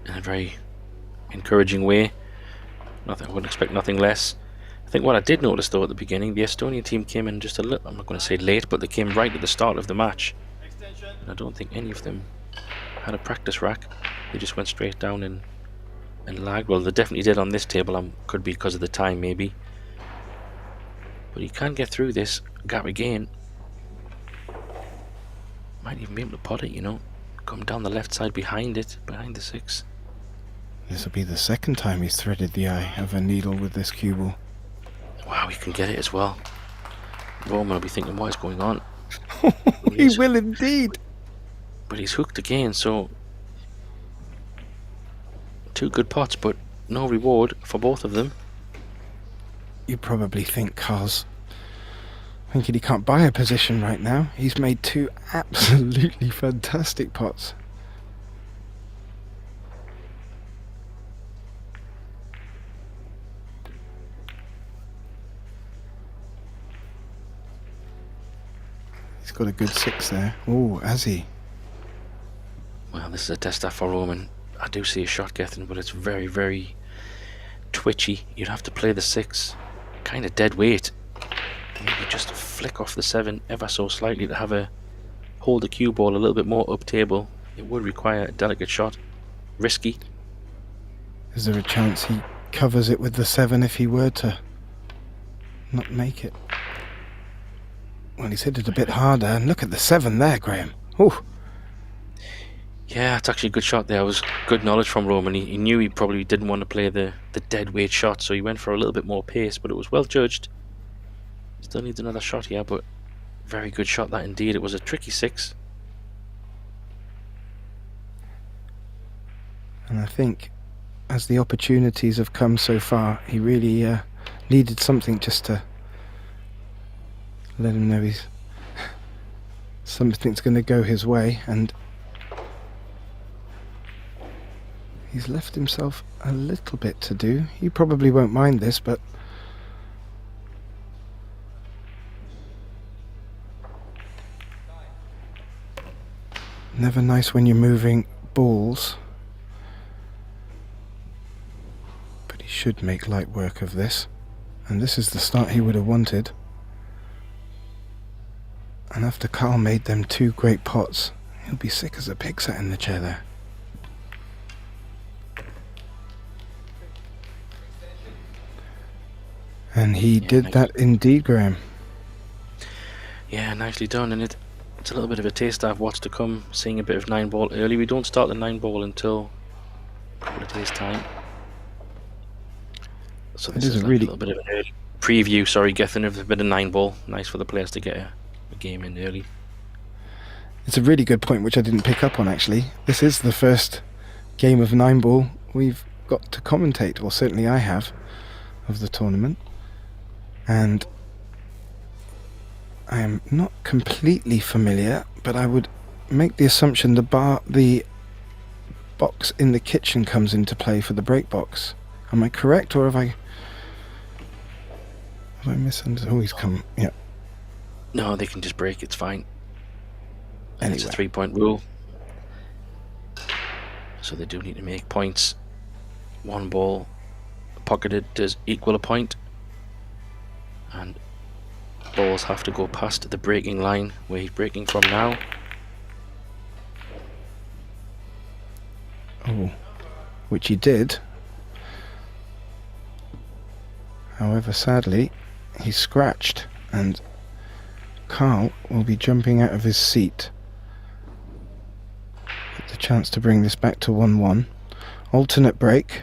in a very encouraging way. I wouldn't expect nothing less. I think what I did notice though at the beginning, the Estonian team came in just a little, I'm not going to say late, but they came right at the start of the match. And I don't think any of them had a practice rack. They just went straight down and lagged. Well, they definitely did on this table. Could be because of the time maybe. But he can get through this gap again. Might even be able to pot it, you know. Come down the left side behind it, behind the 6.
This will be the second time he's threaded the eye of a needle with this cue ball.
Wow, he can get it as well. Roman will be thinking, what is going on?
He will indeed.
But he's hooked again, so 2 good pots, but no reward for both of them.
You probably think Carl's thinking he can't buy a position right now. He's made 2 absolutely fantastic pots. He's got a good 6 there. Oh, has he?
Well, this is a tester for Roman. I do see a shot getting, but it's very, very twitchy. You'd have to play the 6 kind of dead weight. Maybe just flick off the 7 ever so slightly to hold the cue ball a little bit more up table. It would require a delicate shot. Risky.
Is there a chance he covers it with the 7 if he were to not make it? Well, he's hit it a bit harder, and look at the 7 there, Graham. Ooh.
Yeah, it's actually a good shot there. It was good knowledge from Roman. He knew he probably didn't want to play the dead weight shot, so he went for a little bit more pace, but it was well judged. Still needs another shot here, but very good shot that indeed. It was a tricky 6.
And I think as the opportunities have come so far, he really needed something just to let him know something's going to go his way, and he's left himself a little bit to do. You probably won't mind this, but never nice when you're moving balls. But he should make light work of this, and this is the start he would have wanted. And after Carl made them 2 great pots, he'll be sick as a pig sat in the chair there. And he did that indeed, Graham.
Yeah, nicely done, and it's a little bit of a taster of what's to come, seeing a bit of 9-ball early. We don't start the 9-ball until a couple of days' time. So this is like a little bit of an early preview, sorry, Gethin, of a bit of 9-ball. Nice for the players to get a game in early.
It's a really good point, which I didn't pick up on, actually. This is the first game of 9-ball we've got to commentate, or certainly I have, of the tournament. And I am not completely familiar, but I would make the assumption the box in the kitchen comes into play for the break box. Am I correct, or have I misunderstood? Oh, he's come. Yeah.
No, they can just break. It's fine. And
Anyway.
it's a 3-point rule, so they do need to make points. 1 ball pocketed does equal a point, and balls have to go past the breaking line where he's breaking from now.
Oh, which he did. However, sadly, he scratched, and Carl will be jumping out of his seat. Get the chance to bring this back to 1-1. Alternate break.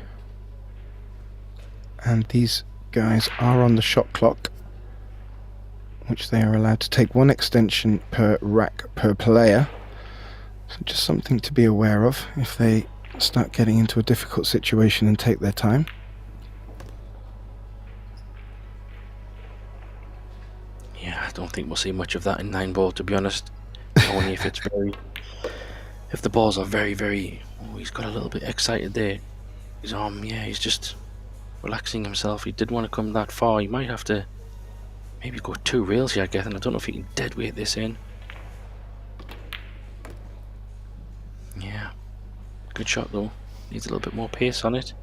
And these guys are on the shot clock, which they are allowed to take 1 extension per rack per player. So just something to be aware of if they start getting into a difficult situation and take their time.
Yeah, I don't think we'll see much of that in 9-ball, to be honest. Only if it's if the balls are very. Oh, he's got a little bit excited there. His arm, yeah, he's just relaxing himself. He did want to come that far. He might have to maybe go 2 rails here, I guess, and I don't know if he can dead weight this in. Yeah, good shot though. Needs a little bit more pace on it.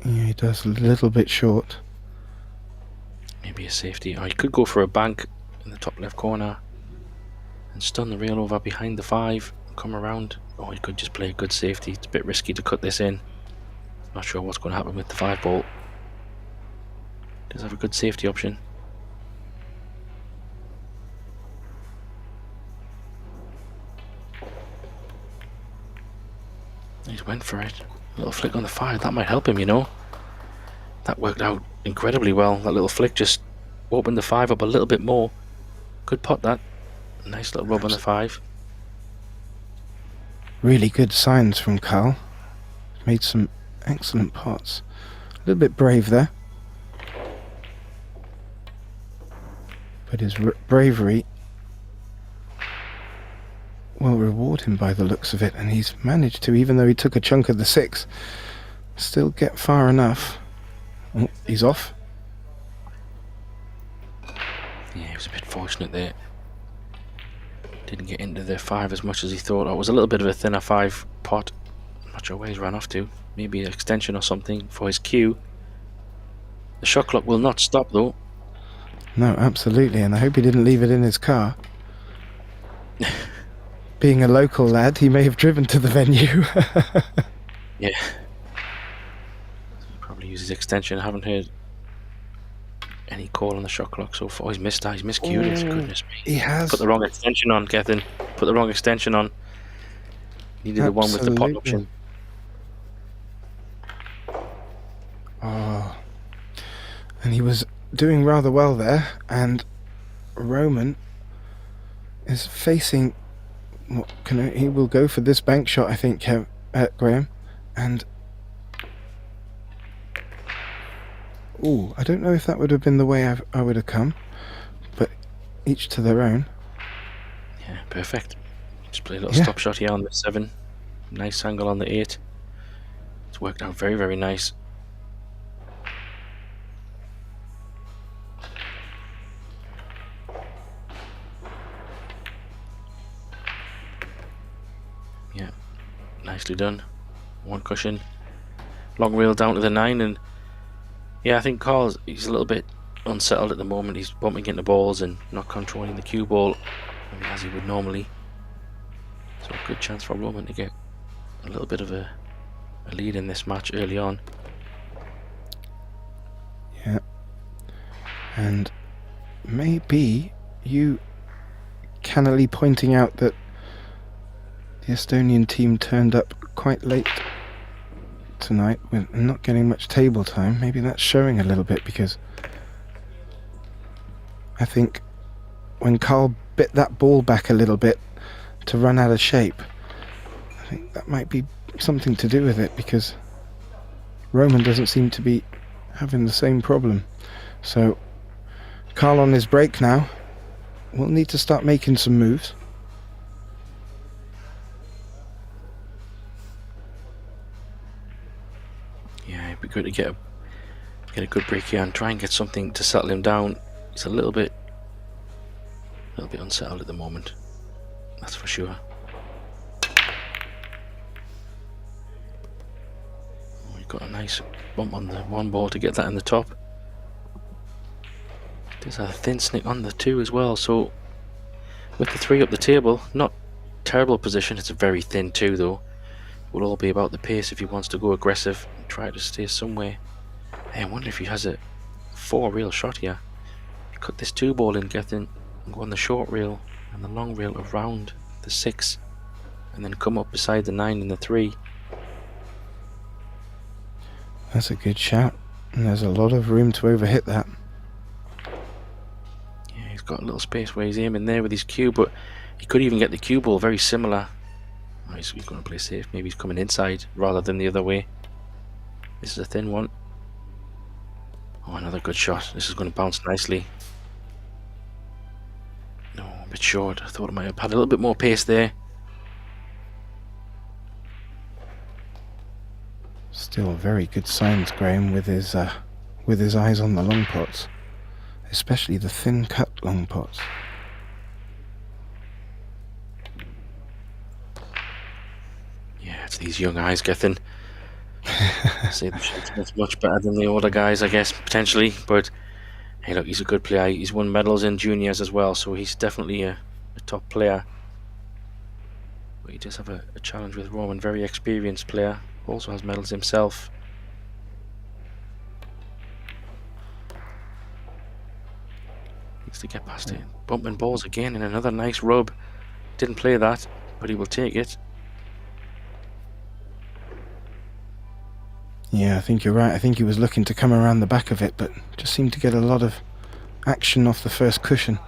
Yeah, he does a little bit short.
Maybe a safety. Or he could go for a bank in the top left corner and stun the rail over behind the 5 and come around. Or he could just play a good safety. It's a bit risky to cut this in. Not sure what's going to happen with the 5-ball. Does have a good safety option. He's went for it. A little flick on the 5. That might help him, you know. That worked out incredibly well. That little flick just opened the 5 up a little bit more. Good pot, that. Nice little rub on the 5.
Really good signs from Carl. Made some excellent pots. A little bit brave there. But his bravery will reward him by the looks of it. And he's managed to, even though he took a chunk of the 6, still get far enough. Oh, he's off.
Yeah, he was a bit fortunate there. Didn't get into the 5 as much as he thought. It was a little bit of a thinner 5 pot. I'm not sure where he's ran off to. Maybe an extension or something for his cue. The shot clock will not stop though.
No, absolutely, and I hope he didn't leave it in his car. Being a local lad, he may have driven to the venue.
Yeah. Probably use his extension. I haven't heard any call on the shot clock so far. Oh, he's missed that. He's miscued it. Goodness me.
He has.
Put the wrong extension on, Gethin. Put the wrong extension on. Needed the one with the pot
Absolutely.
option.
Oh. And he was doing rather well there, and Roman is facing he will go for this bank shot, I think, Graham, and I don't know if that would have been the way I would have come, but each to their own.
Yeah, perfect. Just play a little stop shot here on the 7. Nice angle on the 8. It's worked out very, very nice. Yeah, nicely done. One cushion. Long reel down to the 9, and yeah, I think he's a little bit unsettled at the moment. He's bumping into balls and not controlling the cue ball as he would normally. So a good chance for Roman to get a little bit of a lead in this match early on.
Yeah. And maybe you cannily pointing out that the Estonian team turned up quite late tonight with not getting much table time. Maybe that's showing a little bit, because I think when Carl bit that ball back a little bit to run out of shape, I think that might be something to do with it, because Roman doesn't seem to be having the same problem. So Carl on his break now will need to start making some moves.
Yeah, it'd be good to get a good break here and try and get something to settle him down. He's a little bit unsettled at the moment, that's for sure. We've got a nice bump on the 1 ball to get that in the top. There's a thin snick on the 2 as well, so with the 3 up the table, not terrible position. It's a very thin 2 though. Will all be about the pace if he wants to go aggressive and try to stay somewhere. Hey, I wonder if he has a 4 reel shot here. Cut this 2 ball in, get in, and go on the short reel and the long reel around the 6, and then come up beside the 9 and the 3.
That's a good shout, and there's a lot of room to overhit that.
Yeah, he's got a little space where he's aiming there with his cue, but he could even get the cue ball very similar. Oh, he's going to play safe. Maybe he's coming inside rather than the other way. This is a thin one. Oh, another good shot. This is going to bounce nicely. No, a bit short. I thought it might have had a little bit more pace there.
Still very good signs, Graham, with his eyes on the long pots, especially the thin cut long pots.
Yeah, it's these young eyes, Gethin. Say the shot's much better than the older guys, I guess, potentially. But hey, look, he's a good player. He's won medals in juniors as well, so he's definitely a top player. But he does have a challenge with Roman, very experienced player. Also has medals himself. Needs to get past it. Bumping balls again in another nice rub. Didn't play that, but he will take it.
Yeah, I think you're right. I think he was looking to come around the back of it, but just seemed to get a lot of action off the first cushion,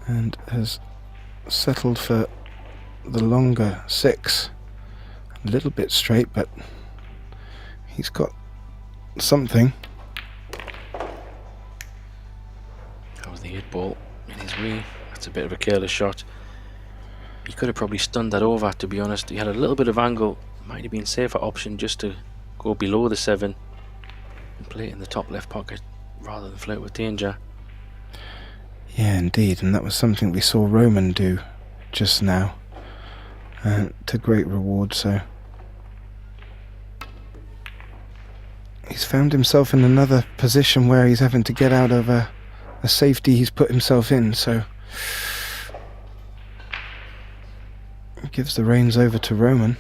and has settled for the longer 6. A little bit straight, but he's got something.
That was the 8 ball in his way. That's a bit of a careless shot. He could have probably stunned that over, to be honest. He had a little bit of angle. Might have been safer option just to go below the 7 and play it in the top left pocket rather than flirt with danger.
Yeah, indeed, and that was something we saw Roman do just now, to great reward. So he's found himself in another position where he's having to get out of a safety he's put himself in, so he gives the reins over to Roman.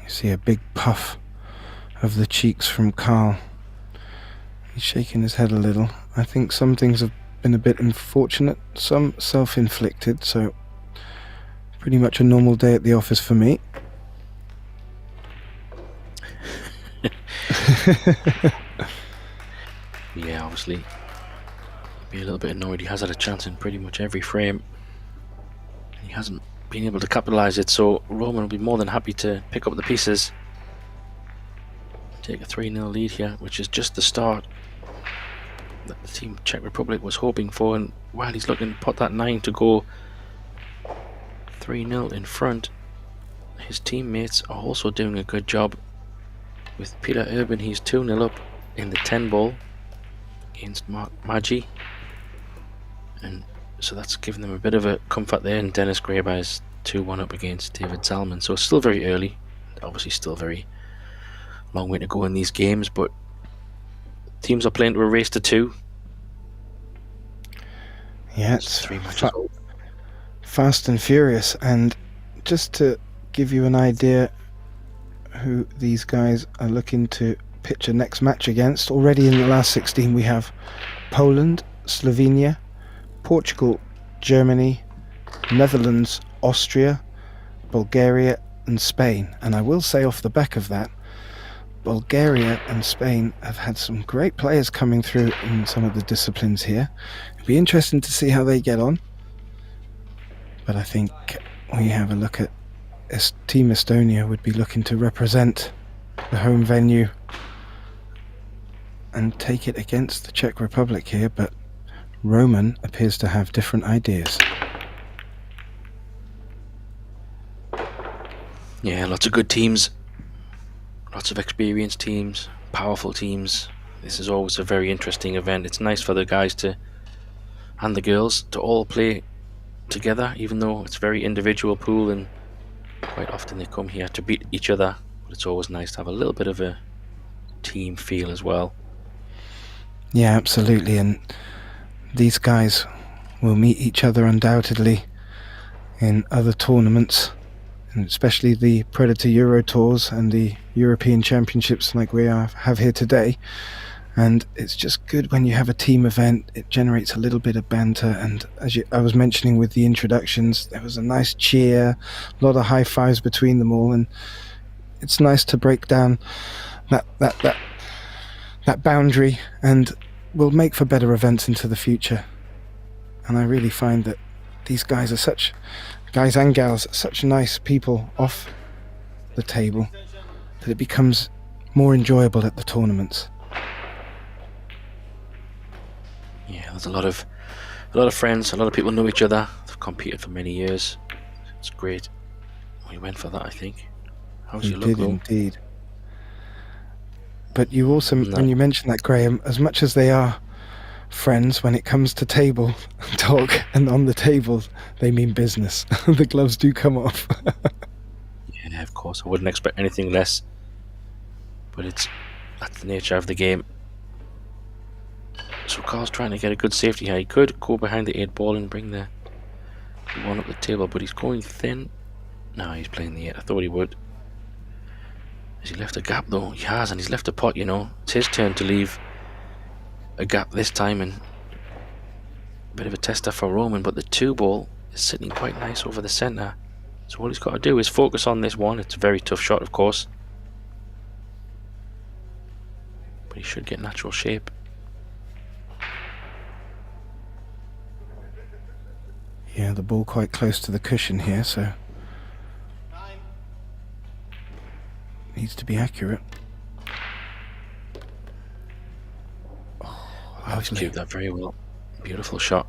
You see a big puff of the cheeks from Carl. He's shaking his head a little. I think some things have been a bit unfortunate, some self-inflicted, so pretty much a normal day at the office for me.
Yeah, obviously be a little bit annoyed. He has had a chance in pretty much every frame. He hasn't been able to capitalise it, so Roman will be more than happy to pick up the pieces. Take a 3-0 lead here, which is just the start that the team Czech Republic was hoping for, and while he's looking to put that 9 to go 3-0 in front, his teammates are also doing a good job. With Peter Urban, he's 2-0 up in the 10 ball against Magi, and so that's given them a bit of a comfort there. And Dennis Graeber is 2-1 up against David Salmon, so it's still very early, obviously still very long way to go in these games, but teams are playing to a race to 2.
Yeah,
It's
it's
3 matches.
fast and furious. And just to give you an idea who these guys are looking to pitch a next match against, already in the last 16 we have Poland, Slovenia, Portugal, Germany, Netherlands, Austria, Bulgaria and Spain. And I will say off the back of that, Bulgaria and Spain have had some great players coming through in some of the disciplines here. It'll be interesting to see how they get on. But I think we have a look at Team Estonia would be looking to represent the home venue and take it against the Czech Republic here, but Roman appears to have different ideas.
Yeah, lots of good teams, lots of experienced teams, powerful teams. This is always a very interesting event. It's nice for the guys to and the girls to all play together, even though it's a very individual pool and quite often they come here to beat each other, but it's always nice to have a little bit of a team feel as well.
Yeah, absolutely. And these guys will meet each other undoubtedly in other tournaments, and especially the Predator Euro Tours and the European Championships like we have here today. And it's just good when you have a team event. It generates a little bit of banter, and as I was mentioning with the introductions, there was a nice cheer, a lot of high fives between them all, and it's nice to break down that boundary, and will make for better events into the future. And I really find that these guys and gals are such nice people off the table that it becomes more enjoyable at the tournaments.
Yeah, there's a lot of friends, a lot of people know each other. They've competed for many years. It's great. We went for that, I think. How's
You
your look,
did
though?
indeed. But you also, when you mentioned that, Graham, as much as they are friends, when it comes to table talk and on the table, they mean business. The gloves do come off.
Yeah, of course. I wouldn't expect anything less. But that's the nature of the game. So Carl's trying to get a good safety here. He could go behind the 8 ball and bring the 1 up the table, but he's going thin. No, he's playing the 8. I thought he would. Has he left a gap though? He has, and he's left a pot, you know. It's his turn to leave a gap this time, and a bit of a tester for Roman, but the 2 ball is sitting quite nice over the centre. So all he's got to do is focus on this 1. It's a very tough shot, of course, but he should get natural shape.
Yeah, the ball quite close to the cushion here, so needs to be accurate.
Oh, he's cued that very well. Beautiful shot.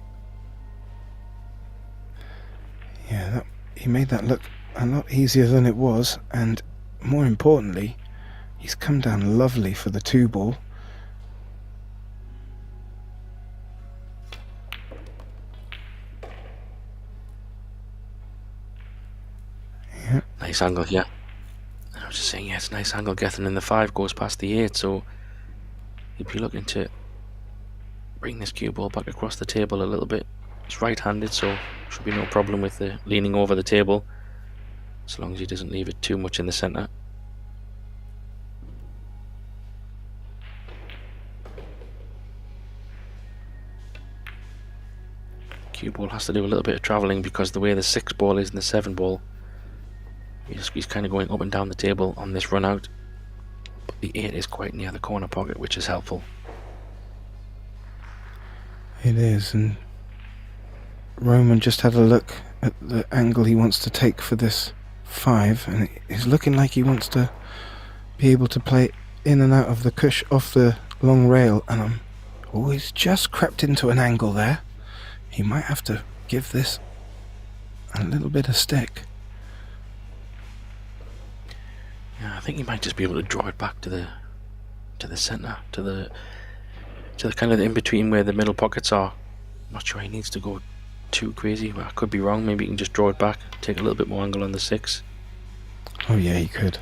Yeah, he made that look a lot easier than it was, and more importantly, he's come down lovely for the 2 ball. Yeah.
Nice angle here. I was just saying, yeah, it's a nice angle getting in the 5 goes past the 8, so he'd be looking to bring this cue ball back across the table a little bit. He's right-handed, so should be no problem with the leaning over the table, as long as he doesn't leave it too much in the centre. cue ball has to do a little bit of travelling because the way the 6 ball is and the 7 ball, he's kind of going up and down the table on this run out. But the 8 is quite near the corner pocket, which is helpful.
It is, and Roman just had a look at the angle he wants to take for this 5, and it's looking like he wants to be able to play in and out of the cush off the long rail, and he's just crept into an angle there. He might have to give this a little bit of stick.
Yeah, I think he might just be able to draw it back to the centre, to the kind of in between where the middle pockets are. I'm not sure he needs to go too crazy, but I could be wrong. Maybe he can just draw it back, take a little bit more angle on the 6.
Oh yeah, he could.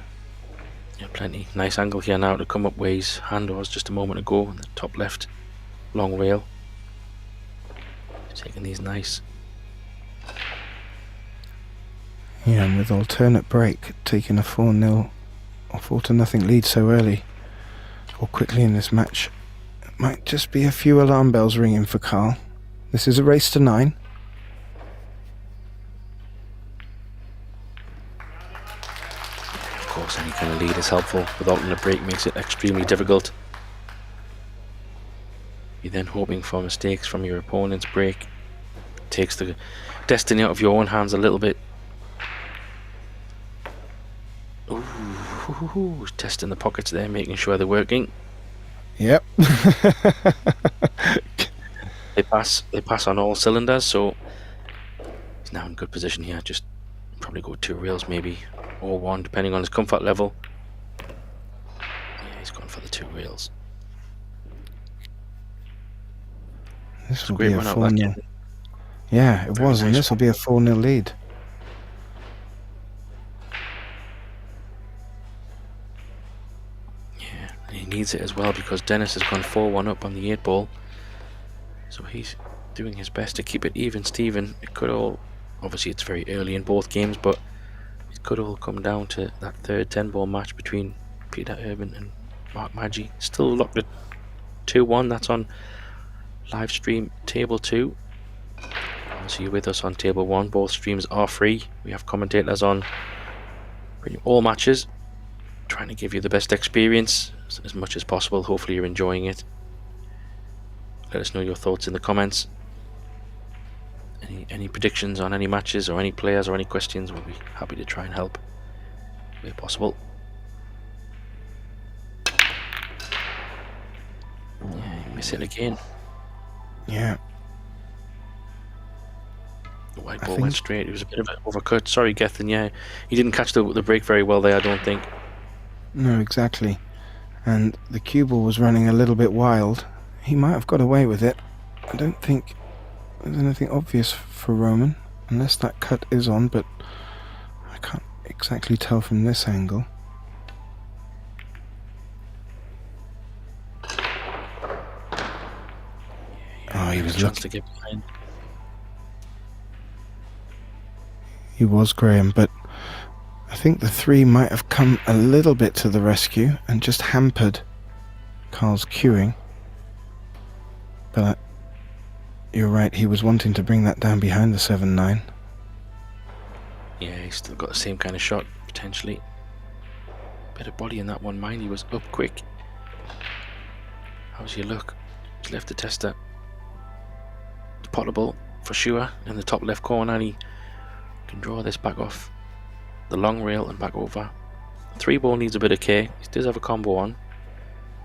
Yeah, plenty. Nice angle here now to come up where his hand was just a moment ago on the top left long rail. Taking these nice.
Yeah, and with alternate break, taking a 4-0 or 4-0 lead so early or quickly in this match, it might just be a few alarm bells ringing for Carl. This is a race to 9.
Of course, any kind of lead is helpful. With alternate break makes it extremely difficult. You're then hoping for mistakes from your opponent's break. Takes the destiny out of your own hands a little bit. Ooh, testing the pockets there, making sure they're working.
Yep.
They pass on all cylinders, so he's now in good position here. Just probably go 2 rails maybe, or 1, depending on his comfort level. Yeah, he's gone for the 2 rails.
This will
Great
be a
run out
4-0.
that.
Yeah, it
Very
was, and
nice
this will be a 4-0 lead.
Yeah, and he needs it as well because Dennis has gone 4-1 up on the 8 ball. So he's doing his best to keep it even Steven. It could all, obviously it's very early in both games, but it could all come down to that third 10 ball match between Peter Urban and Mark Maggi. Still locked at 2-1. That's on live stream table 2. Obviously you're with us on table 1. Both streams are free. We have commentators on pretty all matches, trying to give you the best experience as much as possible. Hopefully you're enjoying it. Let us know your thoughts in the comments. Any predictions on any matches or any players or any questions, we'll be happy to try and help where possible. Yeah, you miss it again.
Yeah.
The white ball went straight. It was a bit of an overcut. Sorry, Gethin. Yeah, he didn't catch the break very well there, I don't think.
No, exactly. And the cue ball was running a little bit wild. He might have got away with it. I don't think there's anything obvious for Roman, unless that cut is on, but I can't exactly tell from this angle. Oh, he was
chance
lucky.
to get behind.
He was, Graham, but I think the 3 might have come a little bit to the rescue and just hampered Carl's cueing. But you're right, he was wanting to bring that down behind the 7-9.
Yeah, he's still got the same kind of shot, potentially. Bit of body in that one, mind he was up quick. How's your look? He's left the tester. It's potable, for sure, in the top left corner, and he can draw this back off the long rail and back over. 3 ball needs a bit of care. He does have a combo on,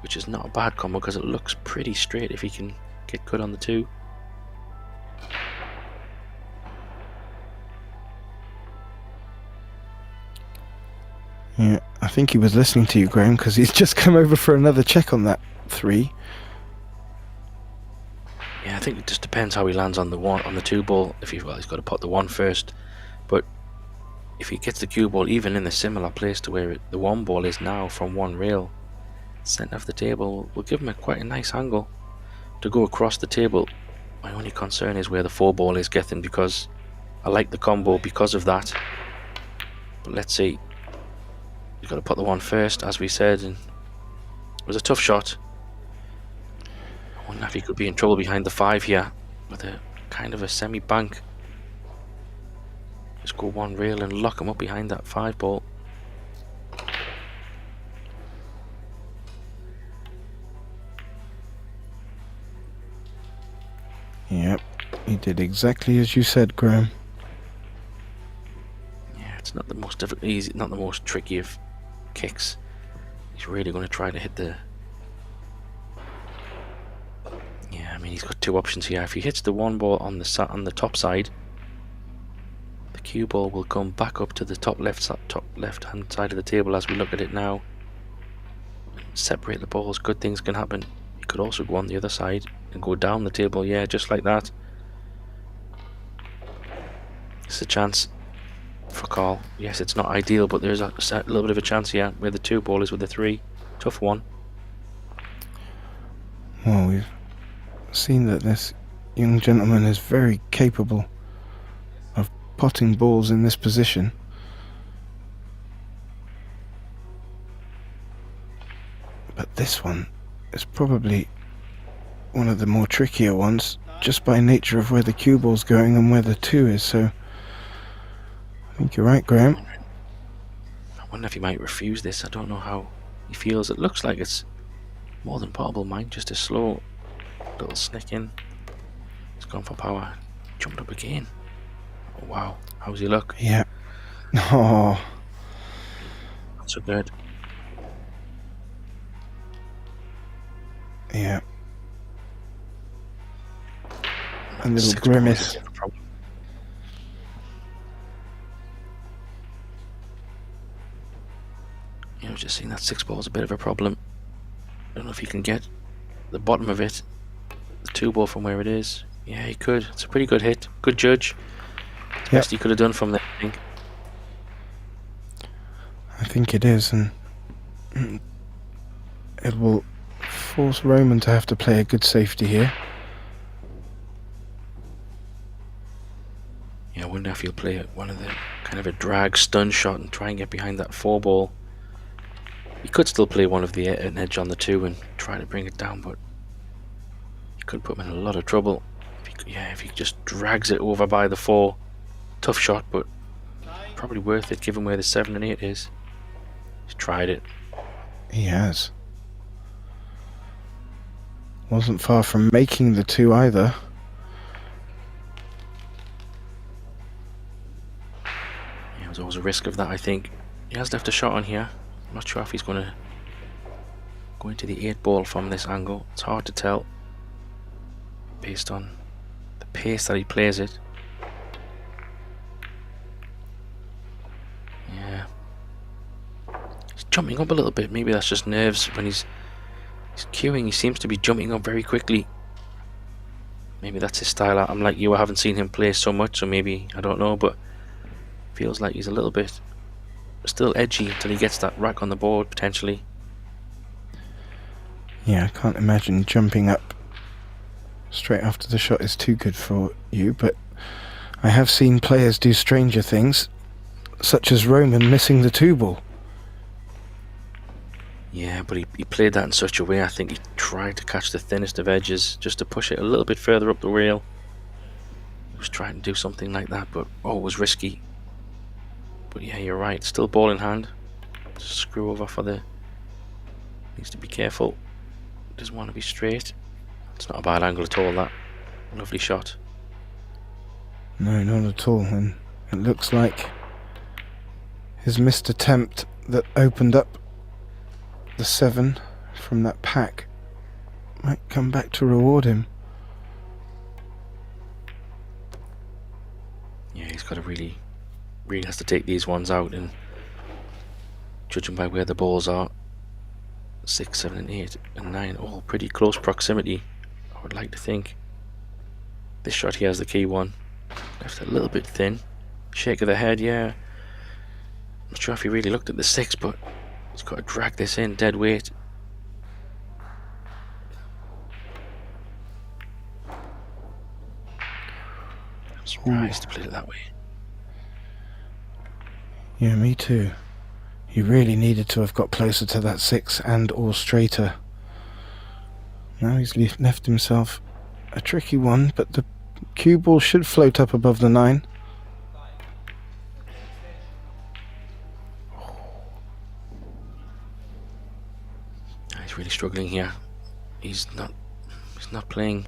which is not a bad combo because it looks pretty straight if he can get good on the 2.
Yeah, I think he was listening to you, Graham, because he's just come over for another check on that 3.
Yeah, I think it just depends how he lands on the 2 ball. If he's got to put the 1 first, but if he gets the cue ball even in a similar place to where the 1 ball is now from 1 rail, centre of the table, will give him quite a nice angle to go across the table. My only concern is where the 4 ball is getting, because I like the combo because of that. But let's see. You've got to put the 1 first, as we said, and it was a tough shot. I wonder if he could be in trouble behind the 5 here with a kind of a semi-bank. Just go one rail and lock him up behind that 5 ball.
Yep, he did exactly as you said, Graham.
Yeah, it's not the most difficult, easy, not the most tricky of kicks. He's really going to try to hit the... Yeah, I mean, he's got 2 options here. If he hits the 1 ball on the top side, the cue ball will come back up to the top left-hand side of the table as we look at it now. Separate the balls. Good things can happen. He could also go on the other side and go down the table. Yeah, just like that. It's a chance for Carl. Yes, it's not ideal, but there's a little bit of a chance here where the 2 ball is with the 3. Tough one.
Well, we've seen that this young gentleman is very capable of potting balls in this position. But this one is probably one of the more trickier ones, just by nature of where the cue ball's going and where the 2 is, so I think you're right, Graham.
I wonder if he might refuse this. I don't know how he feels. It looks like it's more than potable, mind. Just a slow little snick in. He's gone for power. Jumped up again. Oh, wow. How's he look?
Yeah. Oh.
Not so good.
Yeah. A little grimace.
You know, just seeing that 6 ball is a bit of a problem. I don't know if he can get the bottom of it, the 2 ball from where it is. Yeah, he could. It's a pretty good hit. Good judge. It's the best he could have done from there, I think.
I think it is, and it will force Roman to have to play a good safety here.
Yeah, I wonder if he'll play one of the kind of a drag stun shot and try and get behind that 4 ball. He could still play one of the an edge on the 2 and try to bring it down, but he could put him in a lot of trouble. If he just drags it over by the 4, tough shot, but probably worth it given where the 7 and 8 is. He's tried it.
He has. Wasn't far from making the 2 either.
Yeah, there's always a risk of that, I think. He has left a shot on here. I'm not sure if he's going to go into the 8 ball from this angle. It's hard to tell based on the pace that he plays it. Yeah. He's jumping up a little bit. Maybe that's just nerves. When he's cueing, he seems to be jumping up very quickly. Maybe that's his style. I'm like you, I haven't seen him play so much, so maybe, I don't know, but feels like he's a little bit still edgy until he gets that rack on the board, potentially.
Yeah, I can't imagine jumping up straight after the shot is too good for you, but I have seen players do stranger things, such as Roman missing the 2 ball.
Yeah, but he played that in such a way, I think he tried to catch the thinnest of edges just to push it a little bit further up the rail. He was trying to do something like that, but it was risky. But yeah, you're right, still ball in hand. Screw over for the... Needs to be careful. Doesn't want to be straight. It's not a bad angle at all, that. Lovely shot.
No, not at all, and it looks like his missed attempt that opened up the 7 from that pack might come back to reward him.
Yeah, he's got to really has to take these ones out, and judging by where the balls are, 6, 7 and 8 and 9, all pretty close proximity, I would like to think. This shot he has the key one. Left a little bit thin. Shake of the head, yeah. Not sure if he really looked at the 6, but he's got to drag this in dead weight. I'm surprised to play it that way.
Yeah, me too. He really needed to have got closer to that 6 and or straighter. Now he's left himself a tricky one, but the cue ball should float up above the 9.
He's really struggling here. He's not playing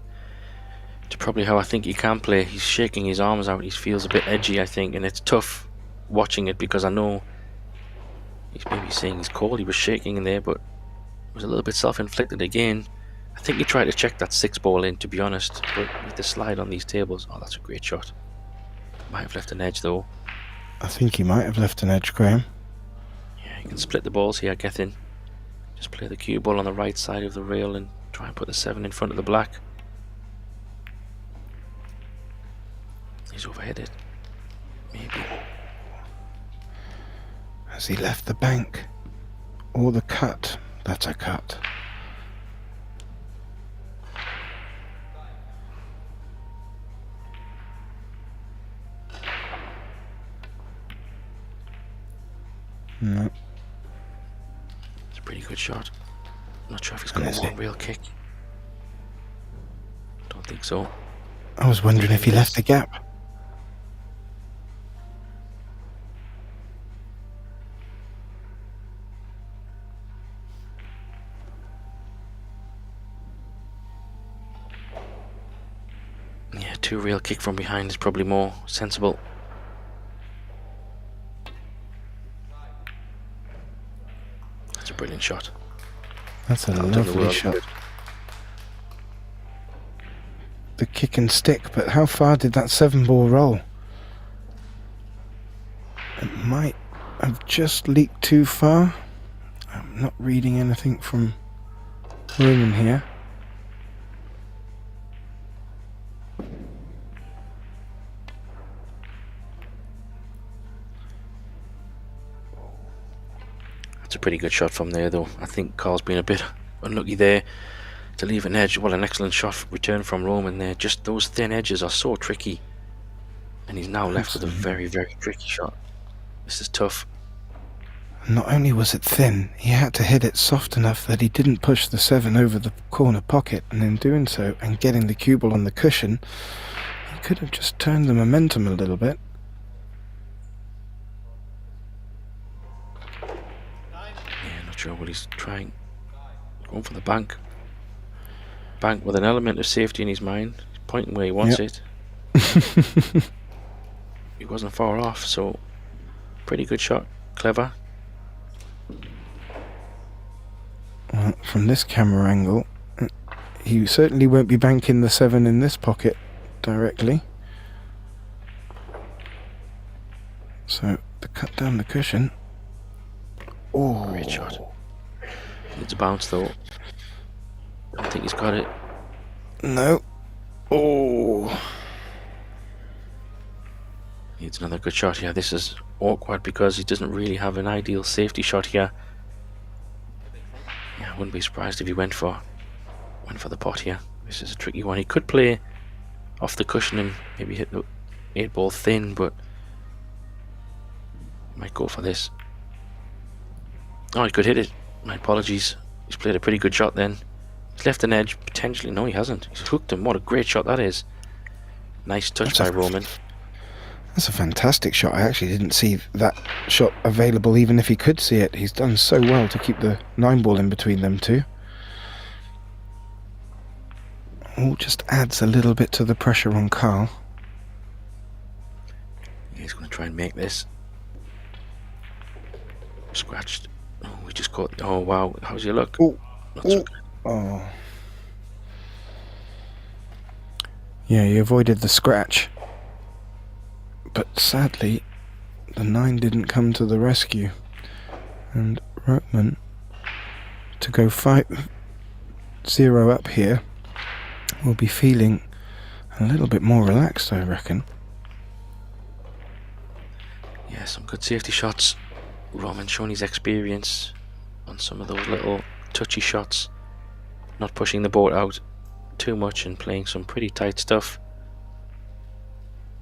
to probably how I think he can play. He's shaking his arms out. He feels a bit edgy, I think, and it's tough watching it because I know he's maybe saying he's cold. He was shaking in there, but it was a little bit self-inflicted again. I think he tried to check that 6 ball in, to be honest, but with the slide on these tables, oh, that's a great shot. Might have left an edge though.
I think he might have left an edge, Graham.
Yeah, you can split the balls here, Gethin. Just play the cue ball on the right side of the rail and try and put the 7 in front of the black. He's overheaded. Maybe.
Has he left the bank? Or the cut? That's a cut. No.
It's a pretty good shot. Not sure if he's got one real kick. Don't think so.
I was wondering if he left the gap.
Yeah, 2 real kick from behind is probably more sensible. That's a brilliant shot.
That's a lovely shot. The kick and stick, but how far did that 7 ball roll? It might have just leaked too far. I'm not reading anything from Roman here.
That's a pretty good shot from there though. I think Carl's been a bit unlucky there to leave an edge. Well, an excellent shot return from Roman there. Just those thin edges are so tricky. And he's now left with a very, very tricky shot. This is tough.
Not only was it thin, he had to hit it soft enough that he didn't push the 7 over the corner pocket, and in doing so, and getting the cue ball on the cushion, he could have just turned the momentum a little bit.
Yeah, not sure what he's trying. Going for the bank. Bank with an element of safety in his mind. He's pointing where he wants it. He wasn't far off, so pretty good shot. Clever.
Well, from this camera angle, he certainly won't be banking the 7 in this pocket directly. So, the cut down the cushion. Oh,
great shot. Needs a bounce though. I think he's got it.
No. Oh.
Needs another good shot here. This is awkward because he doesn't really have an ideal safety shot here. Yeah, I wouldn't be surprised if he went for the pot here. This is a tricky one. He could play off the cushion and maybe hit the 8 ball thin, but he might go for this. Oh, he could hit it. My apologies. He's played a pretty good shot then. He's left an edge, potentially. No, he hasn't. He's hooked him. What a great shot that is. Nice touch by Roman.
That's a fantastic shot. I actually didn't see that shot available, even if he could see it. He's done so well to keep the 9 ball in between them two. All just adds a little bit to the pressure on Carl.
He's going to try and make this. Scratched. Oh, we just caught. Oh, wow. How's your luck?
Oh.
Not so good.
Oh. Yeah, he avoided the scratch. But sadly, the 9 didn't come to the rescue. And Roman, to go 5-0 up here, will be feeling a little bit more relaxed, I reckon.
Yeah, some good safety shots. Roman showing his experience on some of those little touchy shots. Not pushing the boat out too much and playing some pretty tight stuff.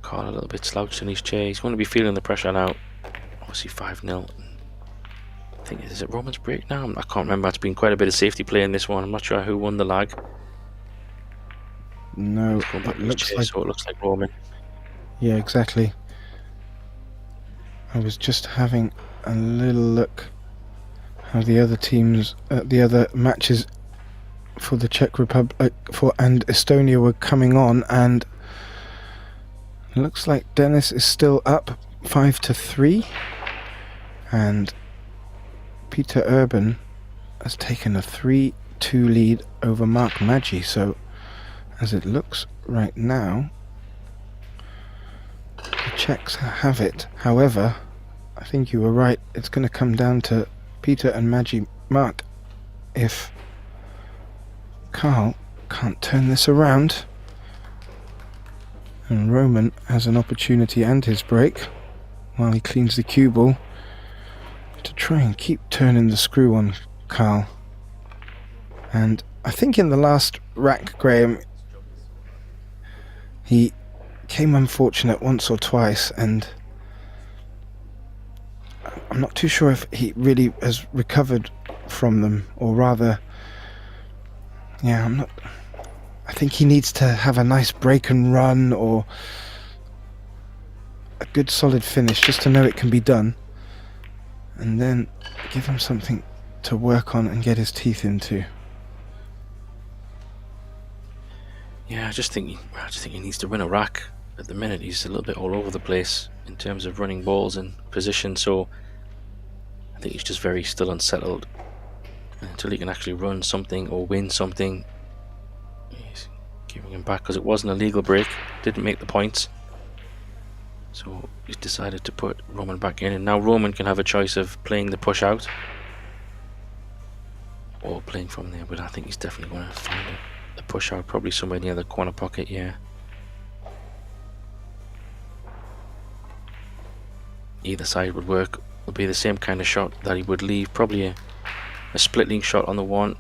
Carl a little bit slouched in his chair. He's going to be feeling the pressure now. Obviously 5-0. I think, is it Roman's break now? I can't remember. It's been quite a bit of safety play in this one. I'm not sure who won the lag.
No,
He's going back
it
to his
looks
chair,
like...
so it looks like Roman.
Yeah, exactly. I was just having a little look how the other teams, the other matches for the Czech Republic and Estonia were coming on, and it looks like Dennis is still up 5-3, and Peter Urban has taken a 3-2 lead over Mark Maggi. So as it looks right now, the Czechs have it. However, I think you were right, it's going to come down to Peter and Mark if Carl can't turn this around. And Roman has an opportunity and his break while he cleans the cue ball to try and keep turning the screw on Carl. And I think in the last rack, Graham, he came unfortunate once or twice, and I'm not too sure if he really has recovered from them, or rather, yeah, I think he needs to have a nice break and run, or a good solid finish just to know it can be done, and then give him something to work on and get his teeth into.
Yeah, I just think he needs to win a rack. At the minute, he's a little bit all over the place in terms of running balls and position, so I think he's just very still unsettled. And until he can actually run something or win something, he's giving him back, because it wasn't a legal break, didn't make the points. So he's decided to put Roman back in, and now Roman can have a choice of playing the push out or playing from there, but I think he's definitely going to find the push out, probably somewhere near the corner pocket, yeah. Either side would work, would be the same kind of shot that he would leave, probably a splitting shot on the one.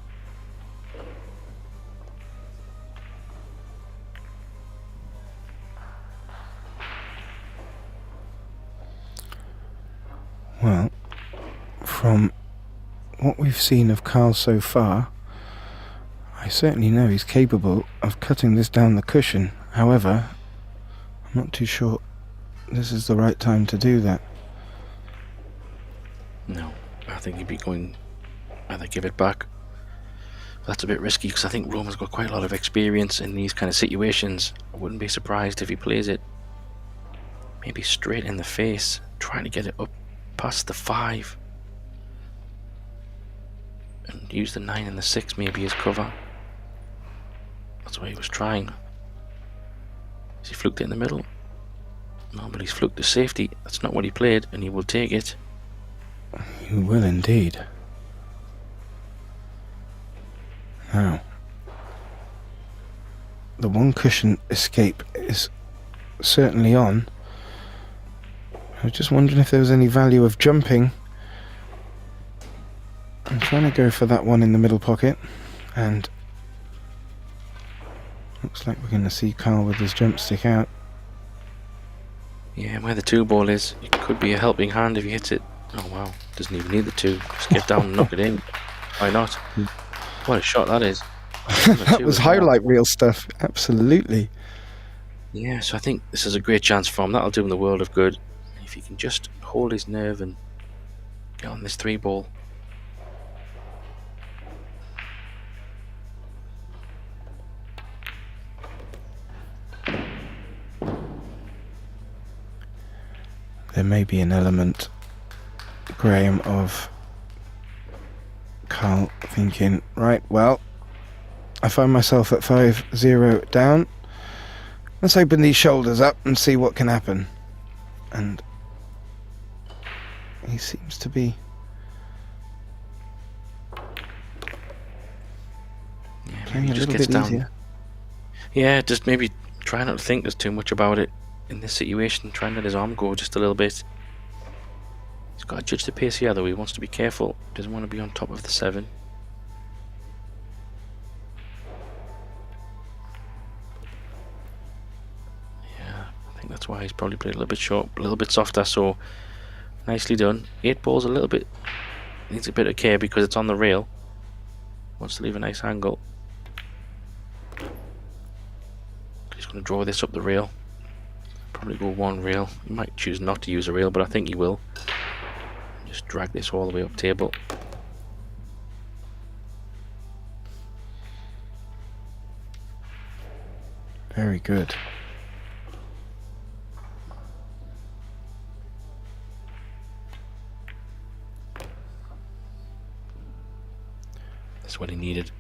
Well, from what we've seen of Carl so far, I certainly know he's capable of cutting this down the cushion. However, I'm not too sure this is the right time to do that.
No, I think he'd be going either give it back. But that's a bit risky, because I think Roman's got quite a lot of experience in these kind of situations. I wouldn't be surprised if he plays it maybe straight in the face, trying to get it up past the 5 and use the 9 and the 6 maybe as cover. That's what he was trying. Has he fluked it in the middle? No, but he's fluked the safety. That's not what he played, and he will take it.
You will indeed. Now, the one cushion escape is certainly on. I was just wondering if there was any value of jumping. I'm trying to go for that one in the middle pocket, and looks like we're going to see Carl with his jump stick out.
Yeah, where the 2 ball is, it could be a helping hand if he hits it. Oh wow, doesn't even need the 2. Just get down and knock it in. Why not? What a shot that is.
That was highlight reel stuff, absolutely.
Yeah, so I think this is a great chance for him. That'll do him the world of good. If he can just hold his nerve and get on this 3 ball.
There may be an element, Graham, of Carl thinking, right, well, I find myself at 5-0 down. Let's open these shoulders up and see what can happen. And he seems to be...
Yeah,
playing a
just
little
gets
bit
down.
easier.
Yeah, just maybe try not to think there's too much about it in this situation. Try and let his arm go just a little bit. He's got to judge the pace here though. He wants to be careful. Doesn't want to be on top of the 7. Yeah, I think that's why he's probably played a little bit short, a little bit softer. So nicely done. 8 balls a little bit needs a bit of care because it's on the rail. Wants to leave a nice angle. going to draw this up the rail. Probably go one rail. He might choose not to use a rail, but I think he will. Just drag this all the way up table.
Very good.
That's what he needed.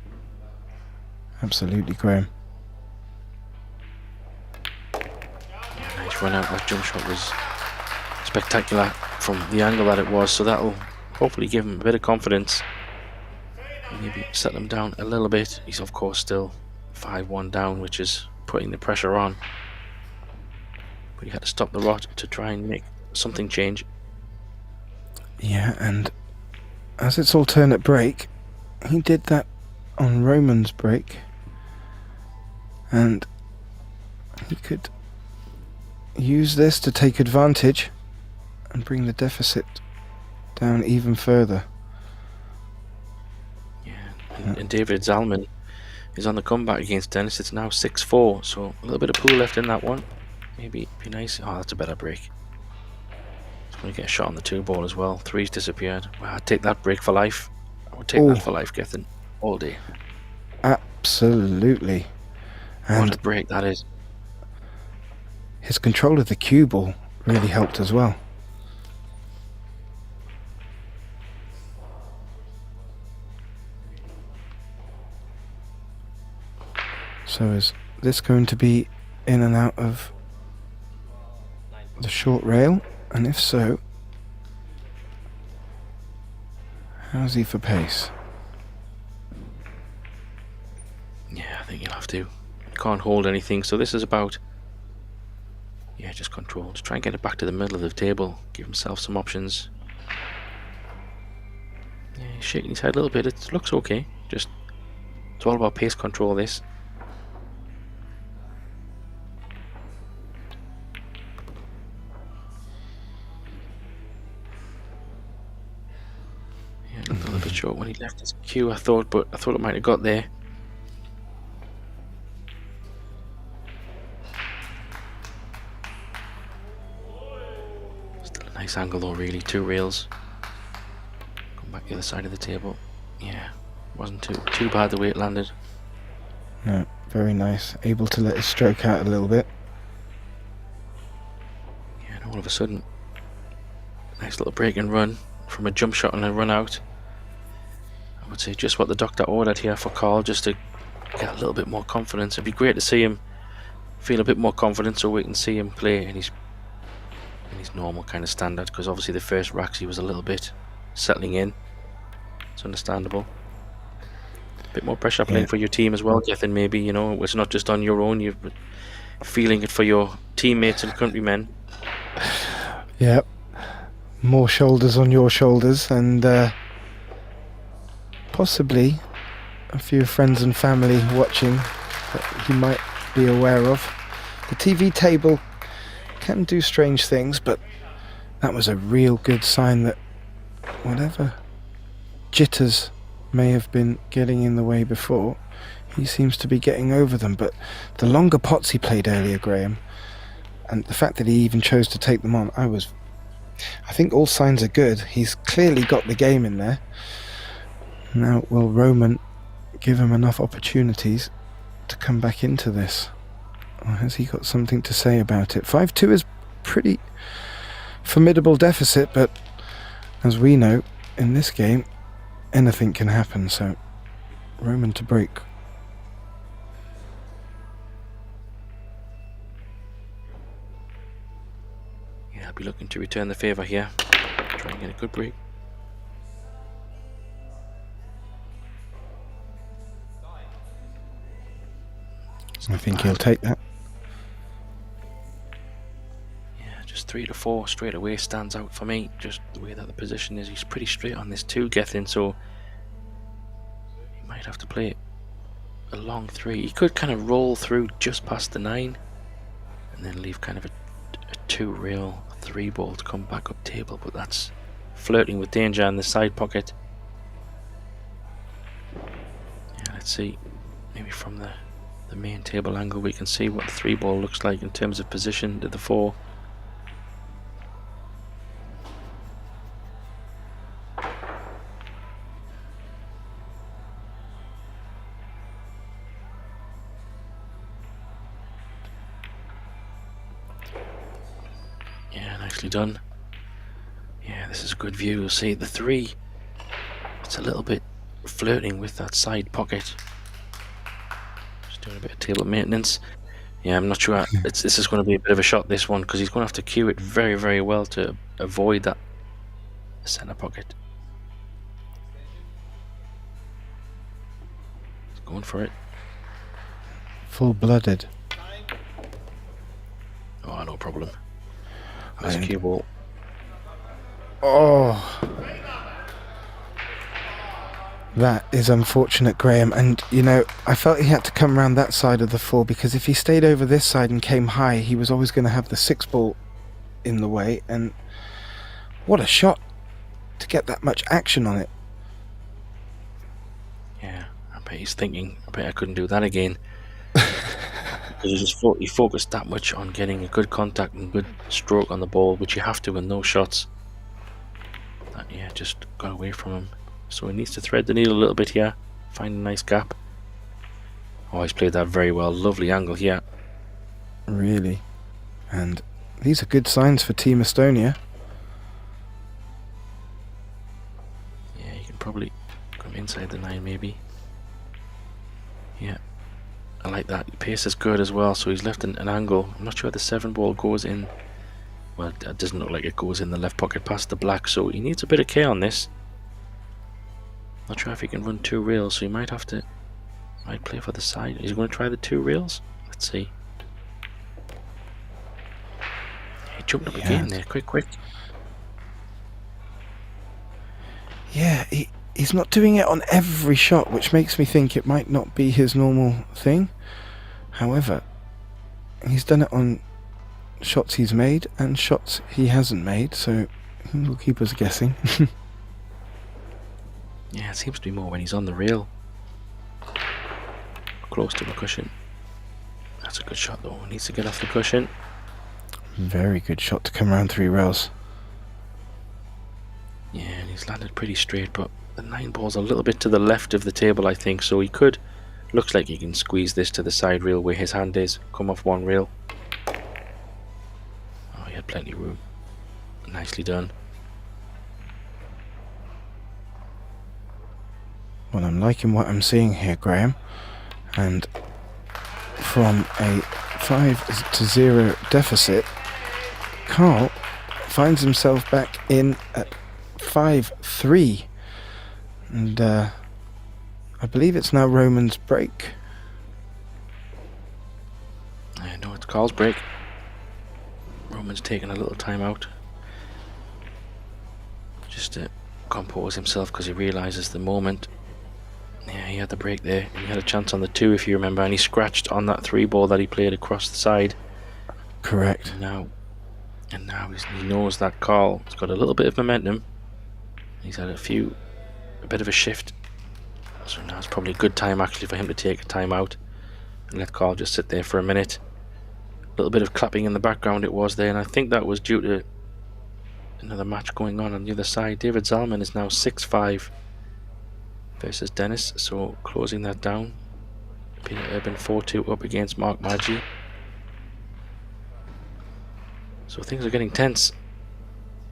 Absolutely, Graham.
Nice run out. That jump shot was spectacular from the angle that it was, so that'll hopefully give him a bit of confidence. Maybe settle him down a little bit. He's of course still 5-1 down, which is putting the pressure on. But he had to stop the rot to try and make something change.
Yeah, and as it's alternate break, he did that on Roman's break, and he could use this to take advantage and bring the deficit down even further.
Yeah, and David Zalman is on the comeback against Dennis. It's now 6-4, so a little bit of pool left in that one. Maybe it'd be nice. Oh, that's a better break. He's going to get a shot on the 2-ball as well. 3's disappeared. Well, I'd take that break for life. I would take
Ooh.
that for life, Gethin, all day.
Absolutely.
What
And
a break that is.
his control of the cue ball really helped as well. So is this going to be in and out of the short rail? And if so, how's he for pace?
Yeah, I think you'll have to. You can't hold anything, so this is about, yeah, just control. Just try and get it back to the middle of the table. Give himself some options. Yeah, he's shaking his head a little bit. It looks okay. Just, it's all about pace control, this. Yeah, it looked a little bit short when he left his cue, I thought, but I thought it might have got there. Still a nice angle though, really. 2 rails. Come back the other side of the table. Yeah, wasn't too bad the way it landed.
No, very nice. Able to let his stroke out a little bit.
Yeah, and all of a sudden, nice little break and run from a jump shot and a run out. I would say just what the doctor ordered here for Carl, just to get a little bit more confidence. It'd be great to see him feel a bit more confident, so we can see him play in his normal kind of standard, because obviously the first racks he was a little bit settling in. It's understandable. A bit more pressure playing for your team as well, Gethin, maybe, you know, it's not just on your own, you're feeling it for your teammates and countrymen.
Yep. More shoulders on your shoulders, and possibly a few friends and family watching that you might be aware of. The TV table can do strange things, but that was a real good sign that whatever jitters may have been getting in the way before, he seems to be getting over them. But the longer pots he played earlier, Graham, and the fact that he even chose to take them on, I think all signs are good. He's clearly got the game in there. Now, will Roman give him enough opportunities to come back into this? Or has he got something to say about it? 5-2 is pretty formidable deficit, but as we know, in this game, anything can happen. So, Roman to break.
Yeah, I'll be looking to return the favour here. Try and get a good break.
I think he'll take that.
Yeah, just 3-4 straight away stands out for me. Just the way that the position is. He's pretty straight on this too, Gethin, so he might have to play a long 3. He could kind of roll through just past the 9 and then leave kind of a 2-rail 3-ball to come back up table, but that's flirting with danger in the side pocket. Yeah, let's see. Maybe from the the main table angle, we can see what the 3 ball looks like in terms of position to the 4. Yeah, nicely done. Yeah, this is a good view. You'll see the 3. It's a little bit flirting with that side pocket. Just doing a bit of table maintenance. Yeah, I'm not sure. This is going to be a bit of a shot, this one, because he's going to have to cue it very, very well to avoid that center pocket. He's going for it.
Full-blooded.
Oh, no problem. Nice cue ball.
Oh, that is unfortunate, Graham. And you know, I felt he had to come around that side of the 4, because if he stayed over this side and came high, he was always going to have the 6 ball in the way. And what a shot to get that much action on it.
Yeah, I bet he's thinking, I bet I couldn't do that again. He focused that much on getting a good contact and good stroke on the ball, which you have to in those shots. That, yeah, just got away from him. So he needs to thread the needle a little bit here, find a nice gap. Oh, he's played that very well. Lovely angle here.
Really. And these are good signs for Team Estonia.
Yeah, you can probably come inside the 9 maybe. Yeah, I like that. The pace is good as well, so he's left an angle. I'm not sure the 7 ball goes in. Well, it doesn't look like it goes in the left pocket past the black, so he needs a bit of care on this. Not sure if he can run 2 rails, so he might have to play for the side. He's going to try the 2 rails. Let's see. He jumped up again there, quick.
Yeah, he's not doing it on every shot, which makes me think it might not be his normal thing. However, he's done it on shots he's made and shots he hasn't made, so we'll keep us guessing.
Yeah, it seems to be more when he's on the rail. Close to the cushion. That's a good shot though. He needs to get off the cushion.
Very good shot to come around 3 rails.
Yeah, and he's landed pretty straight, but the 9 ball's a little bit to the left of the table, I think, so he could. Looks like he can squeeze this to the side rail where his hand is. Come off 1 rail. Oh, he had plenty of room. Nicely done.
Well, I'm liking what I'm seeing here, Graham. And from a 5-0 deficit, Carl finds himself back in at 5-3. And I believe it's now Roman's break.
I know it's Carl's break. Roman's taking a little time out. Just to compose himself, because he realises the moment. Yeah, he had the break there. He had a chance on the 2, if you remember, and he scratched on that 3 ball that he played across the side.
Correct.
And now he knows that Carl has got a little bit of momentum. He's had a bit of a shift. So now it's probably a good time actually for him to take a time out and let Carl just sit there for a minute. A little bit of clapping in the background it was there, and I think that was due to another match going on the other side. David Zalman is now 6-5 versus Dennis, so closing that down. Peter Urban 4-2 up against Mark Maggi. So things are getting tense.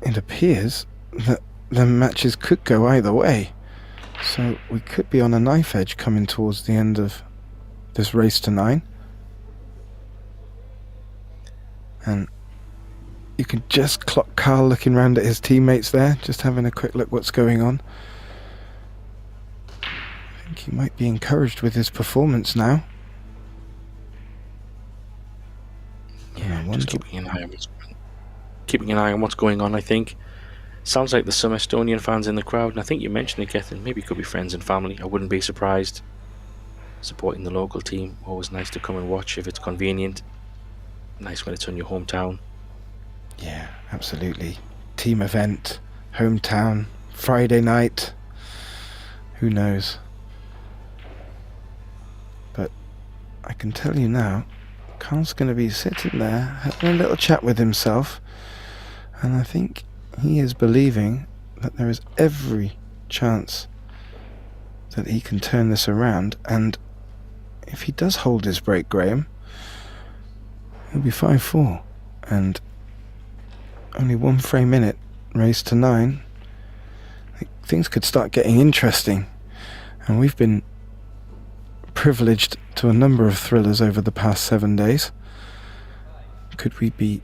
It appears that the matches could go either way. So we could be on a knife edge coming towards the end of this race to 9. And you can just clock Carl looking around at his teammates there, just having a quick look what's going on. I think he might be encouraged with his performance now.
Yeah, just keeping an eye on what's going on, I think. Sounds like there's some Estonian fans in the crowd, and I think you mentioned it, Gethin. Maybe it could be friends and family. I wouldn't be surprised. Supporting the local team, always nice to come and watch if it's convenient. Nice when it's on your hometown.
Yeah, absolutely. Team event, hometown, Friday night. Who knows? But I can tell you now, Carl's going to be sitting there having a little chat with himself, and I think he is believing that there is every chance that he can turn this around, and if he does hold his break, Graham, he'll be 5-4, and only one frame in it, raised to 9. I think things could start getting interesting, and we've been privileged to a number of thrillers over the past 7 days. Could we be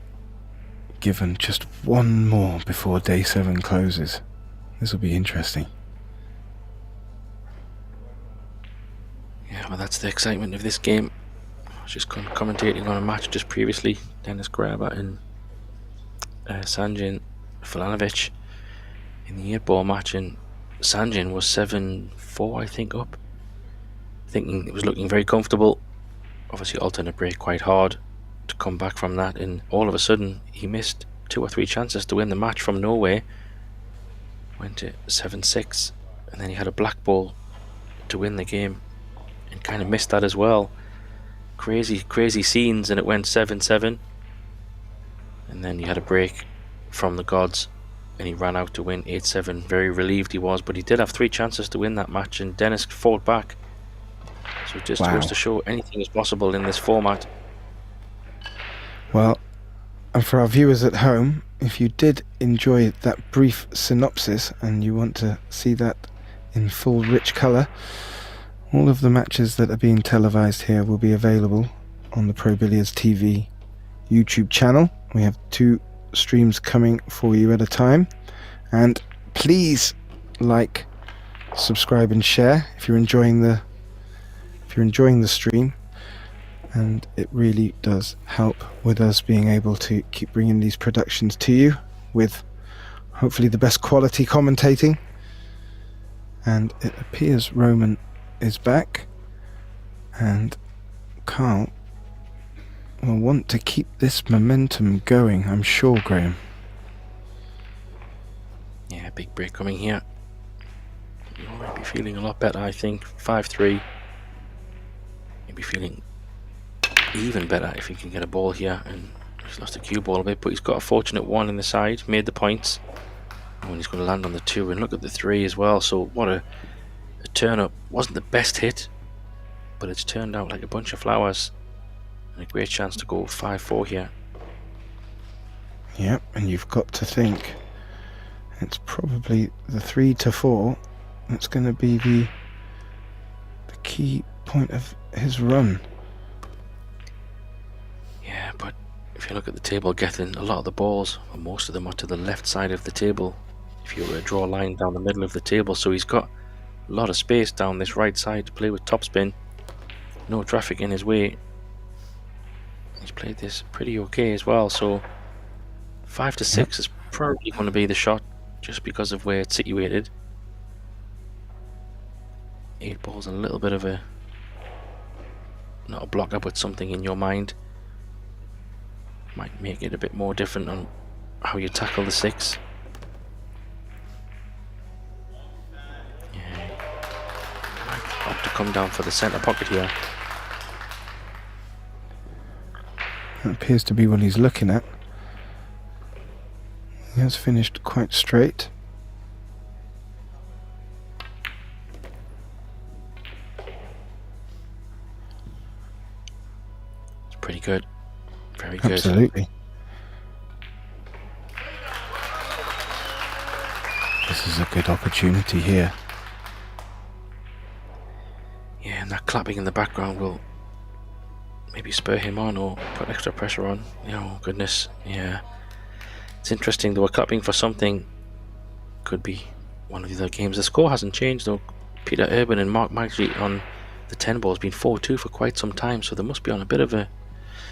given just one more before day 7 closes? This will be interesting.
Yeah, well, that's the excitement of this game. I was just commentating on a match just previously. Dennis Graber and Sanjin Filanovic in the 8-ball match, and Sanjin was 7-4, I think, up. Thinking it was looking very comfortable. Obviously, alternate break quite hard to come back from that, and all of a sudden he missed 2 or 3 chances to win the match from nowhere. Went to 7-6, and then he had a black ball to win the game, and kind of missed that as well. Crazy scenes, and it went 7-7, and then he had a break from the gods, and he ran out to win 8-7. Very relieved he was, but he did have 3 chances to win that match, and Dennis fought back. So it just goes to show anything is possible in this format.
Well, and for our viewers at home, if you did enjoy that brief synopsis and you want to see that in full rich colour, all of the matches that are being televised here will be available on the Pro Billiards TV YouTube channel. We have 2 streams coming for you at a time, and please like, subscribe and share if you're enjoying the stream, and it really does help with us being able to keep bringing these productions to you with hopefully the best quality commentating. And it appears Roman is back, and Carl will want to keep this momentum going, I'm sure, Graham.
Yeah, big break coming here. You might be feeling a lot better, I think. 5-3. You'll be feeling even better if he can get a ball here, and he's lost a cue ball a bit, but he's got a fortunate 1 in the side, made the points, and he's going to land on the 2 and look at the 3 as well. So what a turn up. Wasn't the best hit, but it's turned out like a bunch of flowers, and a great chance to go 5-4 here.
Yep, and you've got to think it's probably the 3-4 that's going to be the key point of his run.
Yeah, but if you look at the table, Gethin, a lot of the balls, or most of them, are to the left side of the table. If you were to draw a line down the middle of the table, so he's got a lot of space down this right side to play with topspin. No traffic in his way. He's played this pretty okay as well, so 5-6 is probably going to be the shot, just because of where it's situated. 8 balls and a little bit of a, not a blocker, but something in your mind. Might make it a bit more different on how you tackle the 6. Yeah, might opt to come down for the centre pocket here.
That appears to be what he's looking at. He has finished quite straight.
It's pretty good. Very good.
Absolutely. This is a good opportunity here.
Yeah, and that clapping in the background will maybe spur him on or put extra pressure on. Oh, goodness. Yeah. It's interesting, they were clapping for something. Could be one of the other games. The score hasn't changed, though. Peter Urban and Mark Maggi on the 10 ball has been 4-2 for quite some time, so they must be on a bit of a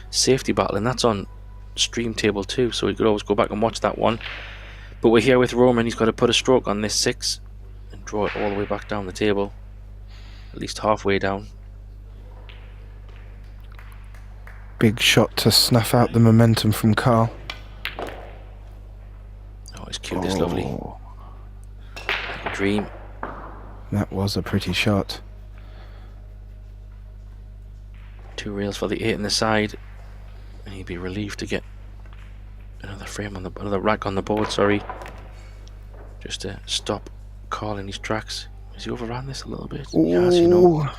safety battle, and that's on stream table too, so you could always go back and watch that one. But we're here with Roman. He's got to put a stroke on this 6 and draw it all the way back down the table, at least halfway down.
Big shot to snuff out the momentum from Carl.
Oh, his cue is lovely. Like a dream.
That was a pretty shot.
2 reels for the 8 in the side, and he'd be relieved to get another frame on another rack on the board. Sorry, just to stop Carl in his tracks. Has he overran this a little bit? He has, you know.
Ooh.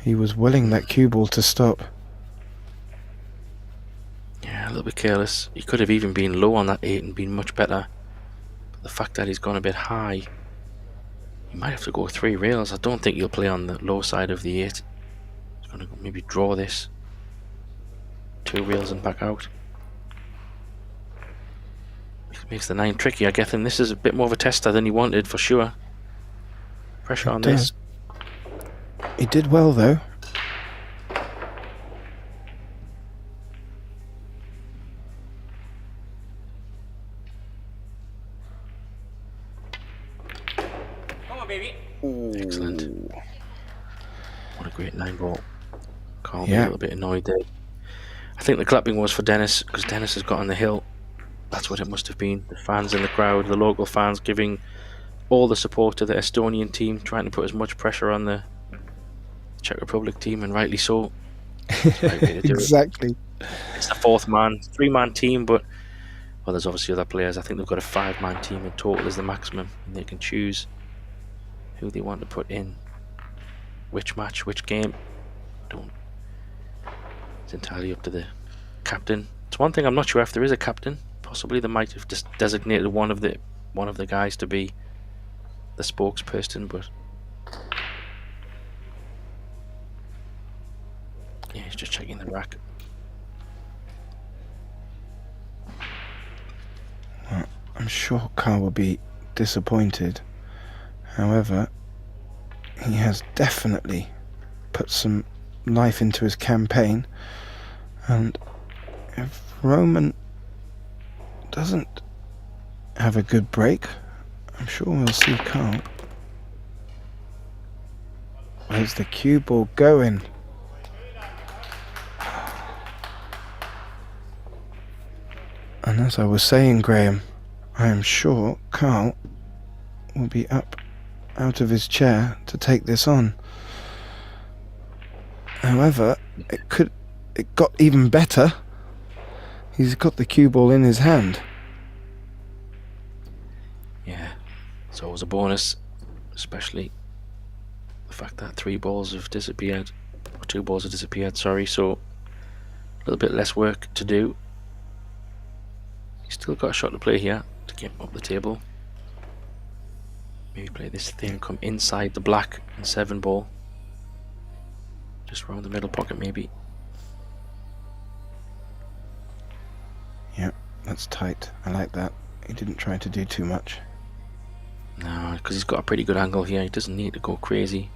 He was willing that cue ball to stop.
Yeah, a little bit careless. He could have even been low on that 8 and been much better. But the fact that he's gone a bit high, he might have to go 3 rails. I don't think he'll play on the low side of the 8. He's going to maybe draw this. 2 reels and back out. Makes the 9 tricky, I guess, and this is a bit more of a tester than he wanted for sure. Pressure on this.
He did well though.
Come on, baby. Excellent. What a great 9 ball. Carl be a little bit annoyed there. I think the clapping was for Dennis, because Dennis has got on the hill. That's what it must have been. The fans in the crowd, the local fans giving all the support to the Estonian team, trying to put as much pressure on the Czech Republic team, and rightly so. It's the right way to do
Exactly.
It's the 4th man, 3-man team, but well, there's obviously other players. I think they've got a 5-man team in total is the maximum, and they can choose who they want to put in which match, which game. It's entirely up to the captain. It's one thing I'm not sure if there is a captain. Possibly they might have just designated one of the guys to be the spokesperson, but yeah, he's just checking the rack.
Well, I'm sure Carl will be disappointed. However, he has definitely put some life into his campaign, and if Roman doesn't have a good break, I'm sure we'll see Carl. Where's the cue ball going? And as I was saying, Graham, I am sure Carl will be up out of his chair to take this on. However, it got even better. He's got the cue ball in his hand.
Yeah, it's always a bonus, especially the fact that 3 balls have disappeared, or 2 balls have disappeared, sorry, so a little bit less work to do. He's still got a shot to play here to get up the table. Maybe play this thing, come inside the black and 7 ball. Just round the middle pocket maybe.
Yeah, that's tight. I like that. He didn't try to do too much.
No, because he's got a pretty good angle here. He doesn't need to go crazy.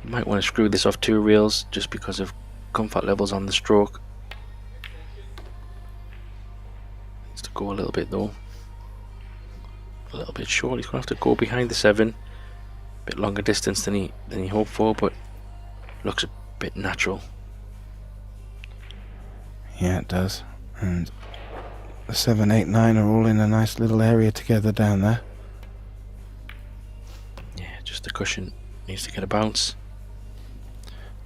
You might want to screw this off 2 reels just because of comfort levels on the stroke. Needs to go a little bit though. A little bit short. He's going to have to go behind the 7. A bit longer distance than he hoped for, but looks a bit natural.
Yeah, it does. And the 7, 8, 9 are all in a nice little area together down there.
Yeah, just a cushion. Needs to get a bounce.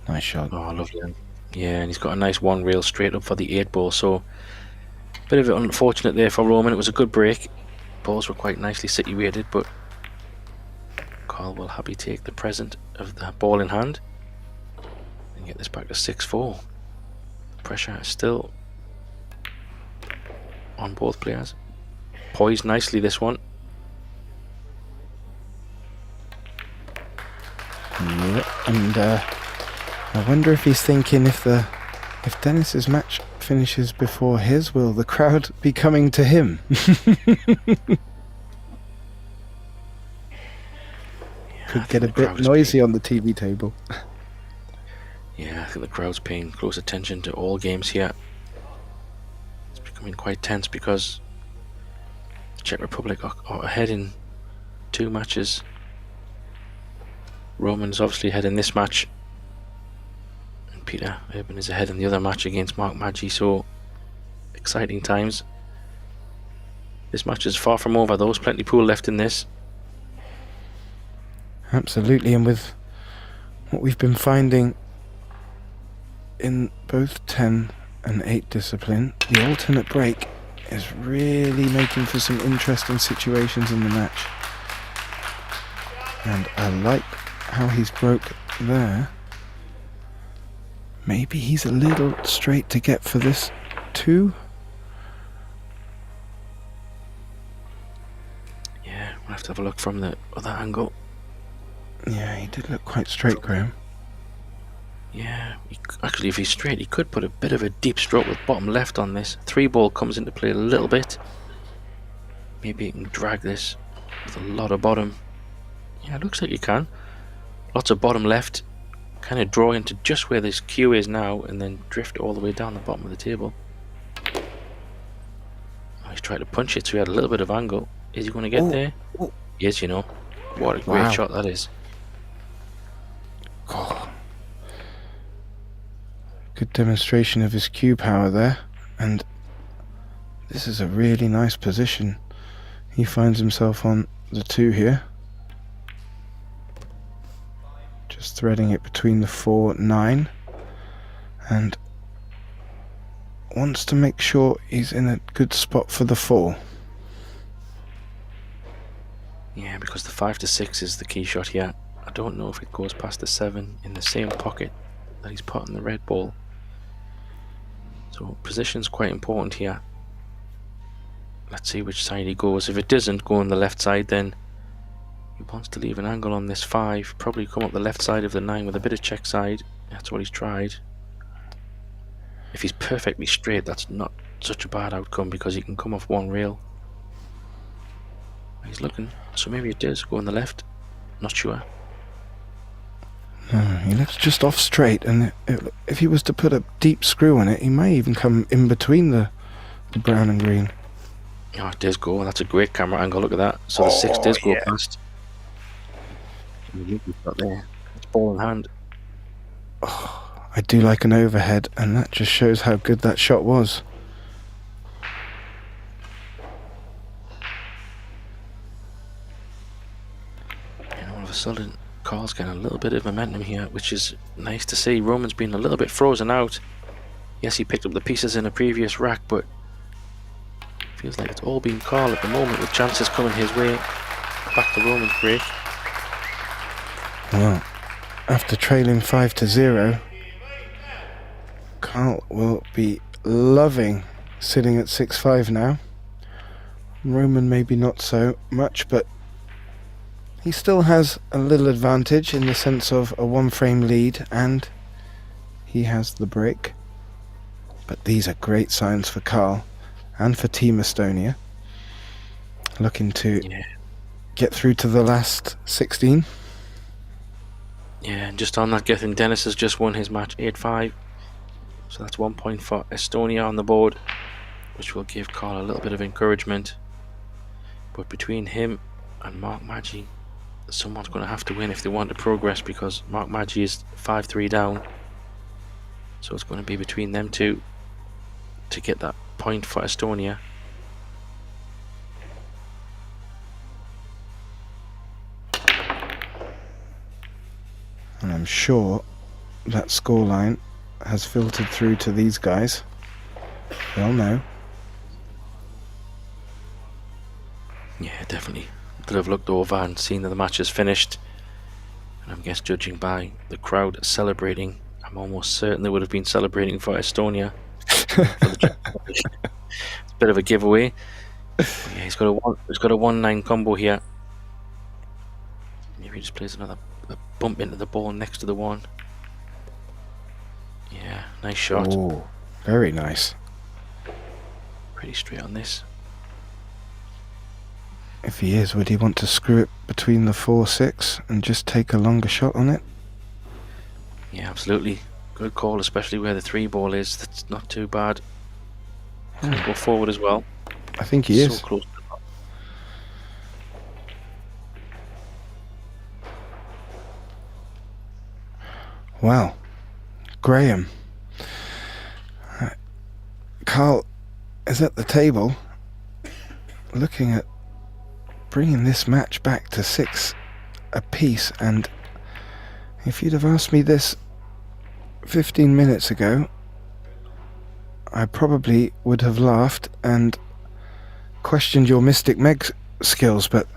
Nice shot.
Oh, lovely. Yeah, and he's got a nice 1 reel straight up for the 8 ball, so a bit of it unfortunate there for Roman. It was a good break. Balls were quite nicely situated, but Carl will happily take the present of the ball in hand and get this back to 6-4. Pressure is still on both players. Poised nicely this one.
Yep. And I wonder if he's thinking if Dennis's match finishes before his, will the crowd be coming to him? Could get a bit noisy on the TV table.
Yeah, I think the crowd's paying close attention to all games here. It's becoming quite tense because the Czech Republic are ahead in 2 matches. Roman's obviously ahead in this match, and Peter Urban is ahead in the other match against Mark Maggi, so exciting times. This match is far from over though, there's plenty pool left in this.
Absolutely, and with what we've been finding in both 10 and 8 discipline. The alternate break is really making for some interesting situations in the match. And I like how he's broke there. Maybe he's a little straight to get for this too.
Yeah, we'll have to have a look from the other angle.
Yeah, he did look quite straight, Graham.
Yeah, actually if he's straight he could put a bit of a deep stroke with bottom left on this. 3-ball comes into play a little bit. Maybe he can drag this with a lot of bottom. Yeah, it looks like you can. Lots of bottom left. Kind of draw into just where this cue is now and then drift all the way down the bottom of the table. Oh, he's trying to punch it, so he had a little bit of angle. Is he going to get there?
Ooh.
Yes, you know. What a great shot that is.
Oh. Good demonstration of his cue power there, and this is a really nice position. He finds himself on the 2 here, just threading it between the 4, 9, and wants to make sure he's in a good spot for the 4.
Yeah, because the 5 to 6 is the key shot here. I don't know if it goes past the 7 in the same pocket that he's put in the red ball. So position's quite important here. Let's see which side he goes. If it doesn't go on the left side, then he wants to leave an angle on this 5. Probably come up the left side of the 9 with a bit of check side. That's what he's tried. If he's perfectly straight, that's not such a bad outcome because he can come off one rail. He's looking, so maybe it does go on the left. Not sure.
No, he looks just off straight, and if he was to put a deep screw on it, he may even come in between the brown and green.
Oh, it does go. That's a great camera angle. Look at that. So the 6 does go past. There. It's ball in hand.
Oh, I do like an overhead, and that just shows how good that shot was.
And all of a sudden, Carl's getting a little bit of momentum here, which is nice to see. Roman's been a little bit frozen out. Yes, he picked up the pieces in a previous rack, but feels like it's all been Carl at the moment, with chances coming his way. Back to Roman's break.
Well, after trailing 5 to 0, Carl will be loving sitting at 6-5 now. Roman maybe not so much, but he still has a little advantage in the sense of a 1-frame lead, and he has the break. But these are great signs for Carl and for Team Estonia, looking to get through to the last 16.
Yeah, and just on that, Gethin Dennis has just won his match 8-5. So that's 1 point for Estonia on the board, which will give Carl a little bit of encouragement. But between him and Mark Maggi, someone's going to have to win if they want to progress, because Mark Maggi is 5-3 down. So it's going to be between them two to get that point for Estonia.
And I'm sure that scoreline has filtered through to these guys. They'll know.
Yeah, definitely. Could have looked over and seen that the match is finished. And I guess judging by the crowd celebrating, I'm almost certain they would have been celebrating for Estonia. It's a bit of a giveaway. But yeah, he's got a 1-9 combo here. Maybe he just plays another bump into the ball next to the 1. Yeah, nice shot.
Oh, very nice.
Pretty straight on this.
If he is, would he want to screw it between the 4-6 and just take a longer shot on it?
Yeah, absolutely. Good call, especially where the 3 ball is. That's not too bad. Can go forward as well.
I think he is.
So close.
Wow. Graham. Carl is at the table looking at bringing this match back to 6 apiece, and if you'd have asked me this 15 minutes ago, I probably would have laughed and questioned your Mystic Meg skills, but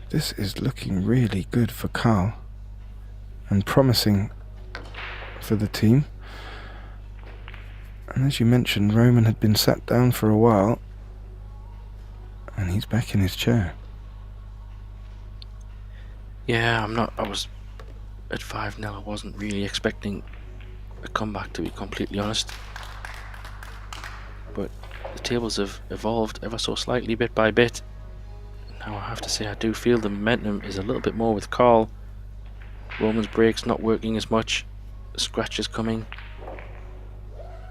this is looking really good for Carl and promising for the team. And as you mentioned, Roman had been sat down for a while and he's back in his chair.
Yeah, I was at 5-0. I wasn't really expecting a comeback, to be completely honest. But the tables have evolved ever so slightly, bit by bit. Now I have to say I do feel the momentum is a little bit more with Carl. Roman's break's not working as much. Scratch is coming.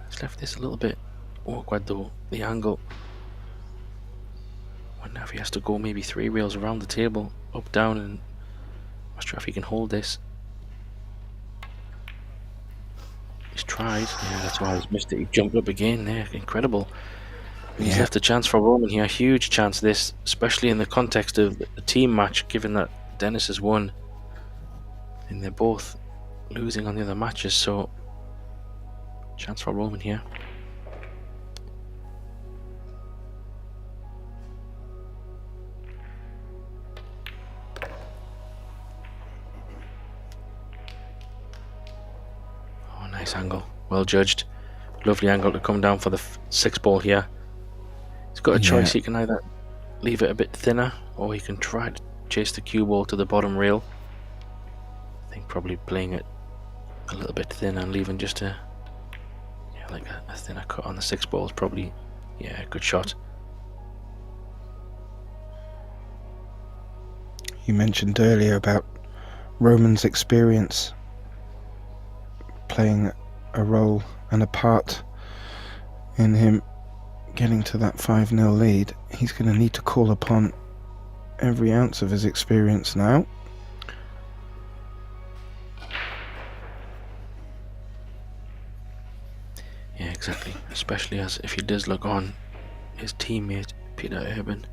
He's left this a little bit awkward though, the angle. Wonder if he has to go maybe 3 rails around the table, up, down, and I'm not sure if he can hold this. He's tried. Yeah, that's why he's missed it. He jumped up again there. Incredible. He's left a chance for Roman here. A huge chance this, especially in the context of a team match, given that Dennis has won and they're both losing on the other matches, so chance for Roman here. Oh, nice angle. Well judged. Lovely angle to come down for the 6 ball here. He's got a choice. He can either leave it a bit thinner or he can try to chase the cue ball to the bottom rail. I think probably playing it a little bit thin and leaving just a thinner cut on the 6 ball is probably a good shot.
You mentioned earlier about Roman's experience playing a role and a part in him getting to that 5-0 lead. He's going to need to call upon every ounce of his experience now.
Yeah, exactly. Especially as if he does look on his teammate Peter Urban,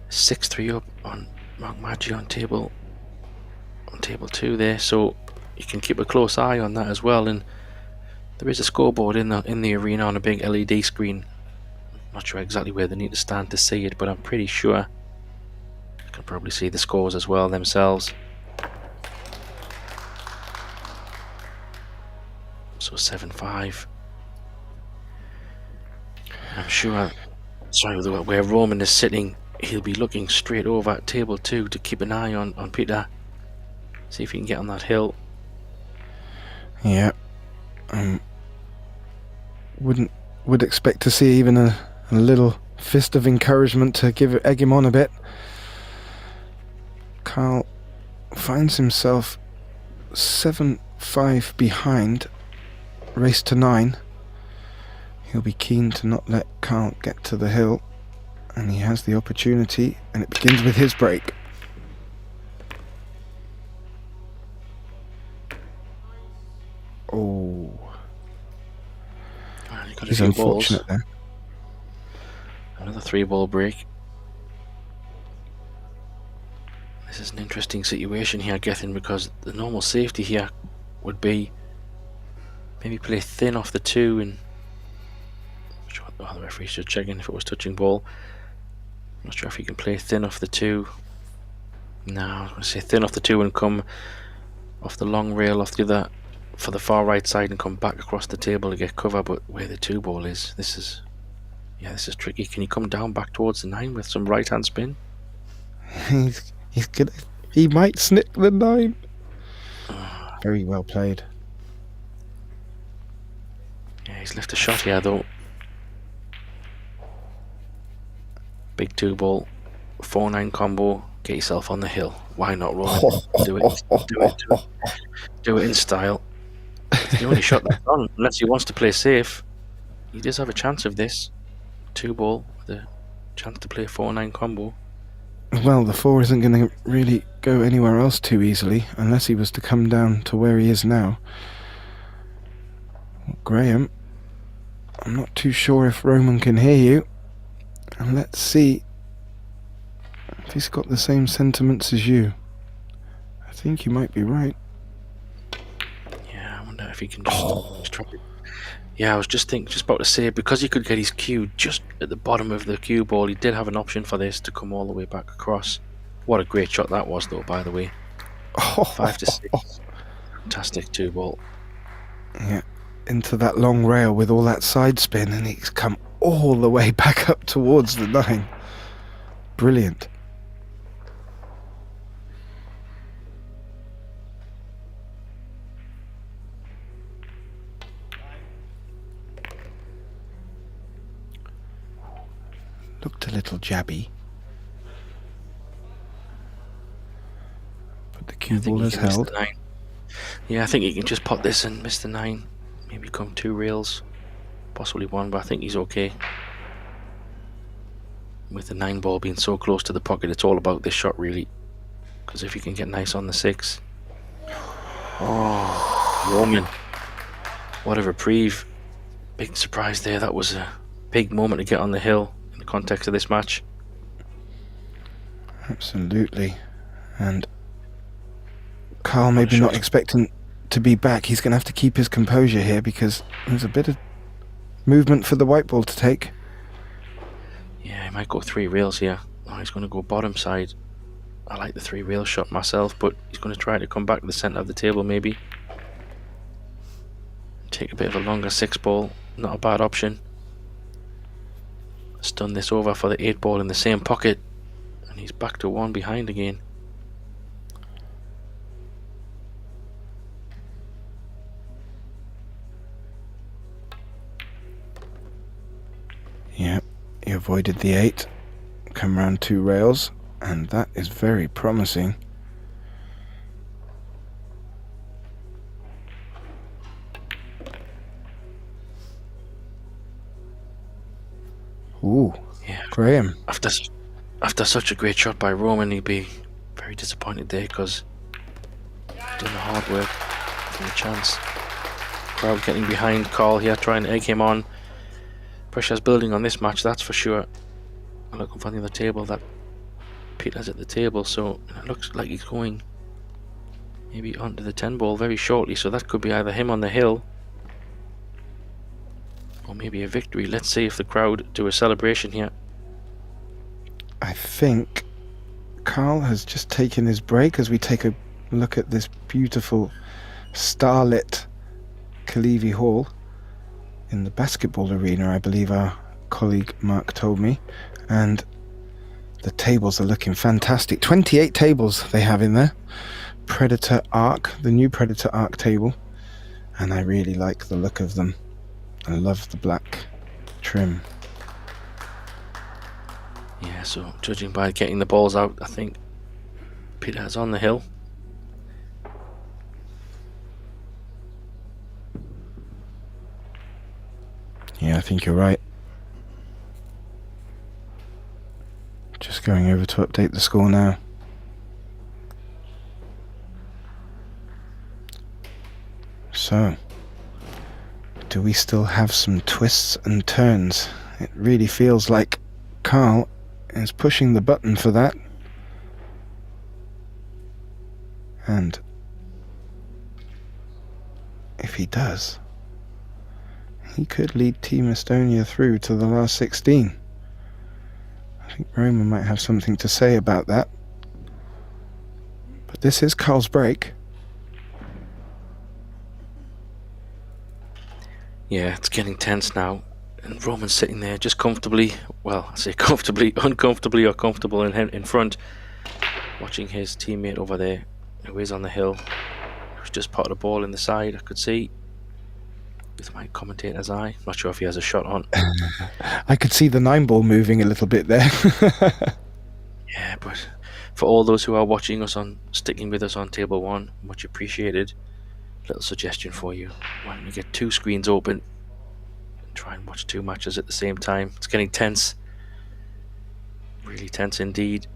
6-3 up on Maciol on table 2 there, so you can keep a close eye on that as well. And there is a scoreboard in the arena on a big LED screen. Not sure exactly where they need to stand to see it, but I'm pretty sure you can probably see the scores as well themselves. So 7-5. I'm sure, where Roman is sitting, he'll be looking straight over at table 2 to keep an eye on Peter. See if he can get on that hill.
Yeah. Would expect to see even a little fist of encouragement to egg him on a bit. Carl finds himself 7-5 behind, race to 9. He'll be keen to not let Carl get to the hill, and he has the opportunity, and it begins with his break. Oh, he's unfortunate there.
Another 3-ball break. This is an interesting situation here, Gethin, because the normal safety here would be maybe play thin off the 2 and the referee should check in if it was touching ball. I'm not sure if he can play thin off the 2. No, I was going to say thin off the 2 and come off the long rail off the other for the far right side and come back across the table to get cover, but where the 2 ball is, this is tricky. Can you come down back towards the 9 with some right hand spin?
He might snip the 9. Very well played.
Yeah, he's left a shot here though. Big 2 ball, 4-9 combo. Get yourself on the hill. Why not, Roman? Do it in style. It's the only shot that's on, unless he wants to play safe. He does have a chance of this 2 ball with a chance to play a 4-9 combo.
Well, the 4 isn't going to really go anywhere else too easily, unless he was to come down to where he is now. Well, Graham, I'm not too sure if Roman can hear you. And let's see if he's got the same sentiments as you. I think you might be right.
Yeah, if he can just try it. Yeah, I was just about to say, because he could get his cue just at the bottom of the cue ball, he did have an option for this to come all the way back across. What a great shot that was, though, by the way. 5-6. Fantastic 2-ball.
Yeah, into that long rail with all that side spin, and he's come all the way back up towards the 9. Brilliant. Looked a little jabby, but the cue ball is held.
Yeah, I think he can just pot this and miss the 9. Maybe come 2 rails, possibly 1, but I think he's okay. With the 9 ball being so close to the pocket, it's all about this shot, really. Because if he can get nice on the 6. Oh, Roman. What a reprieve. Big surprise there. That was a big moment to get on the hill in the context of this match.
Absolutely. And Carl maybe not expecting to be back. He's going to have to keep his composure here because there's a bit of movement for the white ball to take.
Yeah, he might go 3 rails here. Oh, he's going to go bottom side. I like the 3 rail shot myself, but he's going to try to come back to the centre of the table maybe. Take a bit of a longer 6 ball. Not a bad option. Stun this over for the 8 ball in the same pocket. And he's back to 1 behind again.
Yeah, he avoided the 8. Come round 2 rails, and that is very promising. Ooh,
yeah.
Graham.
After such a great shot by Roman, he'd be very disappointed there because he's done the hard work for the chance. Crowd getting behind Carl here, trying to egg him on. Pressure's building on this match, that's for sure. I'm looking for the other table. That Peter's at the table, so it looks like he's going maybe onto the 10 ball very shortly, so that could be either him on the hill or maybe a victory. Let's see if the crowd do a celebration here.
I think Carl has just taken his break as we take a look at this beautiful starlit Kalivi Hall in the basketball arena, I believe our colleague Mark told me, and the tables are looking fantastic. 28 tables they have in there. Predator Arc, the new Predator Arc table, and I really like the look of them. I love the black trim.
Yeah, so judging by getting the balls out, I think Peter's on the hill.
Yeah, I think you're right. Just going over to update the score now. So, do we still have some twists and turns? It really feels like Carl is pushing the button for that. And if he does, he could lead Team Estonia through to the last 16. I think Roman might have something to say about that. But this is Carl's break.
Yeah, it's getting tense now. And Roman's sitting there just comfortably, well, I say comfortably, uncomfortably or comfortable in front, watching his teammate over there, who is on the hill, who's just potted a ball in the side, I could see, with my commentator's eye. Not sure if he has a shot on.
I could see the 9 ball moving a little bit there.
Yeah, but for all those who are watching us sticking with us on table 1, much appreciated. Little suggestion for you: why don't you get 2 screens open and try and watch 2 matches at the same time? It's getting tense, really tense indeed,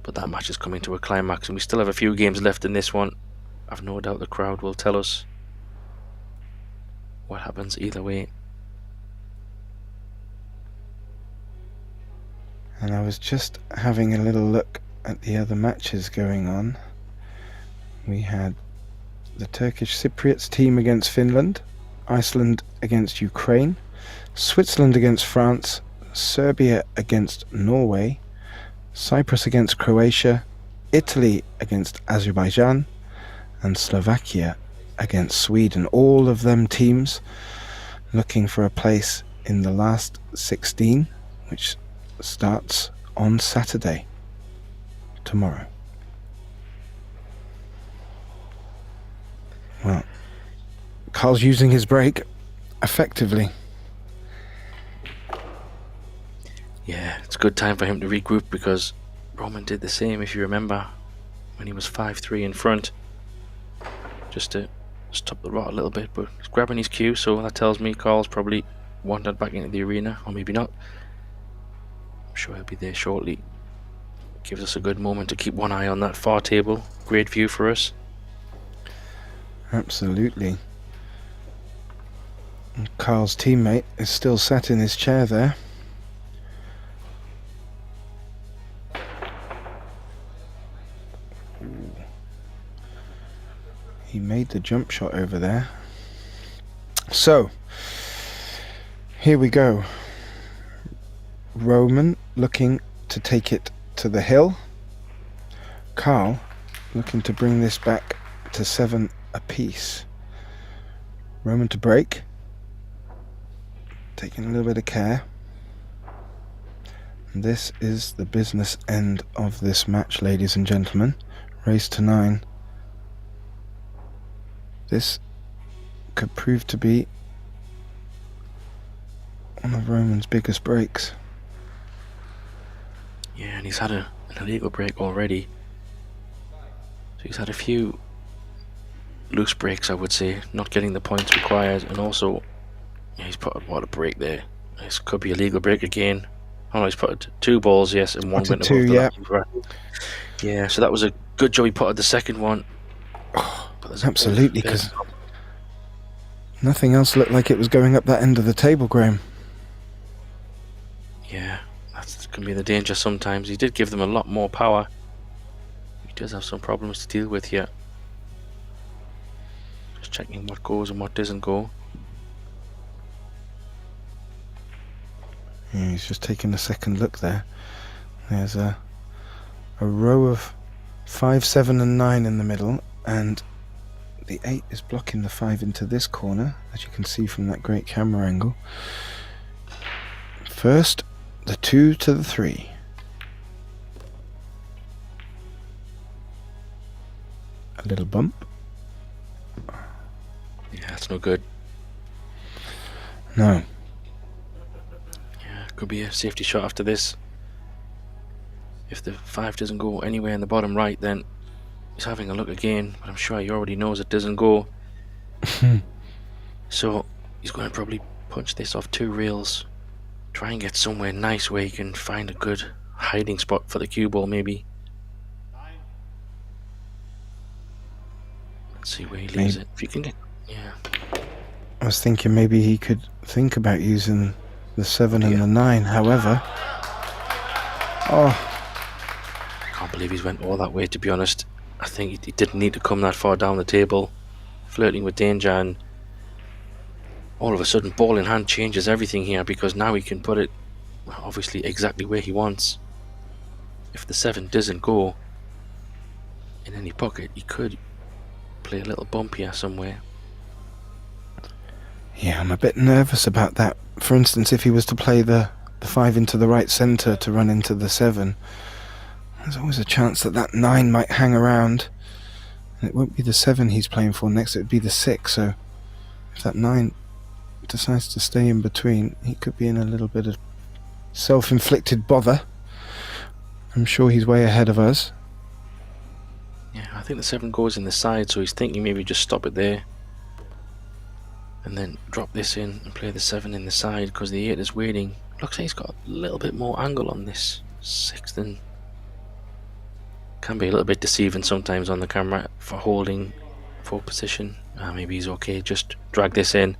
but that match is coming to a climax and we still have a few games left in this one. I've no doubt the crowd will tell us what happens either way.
And I was just having a little look at the other matches going on. We had the Turkish Cypriots team against Finland, Iceland against Ukraine, Switzerland against France, Serbia against Norway, Cyprus against Croatia, Italy against Azerbaijan, and Slovakia against Sweden. All of them teams looking for a place in the last 16, which starts on Saturday, tomorrow. Well, Carl's using his break effectively.
Yeah, it's a good time for him to regroup because Roman did the same, if you remember, when he was 5-3 in front. Just to stop the rot a little bit, but he's grabbing his cue, so that tells me Carl's probably wandered back into the arena, or maybe not. I'm sure he'll be there shortly. Gives us a good moment to keep one eye on that far table. Great view for us.
Absolutely. And Carl's teammate is still sat in his chair there. He made the jump shot over there. So, here we go. Roman looking to take it to the hill. Carl looking to bring this back to 7 apiece. Roman to break. Taking a little bit of care. And this is the business end of this match, ladies and gentlemen. Race to 9. This could prove to be one of Roman's biggest breaks.
Yeah, and he's had an illegal break already. So he's had a few loose breaks, I would say, not getting the points required, and also yeah, he's put what a break there. This could be a legal break again. Oh no, he's put 2 balls, yes, and one went above the line. Yeah, so that was a good job he putted the second one.
Absolutely, because nothing else looked like it was going up that end of the table, Graham.
Yeah, that can be the danger sometimes. He did give them a lot more power. He does have some problems to deal with here. Just checking what goes and what doesn't go.
Yeah, he's just taking a second look there. There's a row of 5, 7 and 9 in the middle, and the 8 is blocking the 5 into this corner, as you can see from that great camera angle. First, the 2 to the 3. A little bump.
Yeah, that's no good.
No.
Yeah, could be a safety shot after this. If the 5 doesn't go anywhere in the bottom right, then he's having a look again, but I'm sure he already knows it doesn't go. So he's going to probably punch this off 2 rails. Try and get somewhere nice where he can find a good hiding spot for the cue ball, maybe. Let's see where he leaves it. If you can get... Yeah.
I was thinking maybe he could think about using the 7 and the 9, however... Oh...
I can't believe he's went all that way, to be honest. I think he didn't need to come that far down the table, flirting with danger, and all of a sudden ball in hand changes everything here, because now he can put it obviously exactly where he wants. If the 7 doesn't go in any pocket, he could play a little bump here somewhere.
Yeah, I'm a bit nervous about that. For instance, if he was to play the 5 into the right centre to run into the 7, there's always a chance that that 9 might hang around, and it won't be the 7 he's playing for next, it would be the 6. So if that 9 decides to stay in between, he could be in a little bit of self-inflicted bother. I'm sure he's way ahead of us.
Yeah, I think the 7 goes in the side, so he's thinking maybe just stop it there and then drop this in and play the 7 in the side, because the 8 is waiting. Looks like he's got a little bit more angle on this 6 than... Can be a little bit deceiving sometimes on the camera for holding 4 position. Maybe he's okay, just drag this in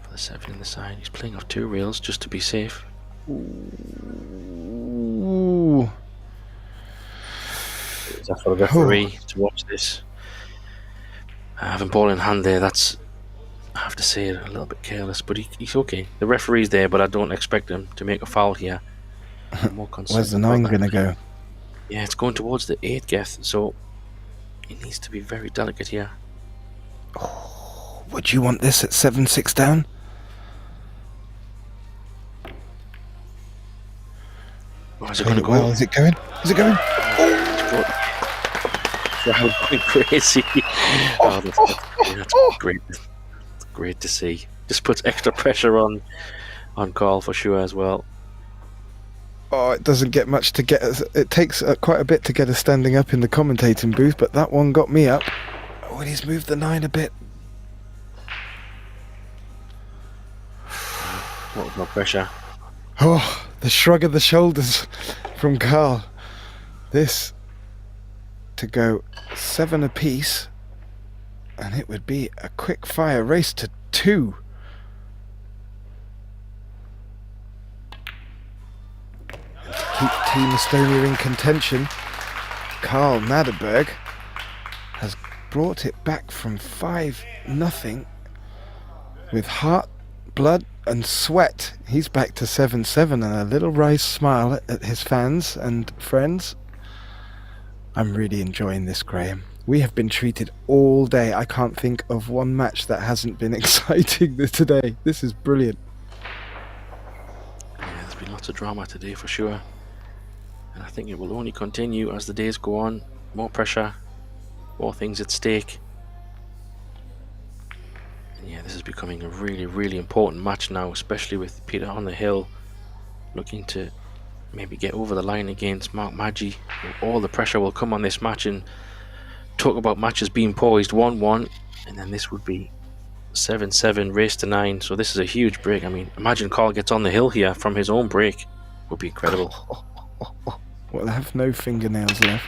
for the 7 in the side. He's playing off 2 rails just to be safe.
Ooh.
pleasure for the referee to watch this. Having ball in hand there, that's, I have to say, a little bit careless, but he's okay. The referee's there, but I don't expect him to make a foul here. I'm more concerned.
Where's the 9
about that.
going to go?
Yeah, it's going towards the 8, Geth, so he needs to be very delicate here.
Would you want this at 7-6 down?
Oh, is it going to go?
Well, is it going? Is it going?
Crazy. Oh, that's great. That's great to see. Just puts extra pressure on Carl for sure as well.
Oh, it doesn't get much to get us. It takes quite a bit to get us standing up in the commentating booth, but that one got me up. Oh, and he's moved the 9 a bit.
What more pressure?
Oh, the shrug of the shoulders from Carl. This to go 7 apiece, and it would be a quick fire race to 2. And to keep Team Estonia in contention, Carl Naderberg has brought it back from 5-0 with heart, blood and sweat. He's back to 7-7 and a little wry smile at his fans and friends. I'm really enjoying this, Graham. We have been treated all day. I can't think of one match that hasn't been exciting today. This is brilliant.
Yeah, there's been lots of drama today for sure. And I think it will only continue as the days go on. More pressure, more things at stake. And yeah, this is becoming a really, really important match now, especially with Peter on the hill looking to maybe get over the line against Mark Maggi. All the pressure will come on this match, and talk about matches being poised 1-1, and then this would be 7-7, race to 9. So this is a huge break. I mean, imagine Carl gets on the hill here from his own break. Would be incredible.
Well, I have no fingernails left.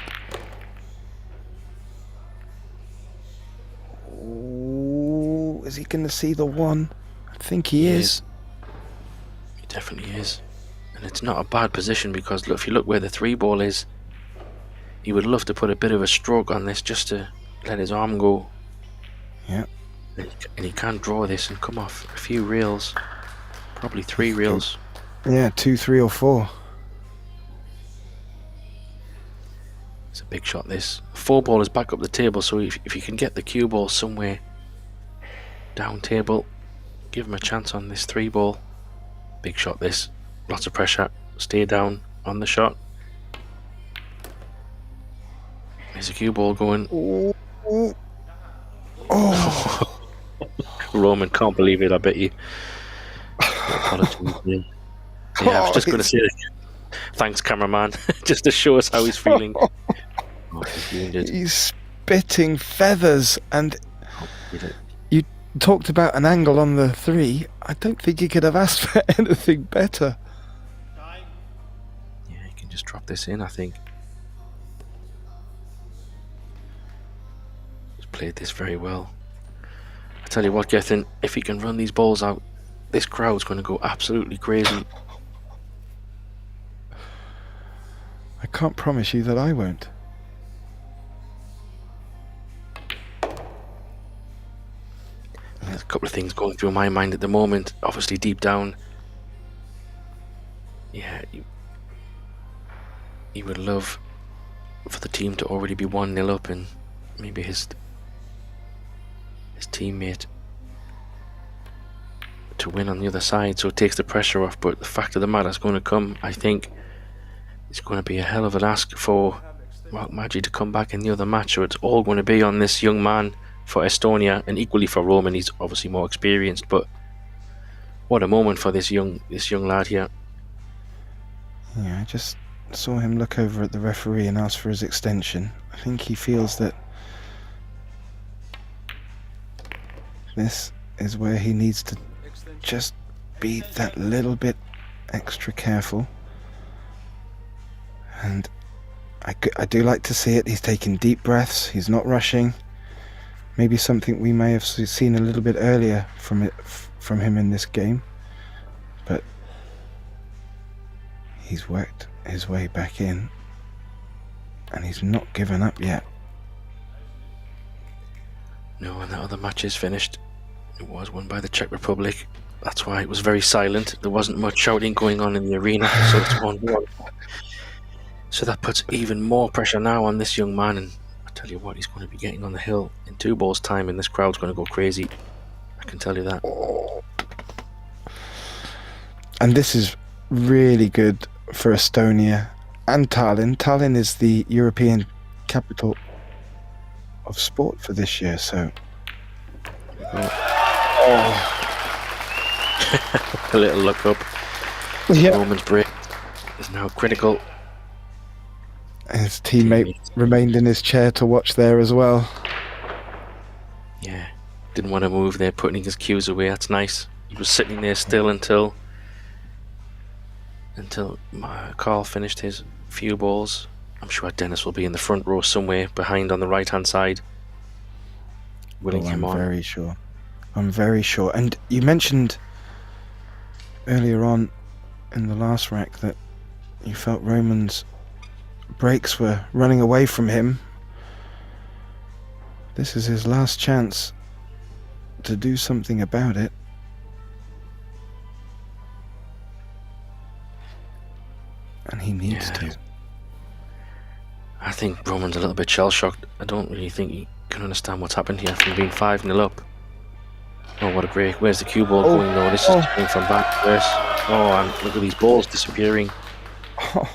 Ooh, is he going to see the 1? I think he is.
He definitely is. And it's not a bad position, because look, if you look where the 3 ball is, he would love to put a bit of a stroke on this just to let his arm go.
Yeah.
And he can draw this and come off a few reels. Probably 3 reels.
Yeah, 2, 3 or 4.
It's a big shot this. 4 ball is back up the table, so if you can get the cue ball somewhere down table, give him a chance on this 3 ball. Big shot this. Lots of pressure. Stay down on the shot. There's a cue ball going.
Ooh. Oh.
Roman can't believe it, I bet you. Apologies. Yeah, I was just going to say thanks, cameraman, just to show us how he's feeling. Oh, he's wounded.
He's spitting feathers, and you talked about an angle on the 3. I don't think he could have asked for anything better.
Yeah, he can just drop this in, I think. He's played this very well. I tell you what, Gethin, if he can run these balls out, this crowd's going to go absolutely crazy.
I can't promise you that I won't.
There's a couple of things going through my mind at the moment. Obviously, deep down, yeah, he would love for the team to already be 1-0 up, and maybe his teammate to win on the other side, so it takes the pressure off. But the fact of the matter is going to come, I think it's going to be a hell of an ask for Mark Maggi to come back in the other match, so it's all going to be on this young man for Estonia, and equally for Roman. He's obviously more experienced, but what a moment for this young lad here.
Yeah, I just saw him look over at the referee and ask for his extension. I think he feels that this is where he needs to just be that little bit extra careful. And I do like to see it. He's taking deep breaths. He's not rushing. Maybe something we may have seen a little bit earlier from him in this game. But he's worked his way back in. And he's not given up yet.
No, and that other match is finished. It was won by the Czech Republic. That's why it was very silent. There wasn't much shouting going on in the arena, so it's 1-1. So that puts even more pressure now on this young man, and I tell you what, he's going to be getting on the hill in 2 balls time, and this crowd's going to go crazy. I can tell you that.
And this is really good for Estonia and Tallinn. Tallinn is the European capital of sport for this year, so...
A little look up.
Yeah.
Roman's break is now critical.
His teammate remained in his chair to watch there as well.
Yeah, didn't want to move there, putting his cues away. That's nice. He was sitting there still until Carl finished his few balls. I'm sure Dennis will be in the front row somewhere behind on the right hand side. Willing him on.
I'm very sure. I'm very sure. And you mentioned earlier on in the last rack that you felt Roman's breaks were running away from him. This is his last chance to do something about it. And he needs to.
I think Roman's a little bit shell-shocked. I don't really think he can understand what's happened here from being 5-0 up. Oh, what a break. Where's the cue ball going though? This is coming from back to this. Oh, and look at these balls disappearing.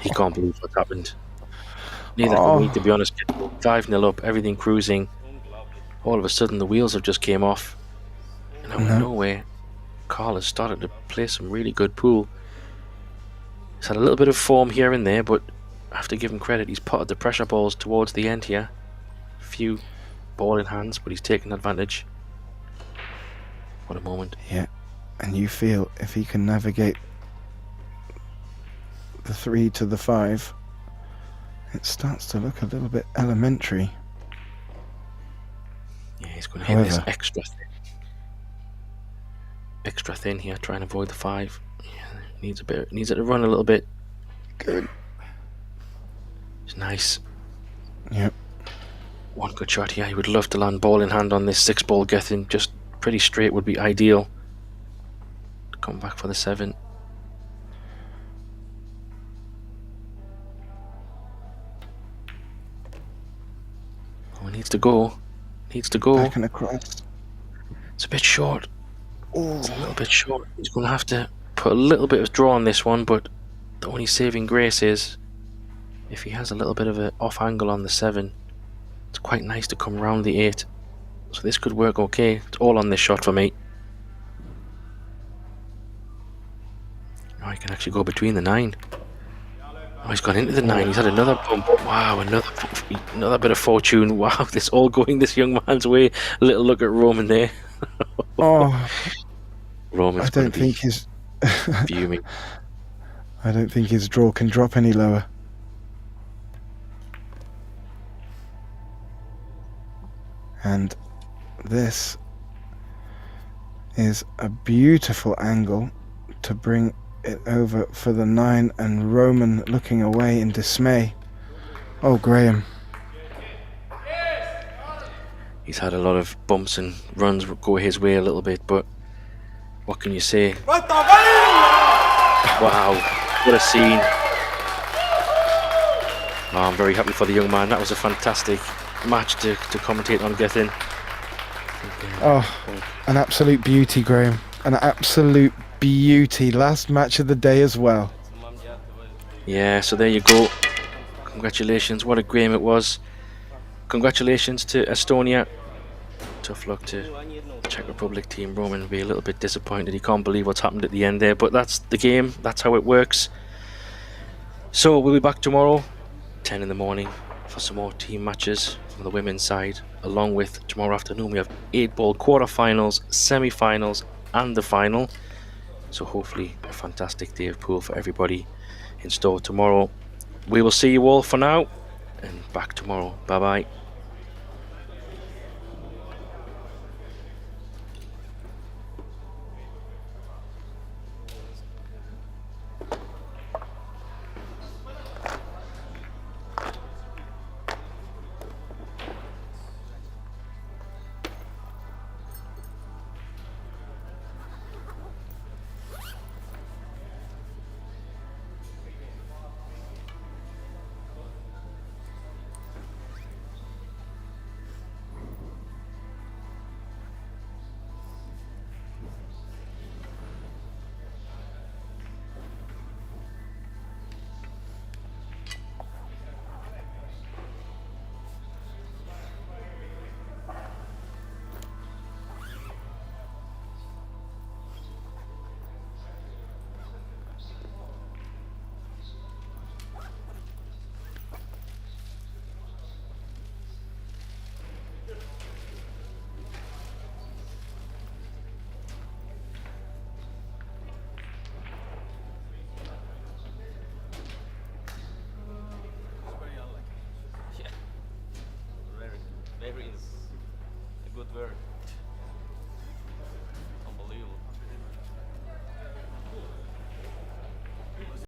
He can't believe what's happened. Neither can we, to be honest. 5-0 up, everything cruising. All of a sudden the wheels have just came off. And out of nowhere, Carl has started to play some really good pool. He's had a little bit of form here and there, but I have to give him credit. He's potted the pressure balls towards the end here. Few ball in hands, but he's taken advantage. What a moment.
Yeah, and you feel if he can navigate the 3 to the 5, it starts to look a little bit elementary.
Yeah, he's going to hit this extra thin here, try and avoid the 5. Yeah, needs it to run a little bit.
Good.
It's nice.
Yep.
One good shot here. He would love to land ball in hand on this 6-ball Gethin. Just pretty straight would be ideal. Come back for the 7. Oh, he needs to go. Needs to go.
Back and across.
It's a bit short. Oh, it's a little bit short. He's going to have to put a little bit of draw on this one, but the only saving grace is if he has a little bit of an off angle on the 7, it's quite nice to come round the 8. So this could work okay. It's all on this shot for me. Oh, he can actually go between the 9. Oh, he's gone into the 9. He's had another bump. Wow, another bit of fortune. Wow, this all going this young man's way. A little look at Roman there.
Oh,
Roman's
I don't think his
fuming.
I don't think his draw can drop any lower. And this is a beautiful angle to bring it over for the 9, and Roman looking away in dismay. Oh, Graham.
He's had a lot of bumps and runs go his way a little bit, but what can you say? Wow, what a scene. Oh, I'm very happy for the young man. That was a fantastic match to commentate on, Gethin.
Oh, an absolute beauty, Graham. An absolute beauty. Last match of the day as well.
Yeah, so there you go. Congratulations, what a game it was. Congratulations to Estonia. Tough luck to the Czech Republic team. Roman will be a little bit disappointed. He can't believe what's happened at the end there, but that's the game. That's how it works. So we'll be back tomorrow, 10 in the morning, for some more team matches from the women's side. Along with tomorrow afternoon, we have 8-ball quarterfinals, semi-finals, and the final. So hopefully a fantastic day of pool for everybody in store tomorrow. We will see you all for now, and back tomorrow. Bye bye.
Very.